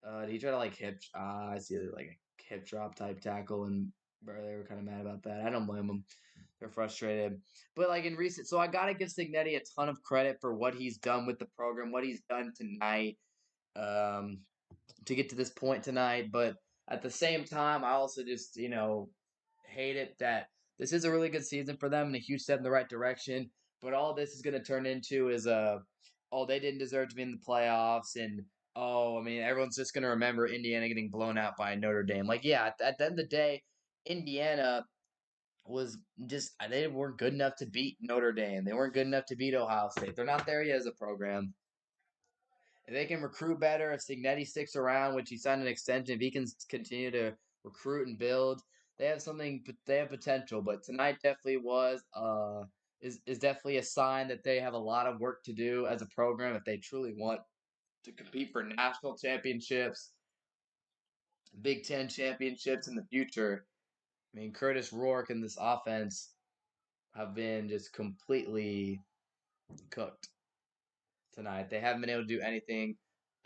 did he try to like hip? I see like a hip drop type tackle, and bro, they were kind of mad about that. I don't blame them. They're frustrated. But like in recent, so I gotta give Signetti a ton of credit for what he's done with the program, what he's done tonight. To get to this point tonight. But at the same time, I also just, hate it that this is a really good season for them and a huge step in the right direction. But all this is going to turn into is oh, they didn't deserve to be in the playoffs. And, oh, everyone's just going to remember Indiana getting blown out by Notre Dame. Like, yeah, at the end of the day, Indiana was just, they weren't good enough to beat Notre Dame. They weren't good enough to beat Ohio State. They're not there yet as a program. If they can recruit better, if Signetti sticks around, which he signed an extension, if he can continue to recruit and build, they have something. They have potential. But tonight definitely is definitely a sign that they have a lot of work to do as a program if they truly want to compete for national championships, Big Ten championships in the future. Curtis Rourke and this offense have been just completely cooked tonight. They haven't been able to do anything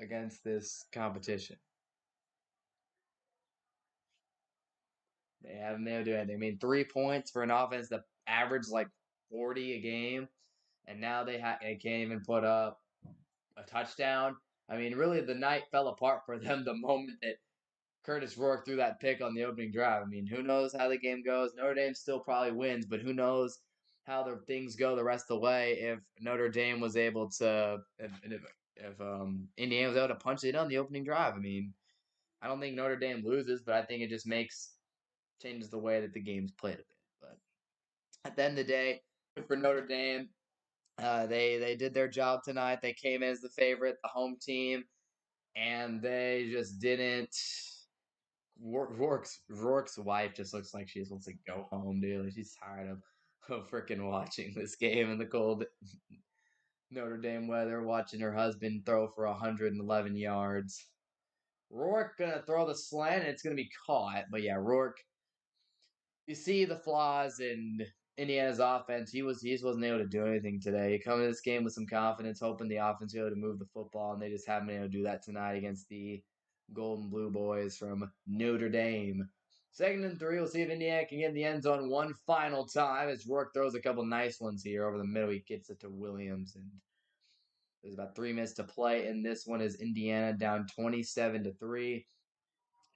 against this competition. They haven't been able to do anything. 3 points for an offense that averaged like 40 a game, and now they can't even put up a touchdown. Really, the night fell apart for them the moment that Curtis Rourke threw that pick on the opening drive. I mean, who knows how the game goes? Notre Dame still probably wins, but who knows how the things go the rest of the way if Notre Dame was able to if Indiana was able to punch it on the opening drive. I mean, I don't think Notre Dame loses, but I think it just changes the way that the game's played a bit. But at the end of the day, for Notre Dame, they did their job tonight. They came in as the favorite, the home team, and they just didn't. Rourke's wife just looks like she just wants to go home, dude. Like she's tired of freaking watching this game in the cold Notre Dame weather, watching her husband throw for 111 yards. Rourke gonna throw the slant, and it's gonna be caught. But yeah, Rourke, you see the flaws in Indiana's offense. He just wasn't able to do anything today. He come to this game with some confidence, hoping the offense would be able to move the football, and they just haven't been able to do that tonight against the Golden Blue Boys from Notre Dame. 2nd and 3. We'll see if Indiana can get in the end zone one final time as Rourke throws a couple nice ones here over the middle. He gets it to Williams, and there's about 3 minutes to play. And this one is Indiana down 27-3.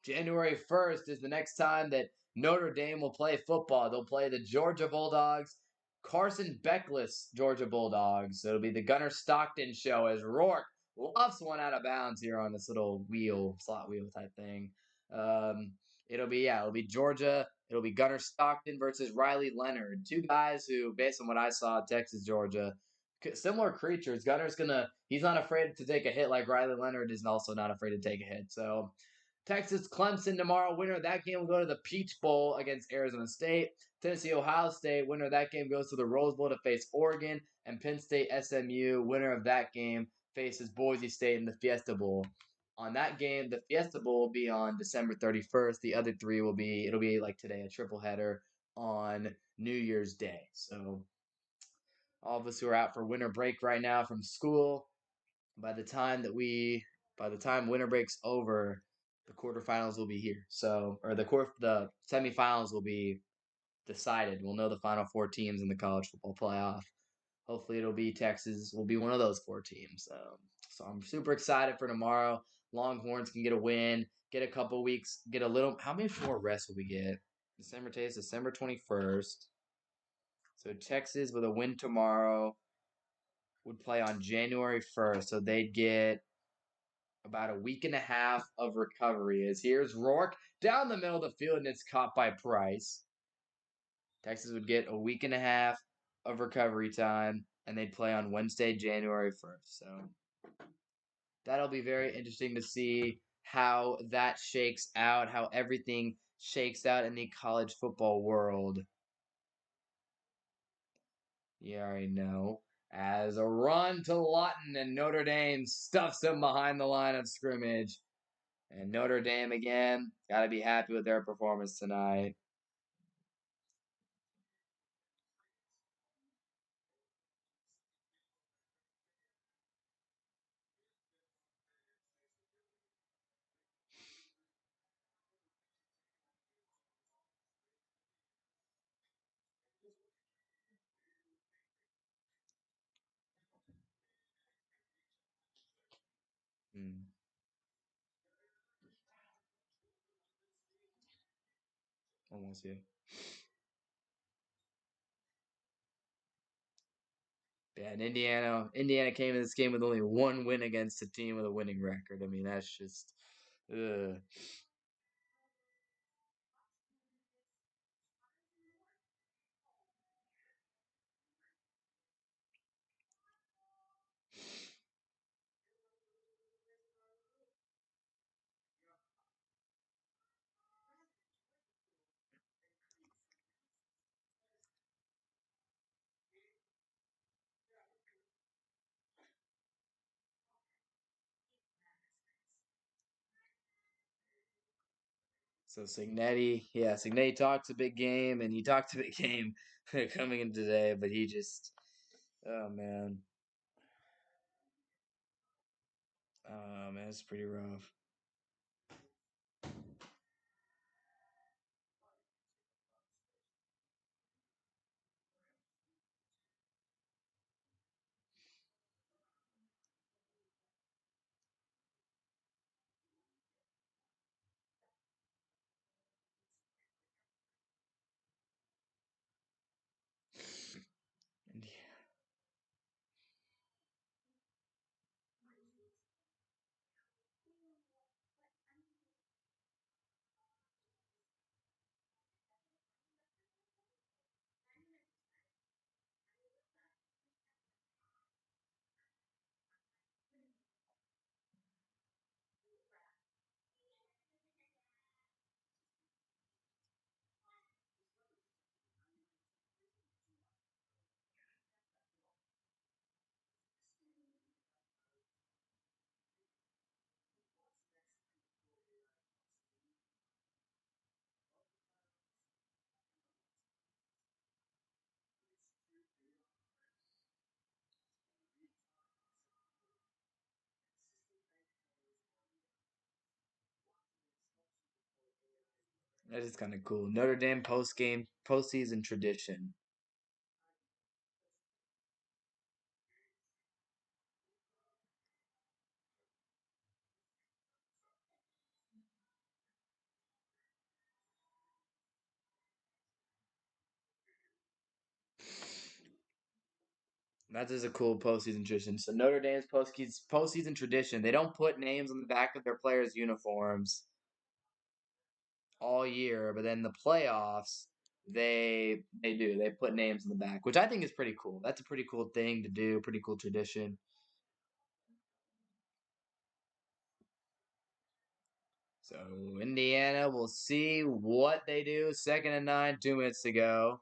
January 1st is the next time that Notre Dame will play football. They'll play the Georgia Bulldogs, Carson Beckless Georgia Bulldogs. So it'll be the Gunnar Stockton show as Rourke lofts one out of bounds here on this little slot wheel type thing. Um, it'll be Georgia. It'll be Gunnar Stockton versus Riley Leonard. Two guys who, based on what I saw, Texas, Georgia, similar creatures. He's not afraid to take a hit like Riley Leonard is also not afraid to take a hit. So Texas Clemson tomorrow. Winner of that game will go to the Peach Bowl against Arizona State. Tennessee Ohio State. Winner of that game goes to the Rose Bowl to face Oregon. And Penn State SMU. Winner of that game faces Boise State in the Fiesta Bowl. On that game, the Fiesta Bowl will be on December 31st. The other three it'll be like today, a triple header on New Year's Day. So all of us who are out for winter break right now from school, by the time winter break's over, the quarterfinals will be here. So, or the semifinals will be decided. We'll know the final 4 teams in the college football playoff. Hopefully, it'll be Texas. Will be one of those 4 teams. So I'm super excited for tomorrow. Longhorns can get a win, get a couple weeks, get a little. How many more rests will we get? December 21st. So Texas with a win tomorrow would play on January 1st. So they'd get about a week and a half of recovery. As here's Rourke down the middle of the field, and it's caught by Price. Texas would get a week and a half of recovery time, and they'd play on Wednesday, January 1st. So that'll be very interesting to see how that shakes out, how everything shakes out in the college football world. You already know. As a run to Lawton, and Notre Dame stuffs him behind the line of scrimmage. And Notre Dame again, got to be happy with their performance tonight. Hmm. Almost here. Yeah, and Indiana came in this game with only one win against a team with a winning record. I mean, that's just, ugh. So Signetti talks a big game, and he talked a big game coming in today, but oh man, it's pretty rough. That is kind of cool. Notre Dame postseason tradition. That is a cool postseason tradition. So Notre Dame's postseason tradition. They don't put names on the back of their players' uniforms all year, but then the playoffs they do. They put names on the back, which I think is pretty cool. That's a pretty cool thing to do. Pretty cool tradition. So Indiana, we'll see what they do. 2nd and 9, 2 minutes to go.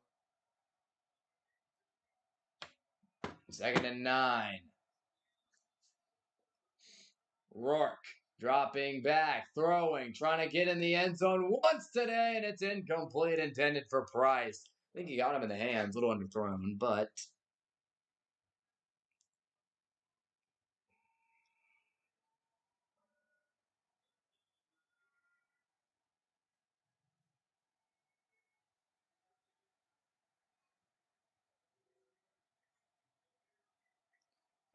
2nd and 9. Rourke dropping back, throwing, trying to get in the end zone once today, and it's incomplete, intended for Price. I think he got him in the hands, a little underthrown, but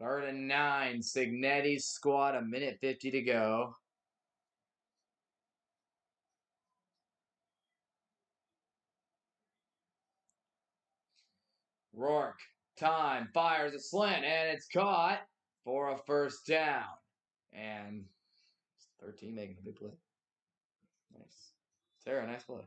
3rd and 9. Signetti's squad, 1:50 to go. Rourke, time, fires a slant, and it's caught for a first down. And 13 making a big play. Nice. Sarah, nice play.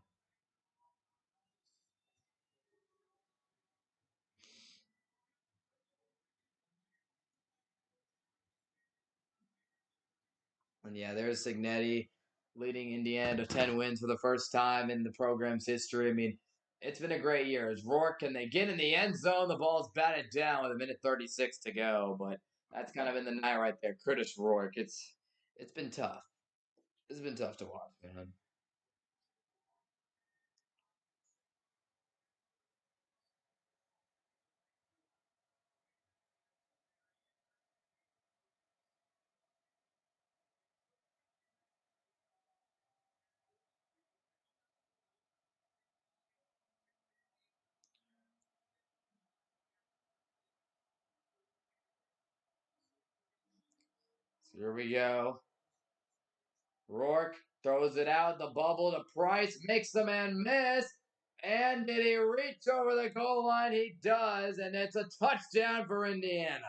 And yeah, there's Signetti leading Indiana to 10 wins for the first time in the program's history. I mean, it's been a great year. As Rourke, can they get in the end zone? The ball's batted down with 1:36 to go, but that's kind of in the night right there. Curtis Rourke. It's been tough. It's been tough to watch, man. So here we go. Rourke throws it out the bubble to Price, makes the man miss. And did he reach over the goal line? He does, and it's a touchdown for Indiana.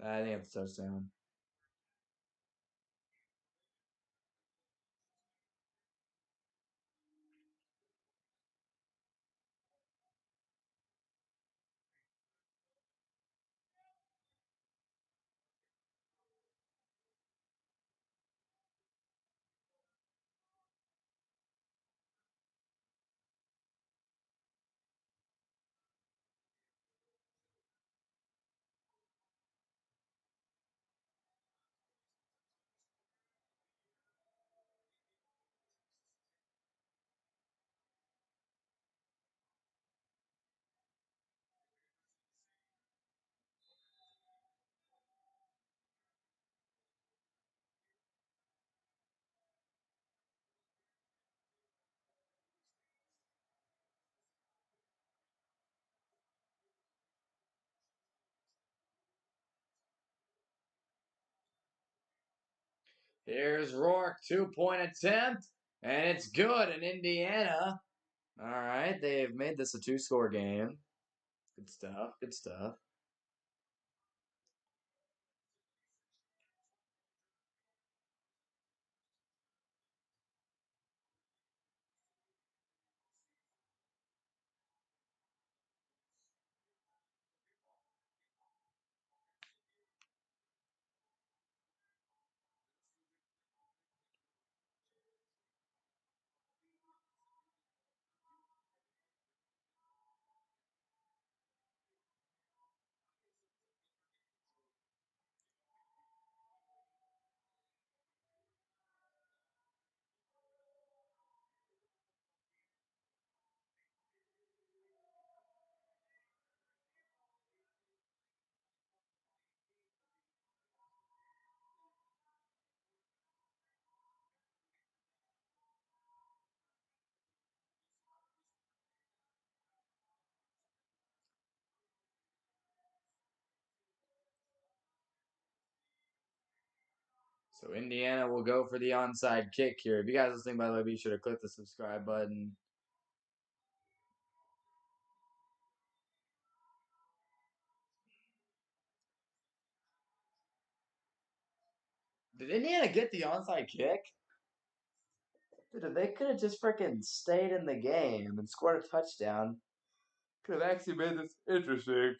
I think it's a touchdown. Here's Rourke, 2-point attempt, and it's good in Indiana. All right, they've made this a two-score game. Good stuff. Good stuff. So Indiana will go for the onside kick here. If you guys are listening, by the way, be sure to click the subscribe button. Did Indiana get the onside kick? Dude, if they could have just freaking stayed in the game and scored a touchdown, could have actually made this interesting.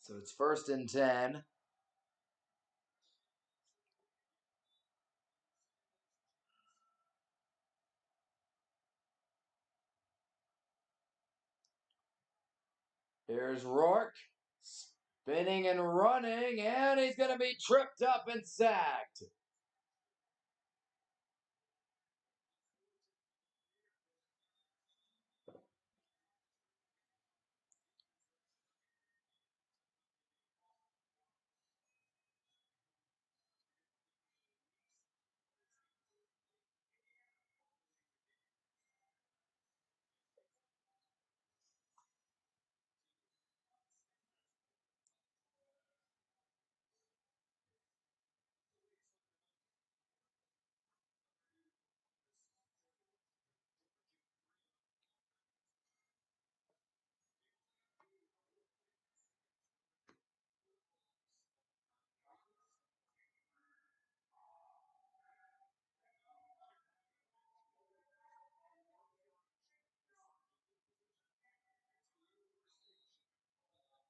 So it's 1st and 10. Here's Rourke, spinning and running, and he's going to be tripped up and sacked.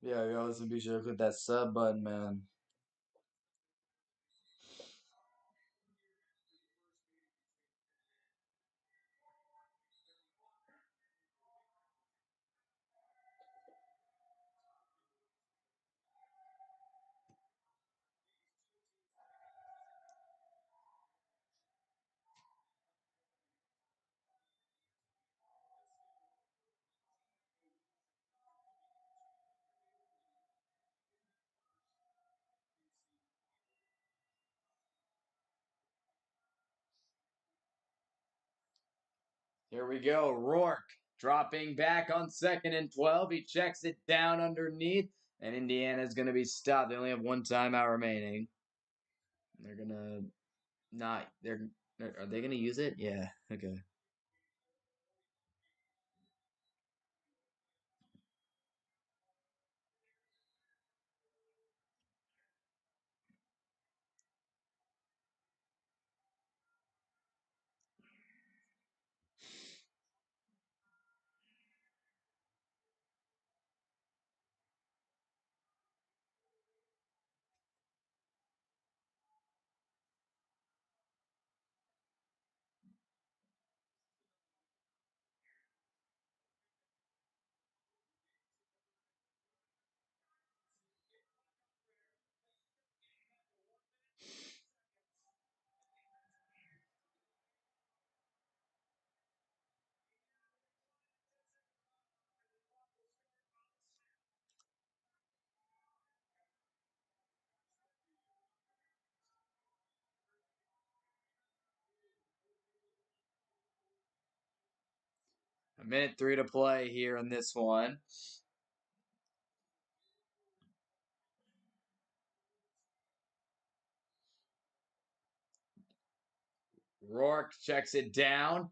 Yeah, yo, listen, be sure to click that sub button, man. Here we go. Rourke dropping back on 2nd and 12. He checks it down underneath, and Indiana's going to be stopped. They only have one timeout remaining. They're going to not. Are they going to use it? Yeah. Okay. A minute 3 to play here in this one. Rourke checks it down.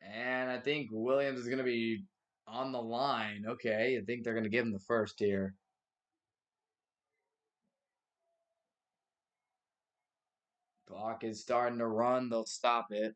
And I think Williams is going to be on the line. Okay, I think they're going to give him the first here. Clock is starting to run. They'll stop it.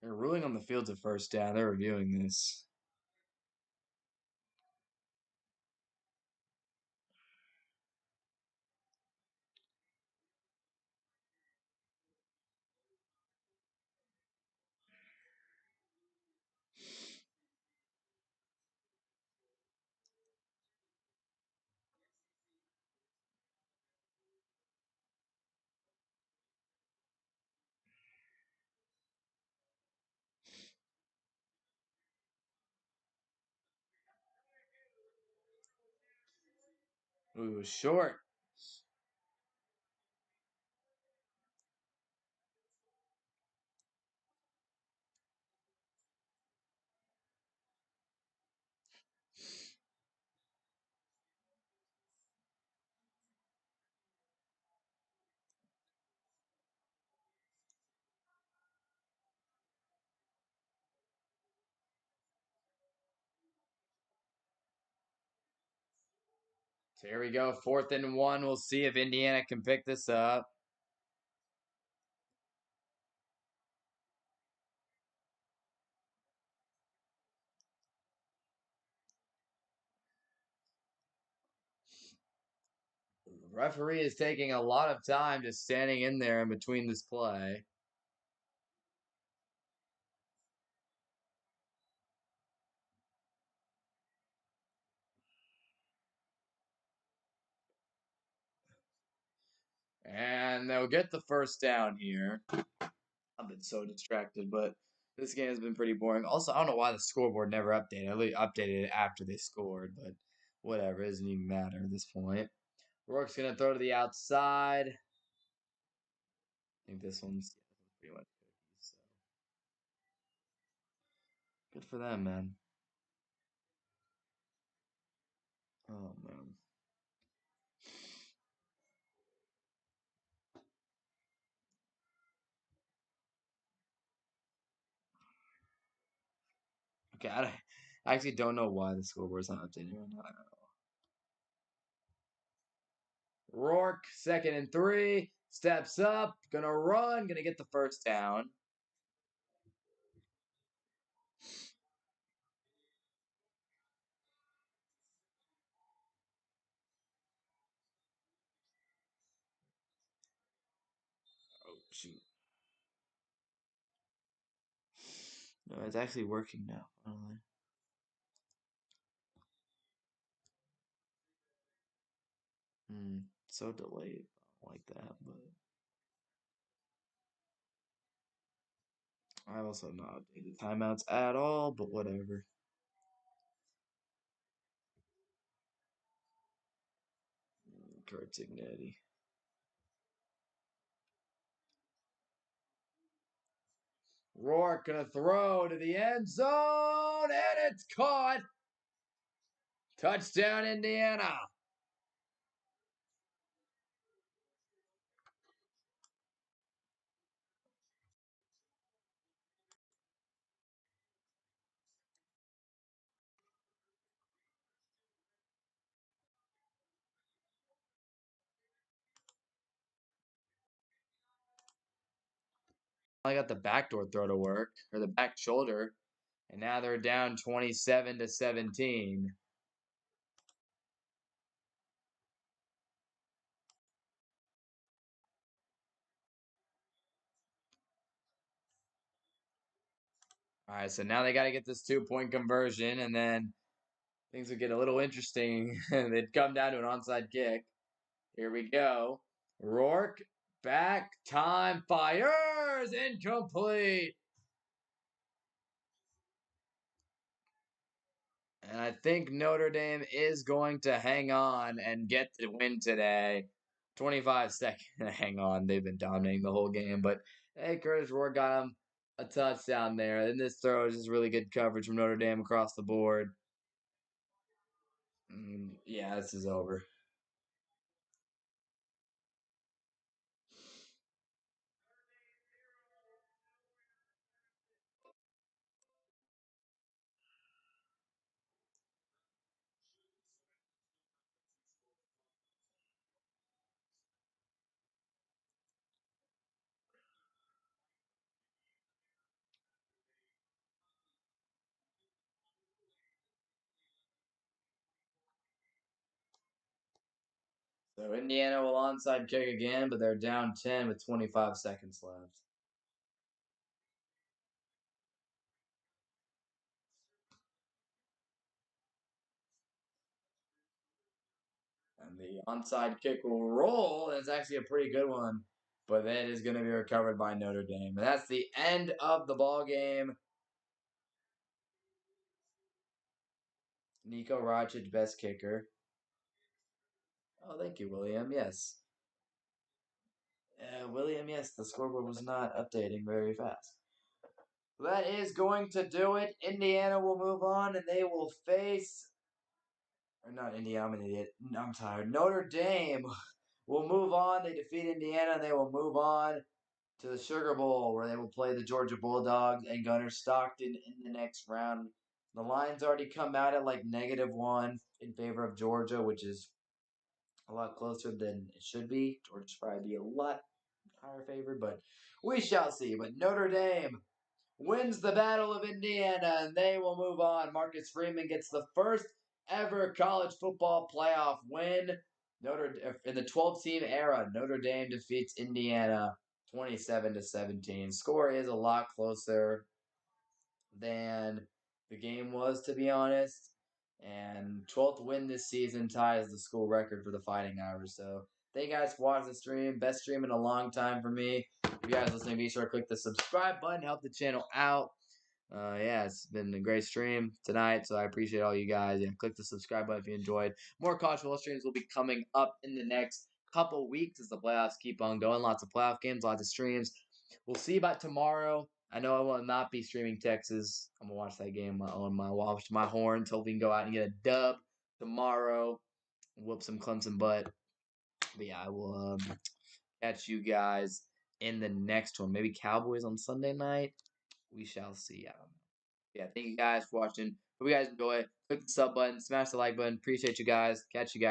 They're ruling on the field's a first down. They're reviewing this. Ooh, short. So here we go, 4th and 1. We'll see if Indiana can pick this up. The referee is taking a lot of time just standing in there in between this play. And they'll get the first down here. I've been so distracted, but this game has been pretty boring. Also, I don't know why the scoreboard never updated. I really updated it after they scored, but whatever. It doesn't even matter at this point. Rourke's going to throw to the outside. I think this one's pretty much cookies, so. Good for them, man. Oh, man. Okay, I actually don't know why the scoreboard's not updated right now. I don't know. Rourke, 2nd and 3, steps up, gonna run, gonna get the first down. Oh, shoot. No, it's actually working now, finally. So delayed. I don't like that, but I also have not updated timeouts at all, but whatever. Kurt Ignetti. Rourke gonna throw to the end zone, and it's caught. Touchdown, Indiana. I got the backdoor throw to work, or the back shoulder, and now they're down 27-17. All right, so now they got to get this 2-point conversion, and then things would get a little interesting. They'd come down to an onside kick. Here we go. Rourke, back, time, fires, incomplete. And I think Notre Dame is going to hang on and get the win today. 25 seconds to hang on. They've been dominating the whole game, but hey, Curtis Rourke got him a touchdown there. And this throw is just really good coverage from Notre Dame across the board. Yeah, this is over. So Indiana will onside kick again, but they're down 10 with 25 seconds left. And the onside kick will roll, and it's actually a pretty good one. But that is going to be recovered by Notre Dame. And that's the end of the ball game. Nico Racic, best kicker. Oh, thank you, William. Yes. William, yes, the scoreboard was not updating very fast. That is going to do it. Indiana will move on, and they will face. Or not Indiana, I'm an idiot. I'm tired. Notre Dame will move on. They defeat Indiana, and they will move on to the Sugar Bowl, where they will play the Georgia Bulldogs and Gunner Stockton in the next round. The line's already come out at like -1 in favor of Georgia, which is a lot closer than it should be. Georgia should probably be a lot higher favored, but we shall see. But Notre Dame wins the Battle of Indiana, and they will move on. Marcus Freeman gets the first ever college football playoff win. In the 12-team era, Notre Dame defeats Indiana 27-17. Score is a lot closer than the game was, to be honest. And 12th win this season ties the school record for the Fighting Irish. So thank you guys for watching the stream. Best stream in a long time for me. If you guys listening, be sure to click the subscribe button, help the channel out. Yeah, it's been a great stream tonight, so I appreciate all you guys. And click the subscribe button if you enjoyed. More college football streams will be coming up in the next couple weeks as the playoffs keep on going. Lots of playoff games, lots of streams. We'll see about tomorrow. I know I will not be streaming Texas. I'm gonna watch that game on my watch my horns. Hope we can go out and get a dub tomorrow. Whoop some Clemson butt. But yeah, I will catch you guys in the next one. Maybe Cowboys on Sunday night. We shall see. I don't know. Yeah, thank you guys for watching. Hope you guys enjoy it. Click the sub button, smash the like button. Appreciate you guys. Catch you guys.